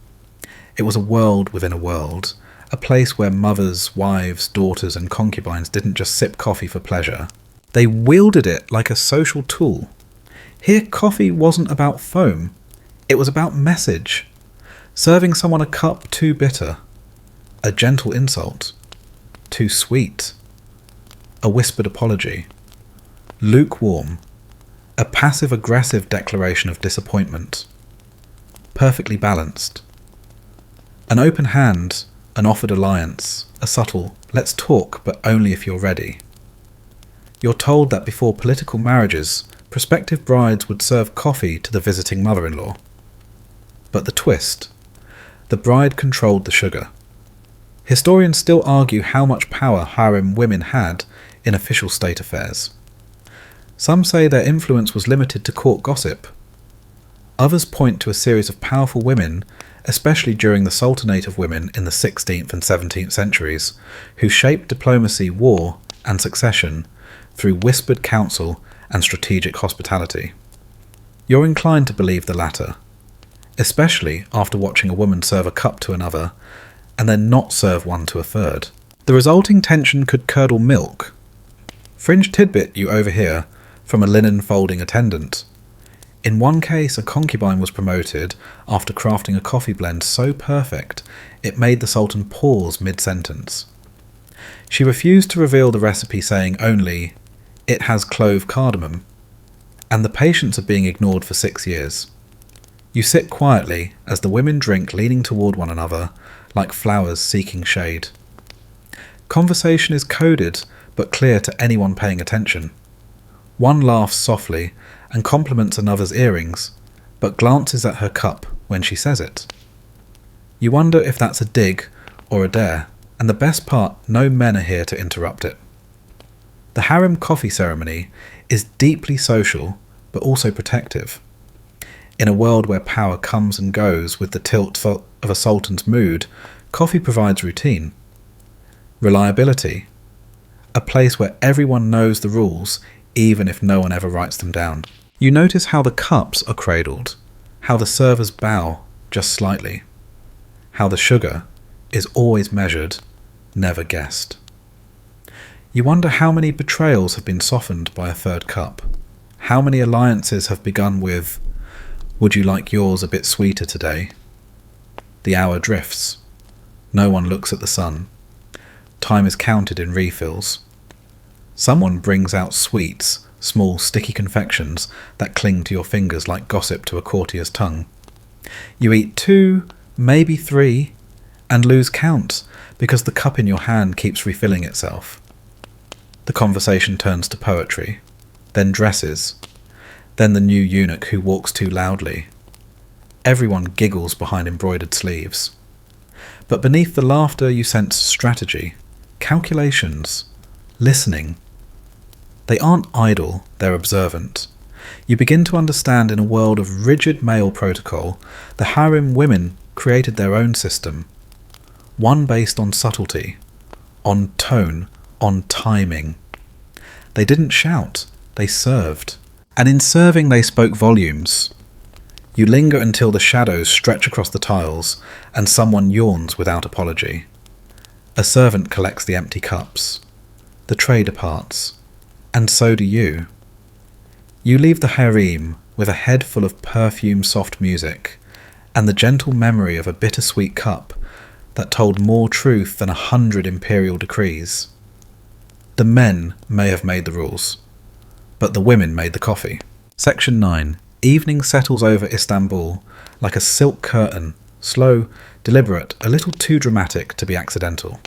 It was a world within a world, a place where mothers, wives, daughters and concubines didn't just sip coffee for pleasure. They wielded it like a social tool. Here coffee wasn't about foam. It was about message. Serving someone a cup too bitter. A gentle insult. Too sweet. A whispered apology. Lukewarm. A passive-aggressive declaration of disappointment. Perfectly balanced. An open hand, an offered alliance, a subtle, let's talk, but only if you're ready. You're told that before political marriages, prospective brides would serve coffee to the visiting mother-in-law. But the twist, the bride controlled the sugar. Historians still argue how much power harem women had in official state affairs. Some say their influence was limited to court gossip. Others point to a series of powerful women, especially during the Sultanate of women in the 16th and 17th centuries, who shaped diplomacy, war, and succession through whispered counsel and strategic hospitality. You're inclined to believe the latter, especially after watching a woman serve a cup to another and then not serve one to a third. The resulting tension could curdle milk. Fringe tidbit you overhear from a linen folding attendant. In one case, a concubine was promoted after crafting a coffee blend so perfect it made the Sultan pause mid-sentence. She refused to reveal the recipe, saying only, "It has clove cardamom," and the patients are being ignored for 6 years. You sit quietly as the women drink, leaning toward one another like flowers seeking shade. Conversation is coded but clear to anyone paying attention. One laughs softly and compliments another's earrings, but glances at her cup when she says it. You wonder if that's a dig or a dare, and the best part, no men are here to interrupt it. The harem coffee ceremony is deeply social but also protective. In a world where power comes and goes with the tilt of a sultan's mood, coffee provides routine. Reliability. A place where everyone knows the rules, even if no one ever writes them down. You notice how the cups are cradled, how the servers bow just slightly, how the sugar is always measured, never guessed. You wonder how many betrayals have been softened by a third cup, how many alliances have begun with, "Would you like yours a bit sweeter today?" The hour drifts. No one looks at the sun. Time is counted in refills. Someone brings out sweets, small sticky confections that cling to your fingers like gossip to a courtier's tongue. You eat 2, maybe 3, and lose count because the cup in your hand keeps refilling itself. The conversation turns to poetry, then dresses, then the new eunuch who walks too loudly. Everyone giggles behind embroidered sleeves. But beneath the laughter you sense strategy, calculations, listening. They aren't idle, they're observant. You begin to understand in a world of rigid male protocol, the harem women created their own system. One based on subtlety, on tone, on timing. They didn't shout, they served. And in serving they spoke volumes. You linger until the shadows stretch across the tiles and someone yawns without apology. A servant collects the empty cups. The tray departs. And so do you. You leave the harem with a head full of perfume soft music and the gentle memory of a bittersweet cup that told more truth than 100 imperial decrees. The men may have made the rules, but the women made the coffee. Section 9. Evening settles over Istanbul like a silk curtain, slow, deliberate, a little too dramatic to be accidental.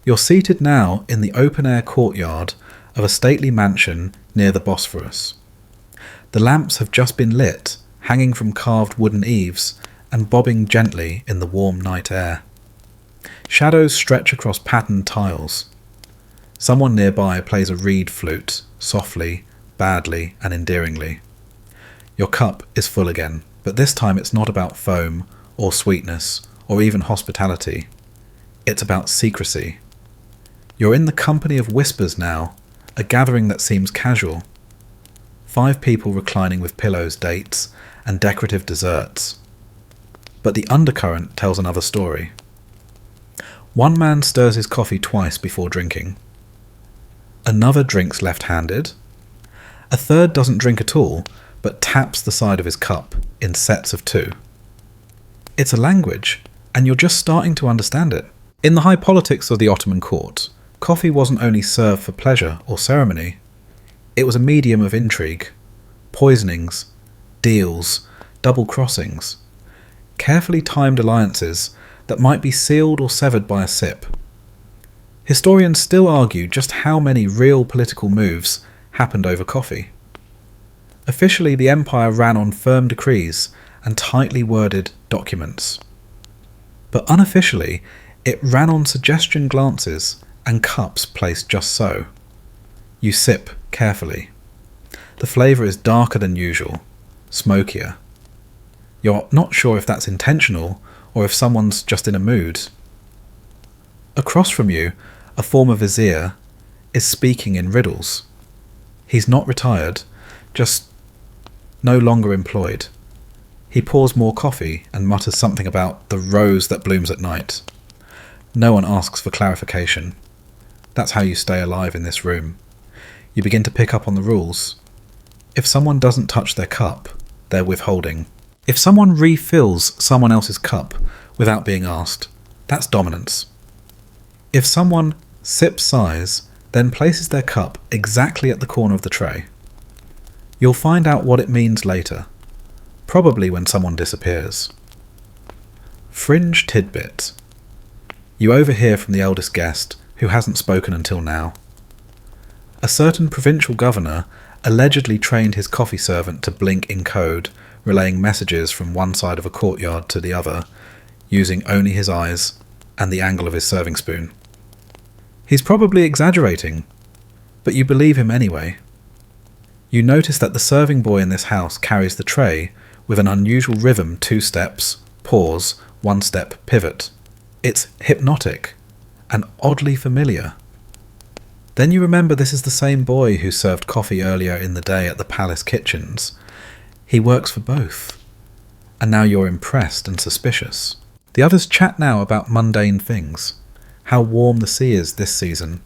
You're seated now in the open-air courtyard of a stately mansion near the Bosphorus. The lamps have just been lit, hanging from carved wooden eaves and bobbing gently in the warm night air. Shadows stretch across patterned tiles. Someone nearby plays a reed flute, softly, badly and endearingly. Your cup is full again, but this time it's not about foam or sweetness or even hospitality. It's about secrecy. You're in the company of whispers now, a gathering that seems casual. 5 people reclining with pillows, dates, and decorative desserts. But the undercurrent tells another story. One man stirs his coffee twice before drinking. Another drinks left-handed. A third doesn't drink at all, but taps the side of his cup in sets of 2. It's a language, and you're just starting to understand it. In the high politics of the Ottoman court, coffee wasn't only served for pleasure or ceremony. It was a medium of intrigue, poisonings, deals, double crossings, carefully timed alliances that might be sealed or severed by a sip. Historians still argue just how many real political moves happened over coffee. Officially, the empire ran on firm decrees and tightly worded documents. But unofficially, it ran on suggestion glances and cups placed just so. You sip carefully. The flavour is darker than usual, smokier. You're not sure if that's intentional or if someone's just in a mood. Across from you, a former vizier is speaking in riddles. He's not retired, just no longer employed. He pours more coffee and mutters something about the rose that blooms at night. No one asks for clarification. That's how you stay alive in this room. You begin to pick up on the rules. If someone doesn't touch their cup, they're withholding. If someone refills someone else's cup without being asked, that's dominance. If someone sips sighs, then places their cup exactly at the corner of the tray. You'll find out what it means later, probably when someone disappears. Fringe tidbit. You overhear from the eldest guest, who hasn't spoken until now. A certain provincial governor allegedly trained his coffee servant to blink in code, relaying messages from one side of a courtyard to the other, using only his eyes and the angle of his serving spoon. He's probably exaggerating, but you believe him anyway. You notice that the serving boy in this house carries the tray with an unusual rhythm: 2 steps, pause, 1 step, pivot. It's hypnotic and oddly familiar. Then you remember this is the same boy who served coffee earlier in the day at the palace kitchens. He works for both. And now you're impressed and suspicious. The others chat now about mundane things. How warm the sea is this season.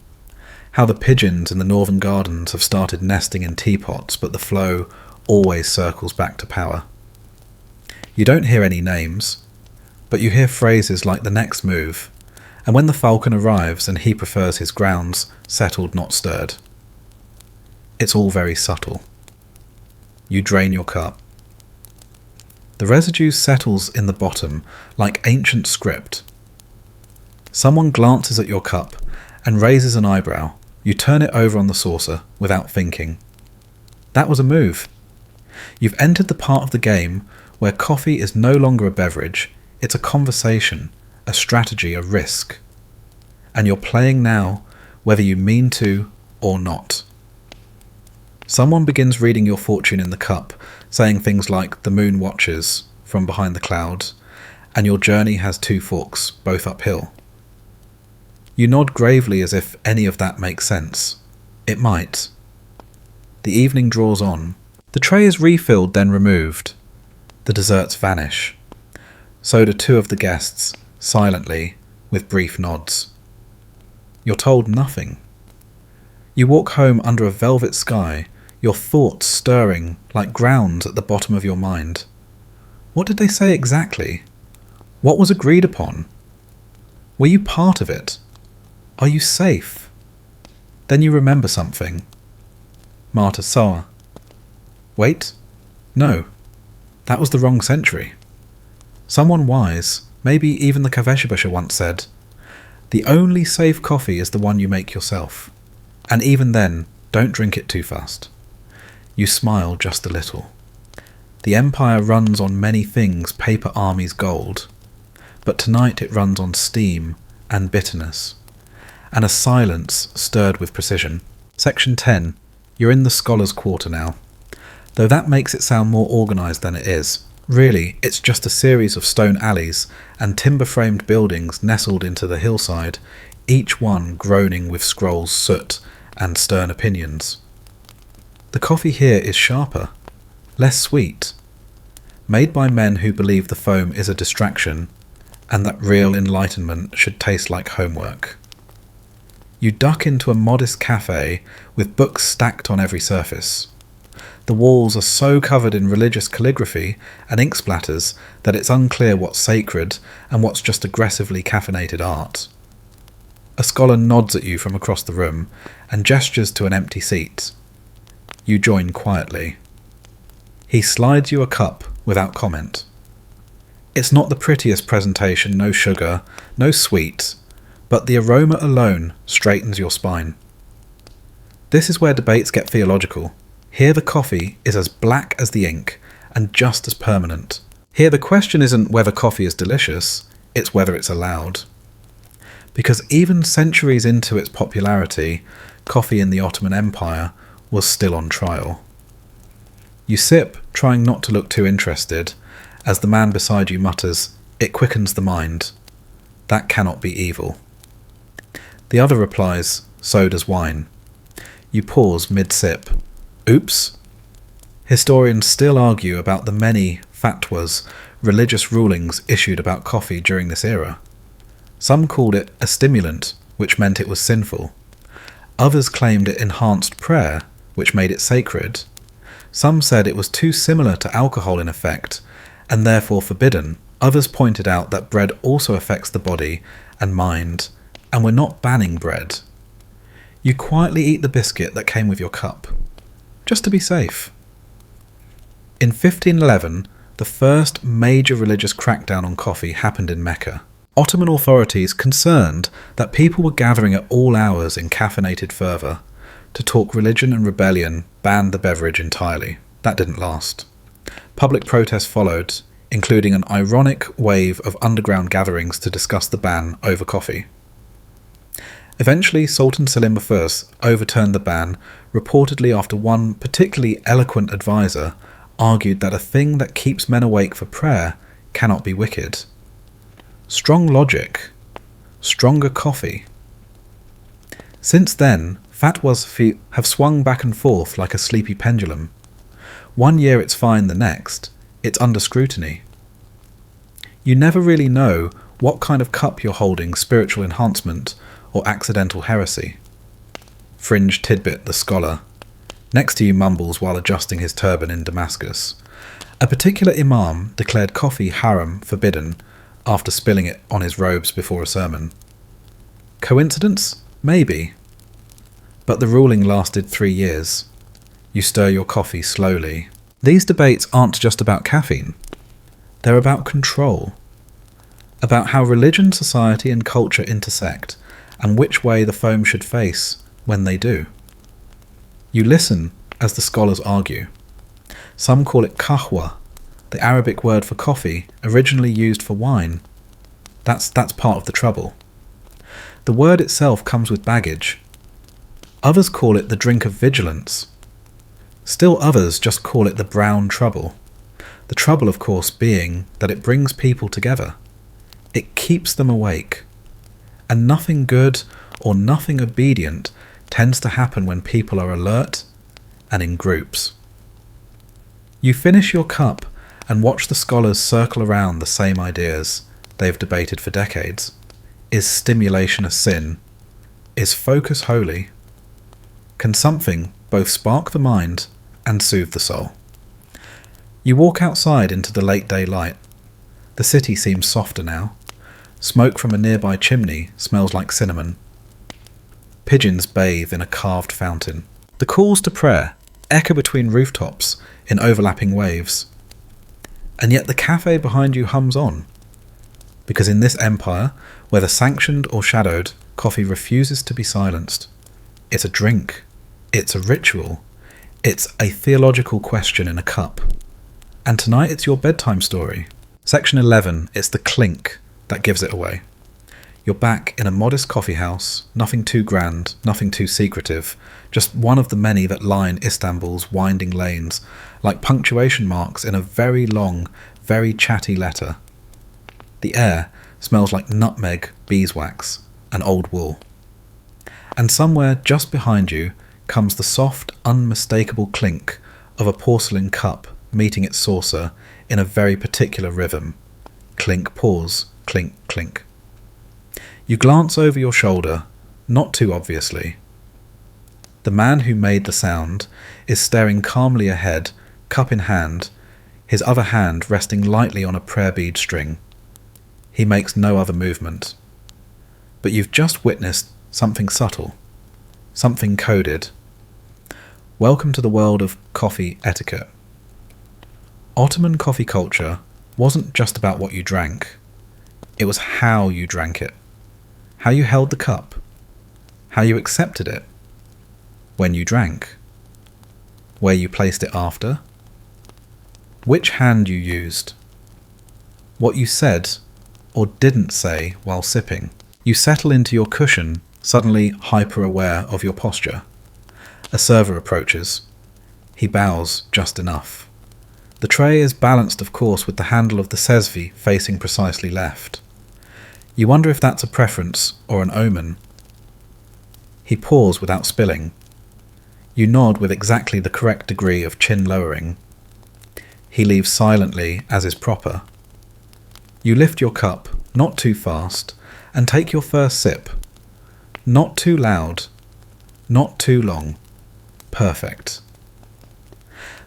How the pigeons in the northern gardens have started nesting in teapots, but the flow always circles back to power. You don't hear any names, but you hear phrases like the next move, and when the falcon arrives and he prefers his grounds, settled not stirred. It's all very subtle. You drain your cup. The residue settles in the bottom like ancient script. Someone glances at your cup and raises an eyebrow. You turn it over on the saucer without thinking. That was a move. You've entered the part of the game where coffee is no longer a beverage, it's a conversation, a strategy, a risk. And you're playing now, whether you mean to or not. Someone begins reading your fortune in the cup, saying things like "the moon watches" from behind the clouds, and your journey has 2 forks, both uphill. You nod gravely as if any of that makes sense. It might. The evening draws on. The tray is refilled, then removed. The desserts vanish. So do 2 of the guests, silently, with brief nods. You're told nothing. You walk home under a velvet sky, your thoughts stirring like grounds at the bottom of your mind. What did they say exactly? What was agreed upon? Were you part of it? Are you safe? Then you remember something. Marta Soa. Wait. No. That was the wrong century. Someone wise, maybe even the Kaveshibusha once said, "The only safe coffee is the one you make yourself. And even then, don't drink it too fast." You smile just a little. The empire runs on many things, paper, armies, gold. But tonight it runs on steam and bitterness. And a silence stirred with precision. Section 10. You're in the Scholars' Quarter now. Though that makes it sound more organised than it is. Really, it's just a series of stone alleys and timber-framed buildings nestled into the hillside, each one groaning with scrolls, soot, and stern opinions. The coffee here is sharper, less sweet, made by men who believe the foam is a distraction, and that real enlightenment should taste like homework. You duck into a modest cafe with books stacked on every surface. The walls are so covered in religious calligraphy and ink splatters that it's unclear what's sacred and what's just aggressively caffeinated art. A scholar nods at you from across the room and gestures to an empty seat. You join quietly. He slides you a cup without comment. It's not the prettiest presentation, no sugar, no sweet, but the aroma alone straightens your spine. This is where debates get theological. Here the coffee is as black as the ink, and just as permanent. Here the question isn't whether coffee is delicious, it's whether it's allowed. Because even centuries into its popularity, coffee in the Ottoman Empire was still on trial. You sip, trying not to look too interested, as the man beside you mutters, "It quickens the mind. That cannot be evil." The other replies, "So does wine." You pause mid-sip. Oops. Historians still argue about the many fatwas, religious rulings issued about coffee during this era. Some called it a stimulant, which meant it was sinful. Others claimed it enhanced prayer, which made it sacred. Some said it was too similar to alcohol in effect, and therefore forbidden. Others pointed out that bread also affects the body and mind, And we're not banning bread. You quietly eat the biscuit that came with your cup, just to be safe. In 1511, the first major religious crackdown on coffee happened in Mecca. Ottoman authorities, concerned that people were gathering at all hours in caffeinated fervour to talk religion and rebellion, banned the beverage entirely. That didn't last. Public protests followed, including an ironic wave of underground gatherings to discuss the ban over coffee. Eventually, Sultan Selim I overturned the ban, reportedly after one particularly eloquent advisor argued that a thing that keeps men awake for prayer cannot be wicked. Strong logic. Stronger coffee. Since then, fatwas have swung back and forth like a sleepy pendulum. One year it's fine, the next, it's under scrutiny. You never really know what kind of cup you're holding, spiritual enhancement or accidental heresy. Fringe Tidbit, the scholar, next to you mumbles while adjusting his turban in Damascus. A particular imam declared coffee haram, forbidden, after spilling it on his robes before a sermon. Coincidence? Maybe. But the ruling lasted 3 years. You stir your coffee slowly. These debates aren't just about caffeine. They're about control. About how religion, society and culture intersect, and which way the foam should face when they do. You listen as the scholars argue. Some call it kahwa, the Arabic word for coffee, originally used for wine. That's part of the trouble. The word itself comes with baggage. Others call it the drink of vigilance. Still others just call it the brown trouble. The trouble, of course, being that it brings people together. It keeps them awake. And nothing good or nothing obedient tends to happen when people are alert and in groups. You finish your cup and watch the scholars circle around the same ideas they've debated for decades. Is stimulation a sin? Is focus holy? Can something both spark the mind and soothe the soul? You walk outside into the late day light. The city seems softer now. Smoke from a nearby chimney smells like cinnamon. Pigeons bathe in a carved fountain. The calls to prayer echo between rooftops in overlapping waves. And yet the cafe behind you hums on. Because in this empire, whether sanctioned or shadowed, coffee refuses to be silenced. It's a drink. It's a ritual. It's a theological question in a cup. And tonight it's your bedtime story. Section 11, it's the clink that gives it away. You're back in a modest coffee house, nothing too grand, nothing too secretive, just one of the many that line Istanbul's winding lanes, like punctuation marks in a very long, very chatty letter. The air smells like nutmeg, beeswax, and old wool. And somewhere just behind you comes the soft, unmistakable clink of a porcelain cup meeting its saucer in a very particular rhythm. Clink, pause, clink, clink. You glance over your shoulder, not too obviously. The man who made the sound is staring calmly ahead, cup in hand, his other hand resting lightly on a prayer bead string. He makes no other movement. But you've just witnessed something subtle, something coded. Welcome to the world of coffee etiquette. Ottoman coffee culture wasn't just about what you drank. It was how you drank it. How you held the cup, how you accepted it, when you drank, where you placed it after, which hand you used, what you said or didn't say while sipping. You settle into your cushion, suddenly hyper-aware of your posture. A server approaches. He bows just enough. The tray is balanced, of course, with the handle of the sezvi facing precisely left. You wonder if that's a preference or an omen. He pours without spilling. You nod with exactly the correct degree of chin lowering. He leaves silently, as is proper. You lift your cup, not too fast, and take your first sip. Not too loud, not too long. Perfect.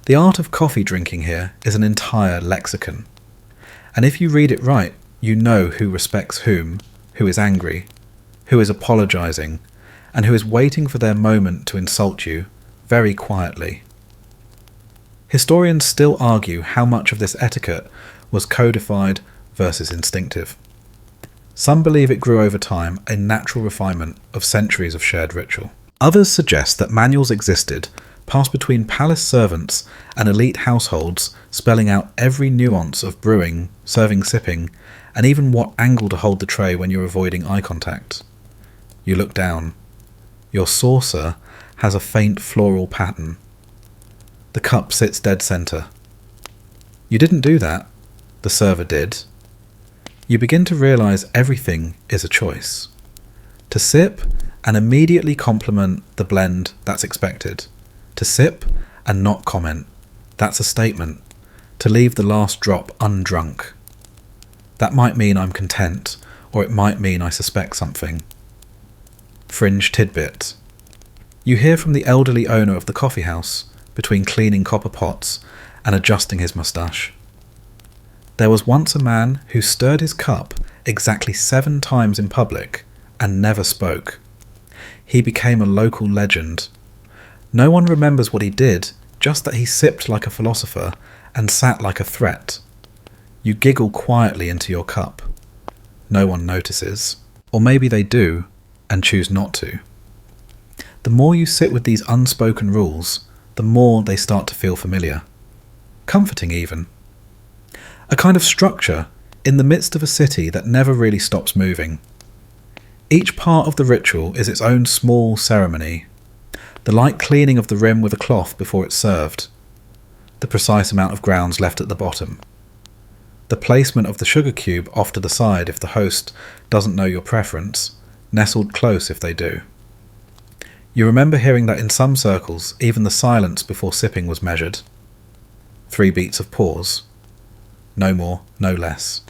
The art of coffee drinking here is an entire lexicon. And if you read it right, you know who respects whom, who is angry, who is apologising, and who is waiting for their moment to insult you very quietly. Historians still argue how much of this etiquette was codified versus instinctive. Some believe it grew over time, a natural refinement of centuries of shared ritual. Others suggest that manuals existed, passed between palace servants and elite households, spelling out every nuance of brewing, serving, sipping, and even what angle to hold the tray when you're avoiding eye contact. You look down. Your saucer has a faint floral pattern. The cup sits dead centre. You didn't do that. The server did. You begin to realise everything is a choice. To sip and immediately compliment the blend, that's expected. To sip and not comment, that's a statement. To leave the last drop undrunk. That might mean I'm content, or it might mean I suspect something. Fringe tidbit. You hear from the elderly owner of the coffee house, between cleaning copper pots and adjusting his moustache. There was once a man who stirred his cup exactly 7 times in public and never spoke. He became a local legend. No one remembers what he did, just that he sipped like a philosopher and sat like a threat. You giggle quietly into your cup. No one notices. Or maybe they do, and choose not to. The more you sit with these unspoken rules, the more they start to feel familiar. Comforting even. A kind of structure in the midst of a city that never really stops moving. Each part of the ritual is its own small ceremony. The light cleaning of the rim with a cloth before it's served. The precise amount of grounds left at the bottom. The placement of the sugar cube off to the side if the host doesn't know your preference, nestled close if they do. You remember hearing that in some circles, even the silence before sipping was measured. 3 beats of pause. No more, no less.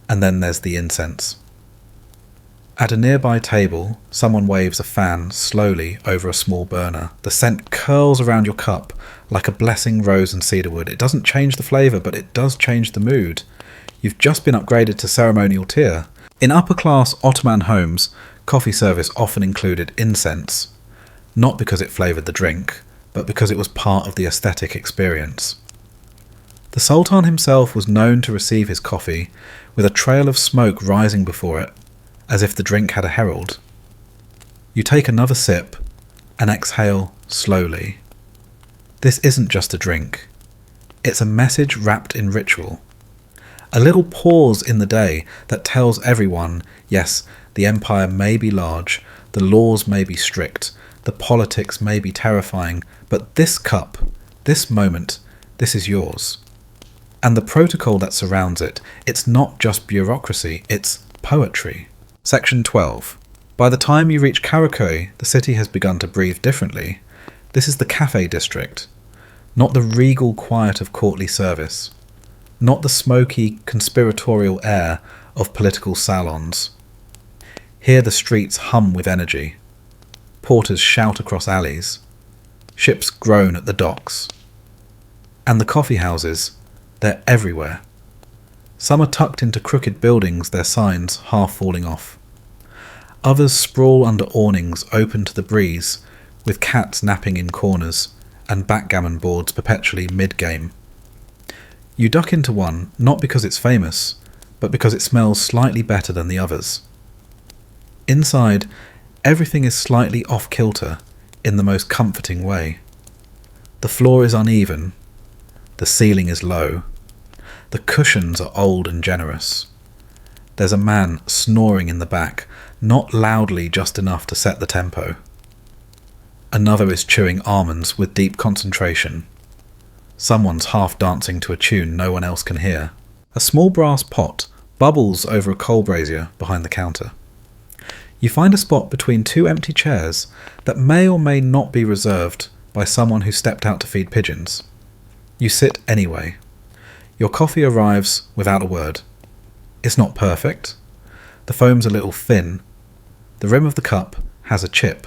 And then there's the incense. At a nearby table, someone waves a fan slowly over a small burner. The scent curls around your cup like a blessing rose and cedarwood. It doesn't change the flavour, but it does change the mood. You've just been upgraded to ceremonial tier. In upper-class Ottoman homes, coffee service often included incense, not because it flavoured the drink, but because it was part of the aesthetic experience. The Sultan himself was known to receive his coffee with a trail of smoke rising before it, as if the drink had a herald. You take another sip and exhale slowly. This isn't just a drink. It's a message wrapped in ritual. A little pause in the day that tells everyone, yes, the empire may be large, the laws may be strict, the politics may be terrifying, but this cup, this moment, this is yours. And the protocol that surrounds it, it's not just bureaucracy, it's poetry. Section 12. By the time you reach Karaköy, the city has begun to breathe differently. This is the cafe district, not the regal quiet of courtly service, not the smoky, conspiratorial air of political salons. Here the streets hum with energy. Porters shout across alleys. Ships groan at the docks. And the coffee houses, they're everywhere. Some are tucked into crooked buildings, their signs half falling off. Others sprawl under awnings open to the breeze, with cats napping in corners and backgammon boards perpetually mid-game. You duck into one, not because it's famous, but because it smells slightly better than the others. Inside, everything is slightly off-kilter in the most comforting way. The floor is uneven. The ceiling is low. The cushions are old and generous. There's a man snoring in the back, not loudly just enough to set the tempo. Another is chewing almonds with deep concentration. Someone's half dancing to a tune no one else can hear. A small brass pot bubbles over a coal brazier behind the counter. You find a spot between 2 empty chairs that may or may not be reserved by someone who stepped out to feed pigeons. You sit anyway. Your coffee arrives without a word. It's not perfect. The foam's a little thin. The rim of the cup has a chip.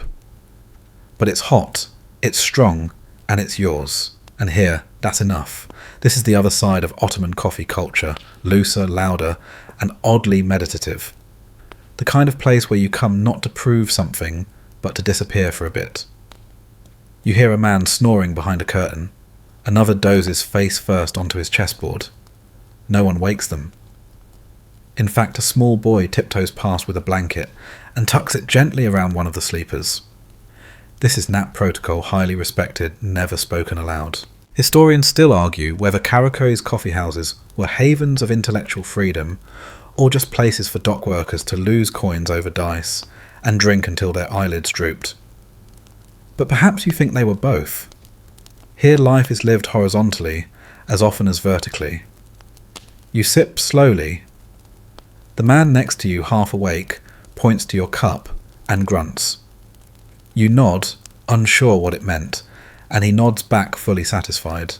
But it's hot, it's strong, and it's yours. And here, that's enough. This is the other side of Ottoman coffee culture, looser, louder, and oddly meditative. The kind of place where you come not to prove something, but to disappear for a bit. You hear a man snoring behind a curtain. Another dozes face first onto his chessboard. No one wakes them. In fact, a small boy tiptoes past with a blanket and tucks it gently around one of the sleepers. This is nap protocol highly respected, never spoken aloud. Historians still argue whether Karakoi's coffee houses were havens of intellectual freedom or just places for dock workers to lose coins over dice and drink until their eyelids drooped. But perhaps you think they were both. Here life is lived horizontally as often as vertically. You sip slowly. The man next to you, half awake, points to your cup and grunts. You nod, unsure what it meant, and he nods back fully satisfied.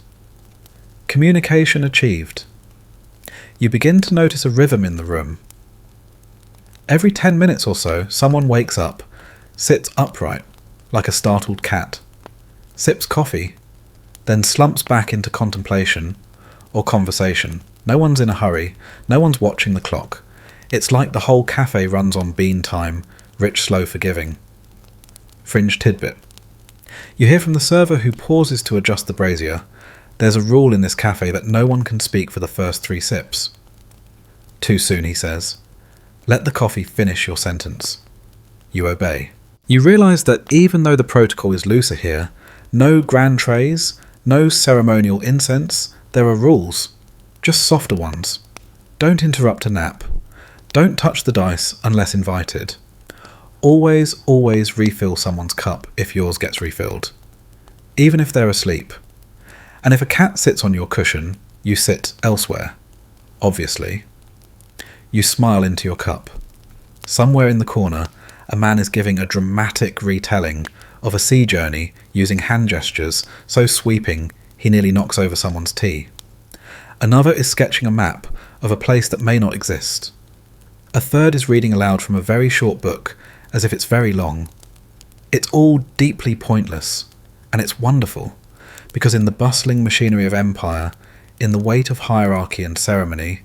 Communication achieved. You begin to notice a rhythm in the room. Every 10 minutes or so, someone wakes up, sits upright, like a startled cat, sips coffee, then slumps back into contemplation or conversation. No one's in a hurry, no one's watching the clock. It's like the whole cafe runs on bean time, rich, slow, forgiving. Fringe tidbit. You hear from the server who pauses to adjust the brazier, there's a rule in this cafe that no one can speak for the first 3 sips. Too soon, he says. Let the coffee finish your sentence. You obey. You realise that even though the protocol is looser here, no grand trays, no ceremonial incense, there are rules, just softer ones. Don't interrupt a nap. Don't touch the dice unless invited. Always refill someone's cup if yours gets refilled, even if they're asleep. And if a cat sits on your cushion, you sit elsewhere, obviously. You smile into your cup. Somewhere in the corner, a man is giving a dramatic retelling of a sea journey using hand gestures so sweeping he nearly knocks over someone's tea. Another is sketching a map of a place that may not exist. A third is reading aloud from a very short book, as if it's very long. It's all deeply pointless, and it's wonderful, because in the bustling machinery of empire, in the weight of hierarchy and ceremony,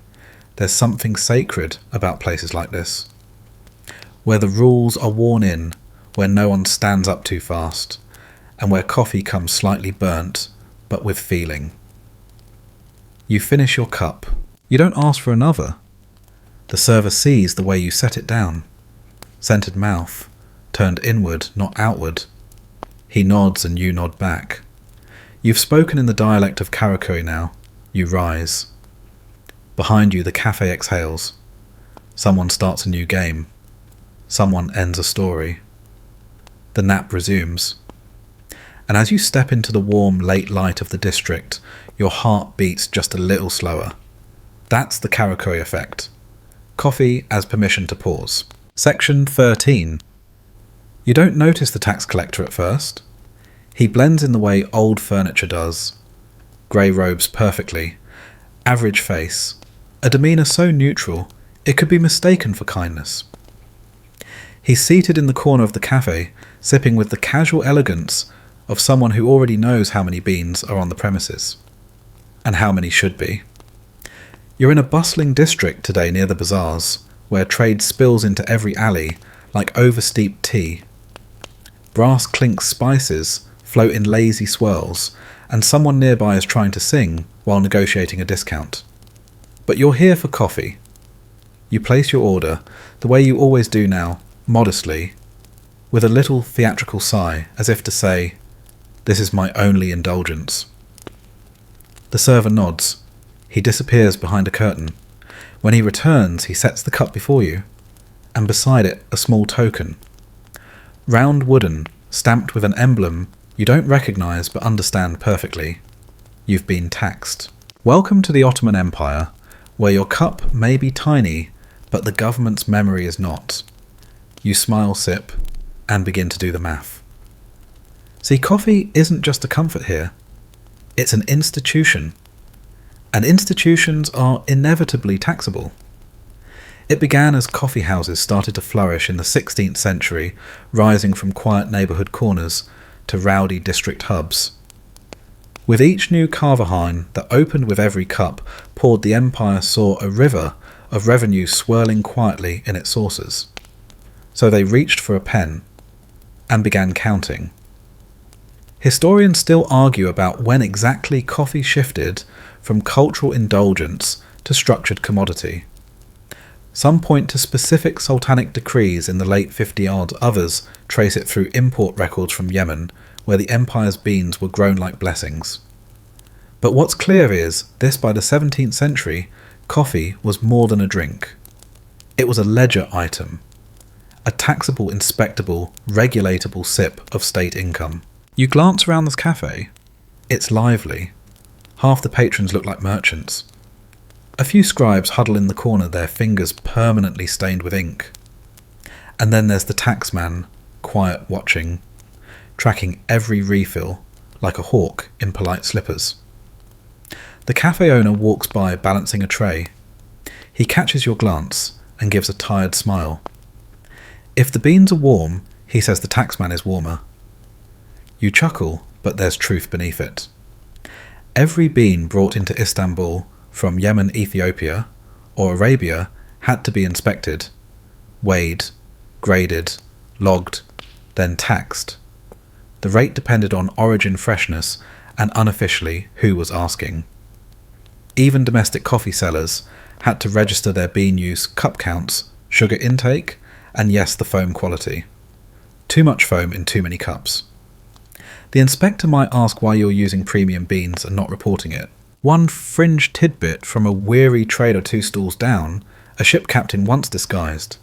there's something sacred about places like this, where the rules are worn in, where no one stands up too fast, and where coffee comes slightly burnt, but with feeling. You finish your cup. You don't ask for another. The server sees the way you set it down. Centered mouth, turned inward, not outward. He nods and you nod back. You've spoken in the dialect of Karakoi now. You rise. Behind you the cafe exhales. Someone starts a new game. Someone ends a story. The nap resumes. And as you step into the warm late light of the district, your heart beats just a little slower. That's the Karakoi effect. Coffee as permission to pause. Section 13. You don't notice the tax collector at first. He blends in the way old furniture does. Grey robes perfectly. Average face. A demeanour so neutral, it could be mistaken for kindness. He's seated in the corner of the cafe, sipping with the casual elegance of someone who already knows how many beans are on the premises. And how many should be. You're in a bustling district today near the bazaars, where trade spills into every alley like oversteeped tea. Brass clinks spices float in lazy swirls, and someone nearby is trying to sing while negotiating a discount. But you're here for coffee. You place your order, the way you always do now, modestly, with a little theatrical sigh, as if to say, "This is my only indulgence." The server nods. He disappears behind a curtain. When he returns, he sets the cup before you, and beside it a small token. Round wooden, stamped with an emblem you don't recognise but understand perfectly. You've been taxed. Welcome to the Ottoman Empire, where your cup may be tiny, but the government's memory is not. You smile, sip, and begin to do the math. See, coffee isn't just a comfort here. It's an institution. And institutions are inevitably taxable. It began as coffee houses started to flourish in the 16th century, rising from quiet neighbourhood corners to rowdy district hubs. With each new Carverhain that opened with every cup poured, the empire saw a river of revenue swirling quietly in its sources. So they reached for a pen and began counting. Historians still argue about when exactly coffee shifted from cultural indulgence to structured commodity. Some point to specific sultanic decrees in the late 50s, others trace it through import records from Yemen, where the empire's beans were grown like blessings. But what's clear is, this by the 17th century, coffee was more than a drink. It was a ledger item, a taxable, inspectable, regulatable sip of state income. You glance around this cafe. It's lively. Half the patrons look like merchants. A few scribes huddle in the corner, their fingers permanently stained with ink. And then there's the taxman, quiet watching, tracking every refill like a hawk in polite slippers. The cafe owner walks by balancing a tray. He catches your glance and gives a tired smile. If the beans are warm, he says the taxman is warmer. You chuckle, but there's truth beneath it. Every bean brought into Istanbul from Yemen, Ethiopia, or Arabia had to be inspected, weighed, graded, logged, then taxed. The rate depended on origin freshness and unofficially who was asking. Even domestic coffee sellers had to register their bean use, cup counts, sugar intake, and yes, the foam quality. Too much foam in too many cups. The inspector might ask why you're using premium beans and not reporting it. One fringe tidbit from a weary trader 2 stalls down, a ship captain once disguised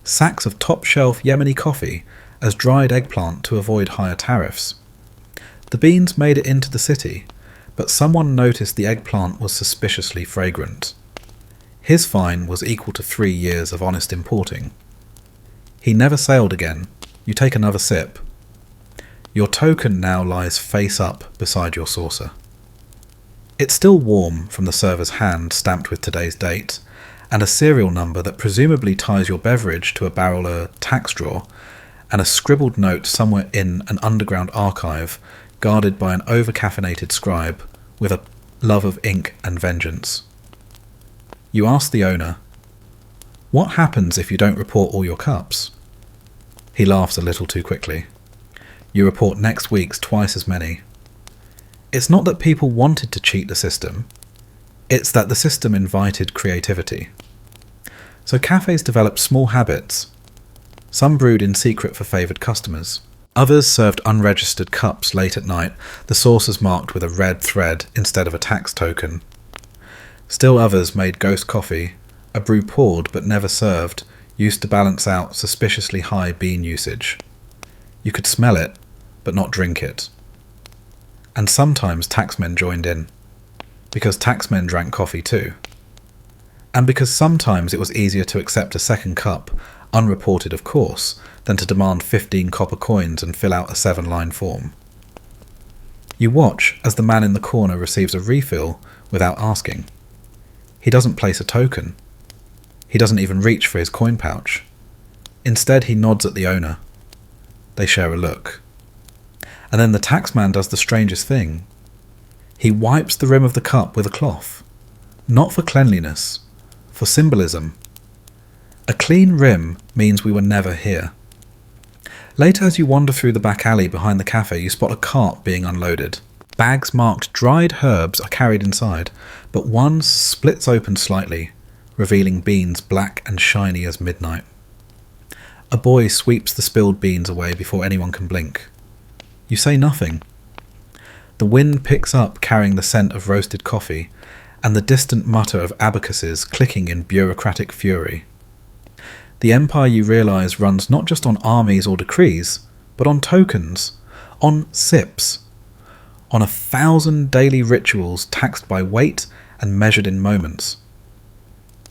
sacks of top-shelf Yemeni coffee as dried eggplant to avoid higher tariffs. The beans made it into the city, but someone noticed the eggplant was suspiciously fragrant. His fine was equal to 3 years of honest importing. He never sailed again. You take another sip. Your token now lies face up beside your saucer. It's still warm from the server's hand stamped with today's date, and a serial number that presumably ties your beverage to a barrel tax drawer, and a scribbled note somewhere in an underground archive guarded by an over-caffeinated scribe with a love of ink and vengeance. You ask the owner, "What happens if you don't report all your cups?" He laughs a little too quickly. You report next week's twice as many. It's not that people wanted to cheat the system, it's that the system invited creativity. So cafes developed small habits. Some brewed in secret for favoured customers. Others served unregistered cups late at night, the saucers marked with a red thread instead of a tax token. Still others made ghost coffee, a brew poured but never served, used to balance out suspiciously high bean usage. You could smell it, but not drink it. And sometimes taxmen joined in, because taxmen drank coffee too. And because sometimes it was easier to accept a second cup, unreported of course, than to demand 15 copper coins and fill out a 7-line form. You watch as the man in the corner receives a refill without asking. He doesn't place a token. He doesn't even reach for his coin pouch. Instead, he nods at the owner. They share a look. And then the taxman does the strangest thing. He wipes the rim of the cup with a cloth. Not for cleanliness, for symbolism. A clean rim means we were never here. Later, as you wander through the back alley behind the cafe, you spot a cart being unloaded. Bags marked dried herbs are carried inside, but one splits open slightly, revealing beans black and shiny as midnight. A boy sweeps the spilled beans away before anyone can blink. You say nothing. The wind picks up carrying the scent of roasted coffee, and the distant mutter of abacuses clicking in bureaucratic fury. The empire, you realise, runs not just on armies or decrees, but on tokens, on sips, on 1,000 daily rituals taxed by weight and measured in moments.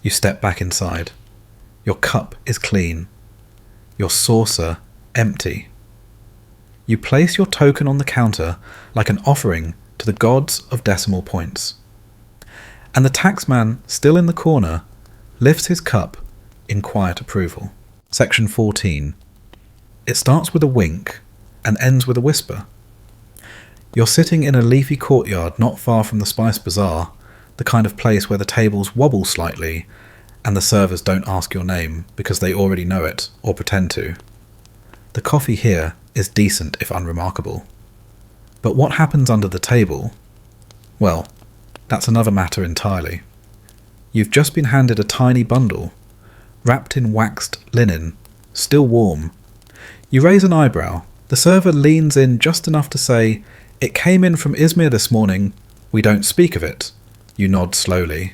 You step back inside. Your cup is clean. Your saucer empty. You place your token on the counter like an offering to the gods of decimal points. And the taxman, still in the corner, lifts his cup in quiet approval. Section 14. It starts with a wink and ends with a whisper. You're sitting in a leafy courtyard not far from the Spice Bazaar, the kind of place where the tables wobble slightly and the servers don't ask your name because they already know it or pretend to. The coffee here is decent if unremarkable. But what happens under the table? Well, that's another matter entirely. You've just been handed a tiny bundle, wrapped in waxed linen, still warm. You raise an eyebrow. The server leans in just enough to say, "It came in from Izmir this morning. We don't speak of it." You nod slowly.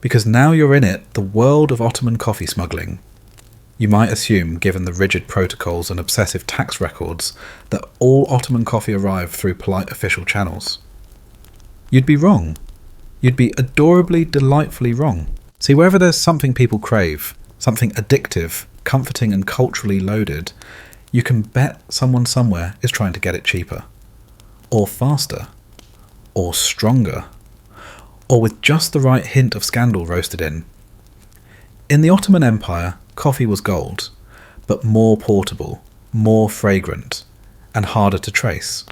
Because now you're in it, the world of Ottoman coffee smuggling. You might assume, given the rigid protocols and obsessive tax records, that all Ottoman coffee arrived through polite official channels. You'd be wrong. You'd be adorably, delightfully wrong. See, wherever there's something people crave, something addictive, comforting and culturally loaded, you can bet someone somewhere is trying to get it cheaper. Or faster. Or stronger. Or with just the right hint of scandal roasted in. In the Ottoman Empire, coffee was gold, but more portable, more fragrant, and harder to trace.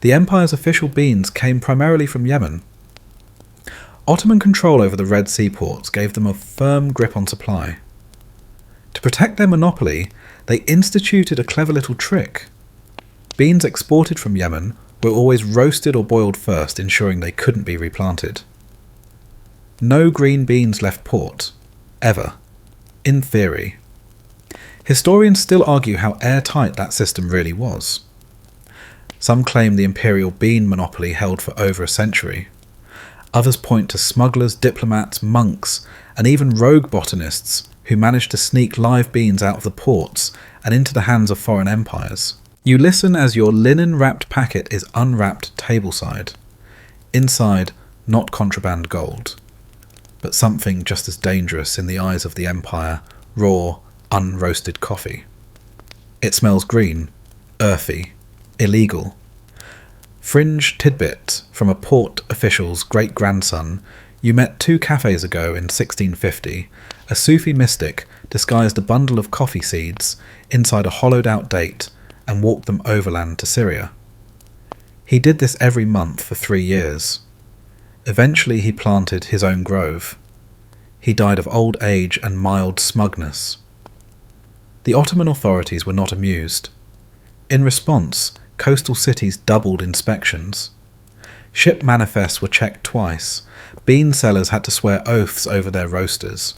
The empire's official beans came primarily from Yemen. Ottoman control over the Red Sea ports gave them a firm grip on supply. To protect their monopoly, they instituted a clever little trick. Beans exported from Yemen were always roasted or boiled first, ensuring they couldn't be replanted. No green beans left port, ever, in theory. Historians still argue how airtight that system really was. Some claim the imperial bean monopoly held for over a century. Others point to smugglers, diplomats, monks, and even rogue botanists who managed to sneak live beans out of the ports and into the hands of foreign empires. You listen as your linen-wrapped packet is unwrapped tableside. Inside, not contraband gold, but something just as dangerous in the eyes of the empire, raw, unroasted coffee. It smells green, earthy, illegal. Fringe tidbit from a port official's great-grandson, you met 2 cafes ago in 1650, a Sufi mystic disguised a bundle of coffee seeds inside a hollowed-out date and walked them overland to Syria. He did this every month for 3 years. Eventually he planted his own grove. He died of old age and mild smugness. The Ottoman authorities were not amused. In response, coastal cities doubled inspections. Ship manifests were checked twice. Bean sellers had to swear oaths over their roasters.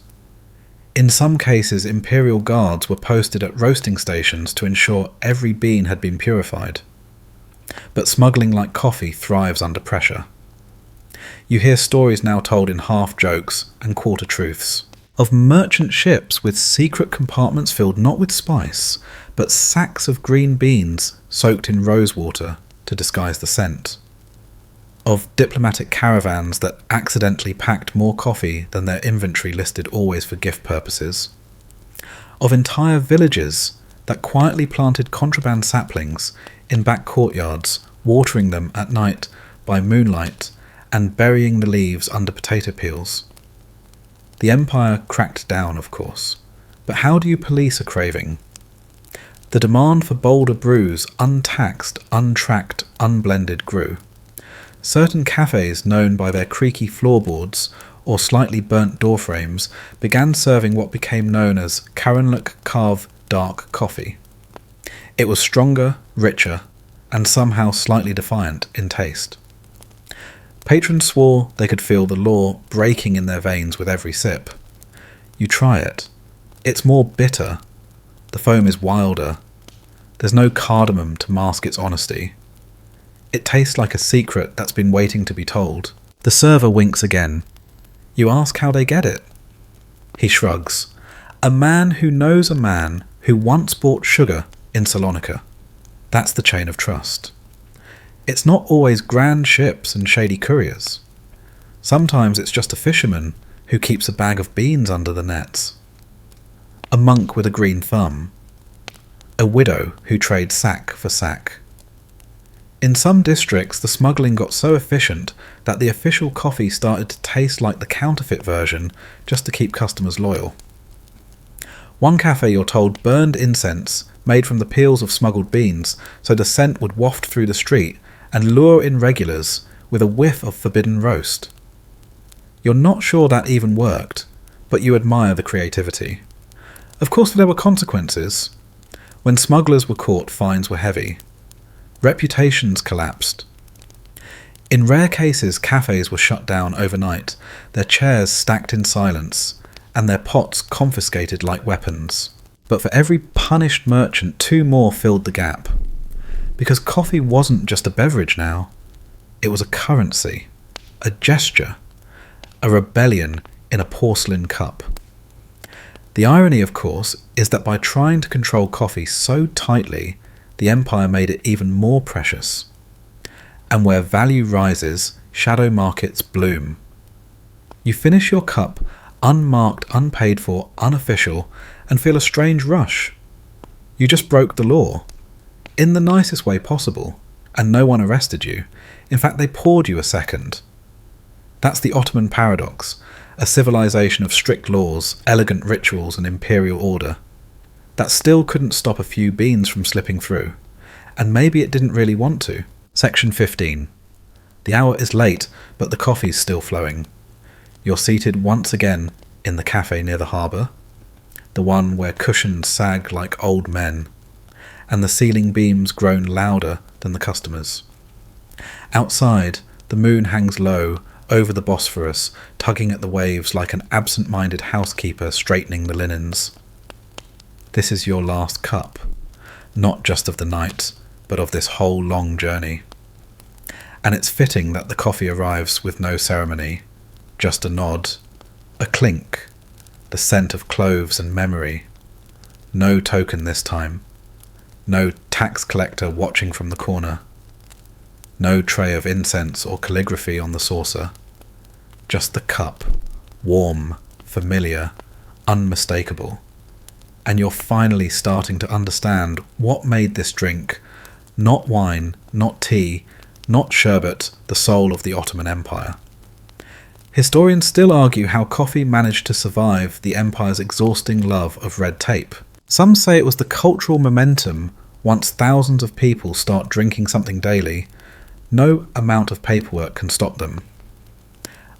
In some cases, imperial guards were posted at roasting stations to ensure every bean had been purified. But smuggling like coffee thrives under pressure. You hear stories now told in half-jokes and quarter-truths of merchant ships with secret compartments filled not with spice, but sacks of green beans soaked in rosewater to disguise the scent. Of diplomatic caravans that accidentally packed more coffee than their inventory listed always for gift purposes. Of entire villages that quietly planted contraband saplings in back courtyards, watering them at night by moonlight and burying the leaves under potato peels. The empire cracked down, of course, but how do you police a craving? The demand for bolder brews, untaxed, untracked, unblended, grew. Certain cafes, known by their creaky floorboards or slightly burnt door frames, began serving what became known as Karanlık Kahve dark coffee. It was stronger, richer, and somehow slightly defiant in taste. Patrons swore they could feel the law breaking in their veins with every sip. You try it. It's more bitter. The foam is wilder. There's no cardamom to mask its honesty. It tastes like a secret that's been waiting to be told. The server winks again. You ask how they get it. He shrugs. A man who knows a man who once bought sugar in Salonika. That's the chain of trust. It's not always grand ships and shady couriers. Sometimes it's just a fisherman who keeps a bag of beans under the nets. A monk with a green thumb. A widow who trades sack for sack. In some districts, the smuggling got so efficient that the official coffee started to taste like the counterfeit version just to keep customers loyal. One cafe, you're told, burned incense made from the peels of smuggled beans so the scent would waft through the street and lure in regulars with a whiff of forbidden roast. You're not sure that even worked, but you admire the creativity. Of course there were consequences. When smugglers were caught, fines were heavy. Reputations collapsed. In rare cases, cafes were shut down overnight, their chairs stacked in silence, and their pots confiscated like weapons. But for every punished merchant, 2 more filled the gap. Because coffee wasn't just a beverage now. It was a currency, a gesture, a rebellion in a porcelain cup. The irony, of course, is that by trying to control coffee so tightly, the empire made it even more precious. And where value rises, shadow markets bloom. You finish your cup, unmarked, unpaid for, unofficial, and feel a strange rush. You just broke the law, in the nicest way possible, and no one arrested you. In fact, they poured you a second. That's the Ottoman paradox, a civilization of strict laws, elegant rituals, and imperial order. That still couldn't stop a few beans from slipping through, and maybe it didn't really want to. Section 15. The hour is late, but the coffee's still flowing. You're seated once again in the cafe near the harbour, the one where cushions sag like old men, and the ceiling beams groan louder than the customers. Outside, the moon hangs low over the Bosphorus, tugging at the waves like an absent-minded housekeeper straightening the linens. This is your last cup, not just of the night, but of this whole long journey. And it's fitting that the coffee arrives with no ceremony, just a nod, a clink, the scent of cloves and memory. No token this time. No tax collector watching from the corner. No tray of incense or calligraphy on the saucer. Just the cup, warm, familiar, unmistakable. And you're finally starting to understand what made this drink, not wine, not tea, not sherbet, the soul of the Ottoman Empire. Historians still argue how coffee managed to survive the empire's exhausting love of red tape. Some say it was the cultural momentum. Once thousands of people start drinking something daily, no amount of paperwork can stop them.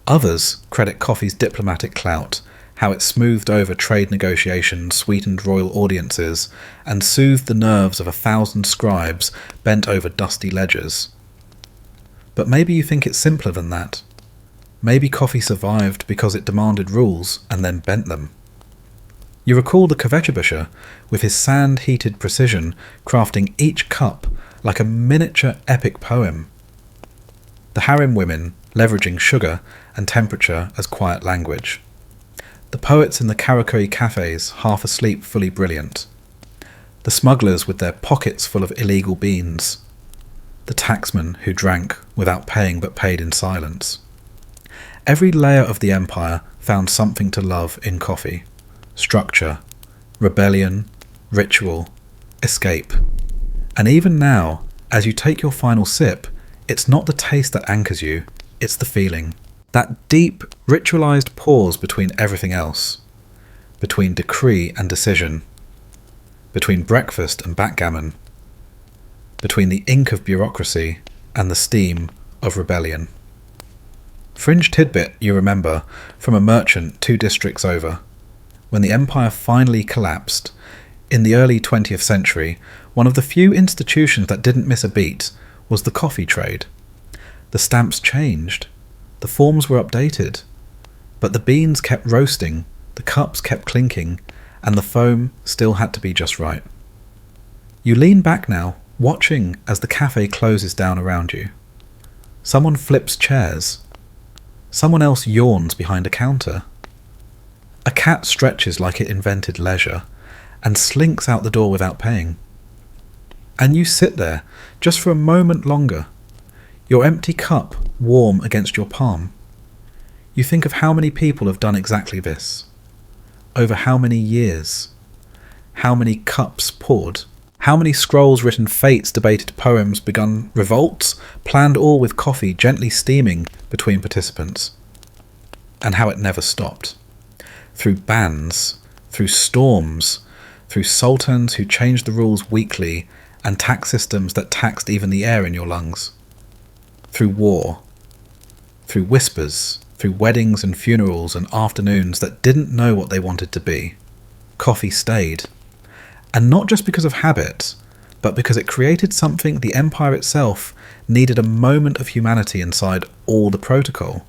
Others credit coffee's diplomatic clout, how it smoothed over trade negotiations, sweetened royal audiences, and soothed the nerves of 1,000 scribes bent over dusty ledgers. But maybe you think it's simpler than that. Maybe coffee survived because it demanded rules and then bent them. You recall the Kvetschebuscher, with his sand-heated precision, crafting each cup like a miniature epic poem. The harem women, leveraging sugar and temperature as quiet language. The poets in the Karakuri cafes, half asleep, fully brilliant. The smugglers with their pockets full of illegal beans. The tacksman who drank without paying but paid in silence. Every layer of the empire found something to love in coffee. Structure, rebellion, ritual, escape. And even now, as you take your final sip, it's not the taste that anchors you, it's the feeling. That deep, ritualized pause between everything else. Between decree and decision. Between breakfast and backgammon. Between the ink of bureaucracy and the steam of rebellion. Fringe tidbit, you remember, from a merchant 2 districts over. When the empire finally collapsed, in the early 20th century, one of the few institutions that didn't miss a beat was the coffee trade. The stamps changed, the forms were updated, but the beans kept roasting, the cups kept clinking, and the foam still had to be just right. You lean back now, watching as the cafe closes down around you. Someone flips chairs. Someone else yawns behind a counter. A cat stretches like it invented leisure, and slinks out the door without paying. And you sit there, just for a moment longer, your empty cup warm against your palm. You think of how many people have done exactly this. Over how many years? How many cups poured? How many scrolls written fates, debated poems, begun revolts, planned all with coffee gently steaming between participants? And how it never stopped. Through bans, through storms, through sultans who changed the rules weekly, and tax systems that taxed even the air in your lungs. Through war, through whispers, through weddings and funerals and afternoons that didn't know what they wanted to be, coffee stayed. And not just because of habit, but because it created something the empire itself needed a moment of humanity inside all the protocol.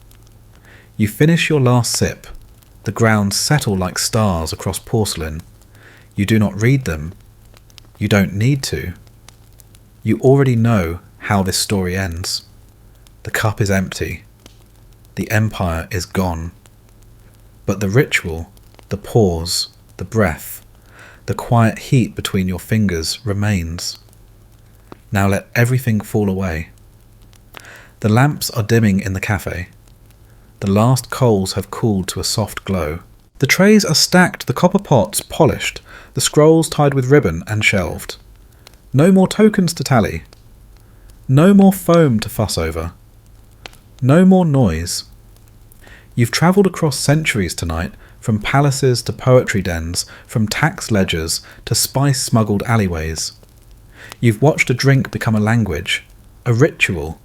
You finish your last sip, the grounds settle like stars across porcelain. You do not read them. You don't need to. You already know how this story ends. The cup is empty. The empire is gone. But the ritual, the pause, the breath, the quiet heat between your fingers remains. Now let everything fall away. The lamps are dimming in the cafe. The last coals have cooled to a soft glow. The trays are stacked, the copper pots polished, the scrolls tied with ribbon and shelved. No more tokens to tally. No more foam to fuss over. No more noise. You've travelled across centuries tonight, from palaces to poetry dens, from tax ledgers to spice-smuggled alleyways. You've watched a drink become a language, a ritual,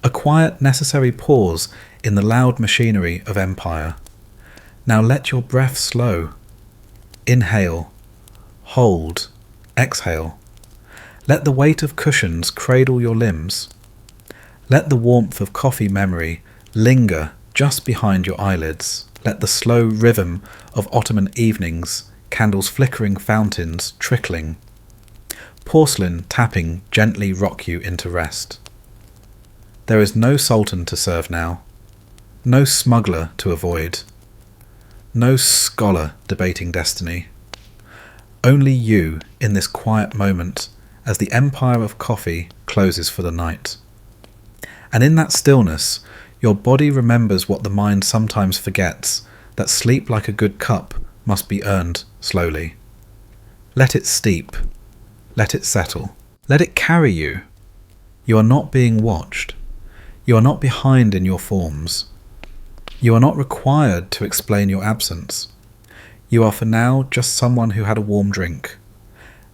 a quiet, necessary pause in the loud machinery of empire. Now let your breath slow. Inhale, hold, exhale. Let the weight of cushions cradle your limbs. Let the warmth of coffee memory linger just behind your eyelids. Let the slow rhythm of Ottoman evenings, candles flickering, fountains trickling, porcelain tapping gently rock you into rest. There is no sultan to serve now, no smuggler to avoid, no scholar debating destiny. Only you in this quiet moment as the empire of coffee closes for the night. And in that stillness, your body remembers what the mind sometimes forgets, that sleep like a good cup must be earned slowly. Let it steep. Let it settle. Let it carry you. You are not being watched. You are not behind in your forms. You are not required to explain your absence. You are for now just someone who had a warm drink,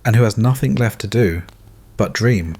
and who has nothing left to do but dream.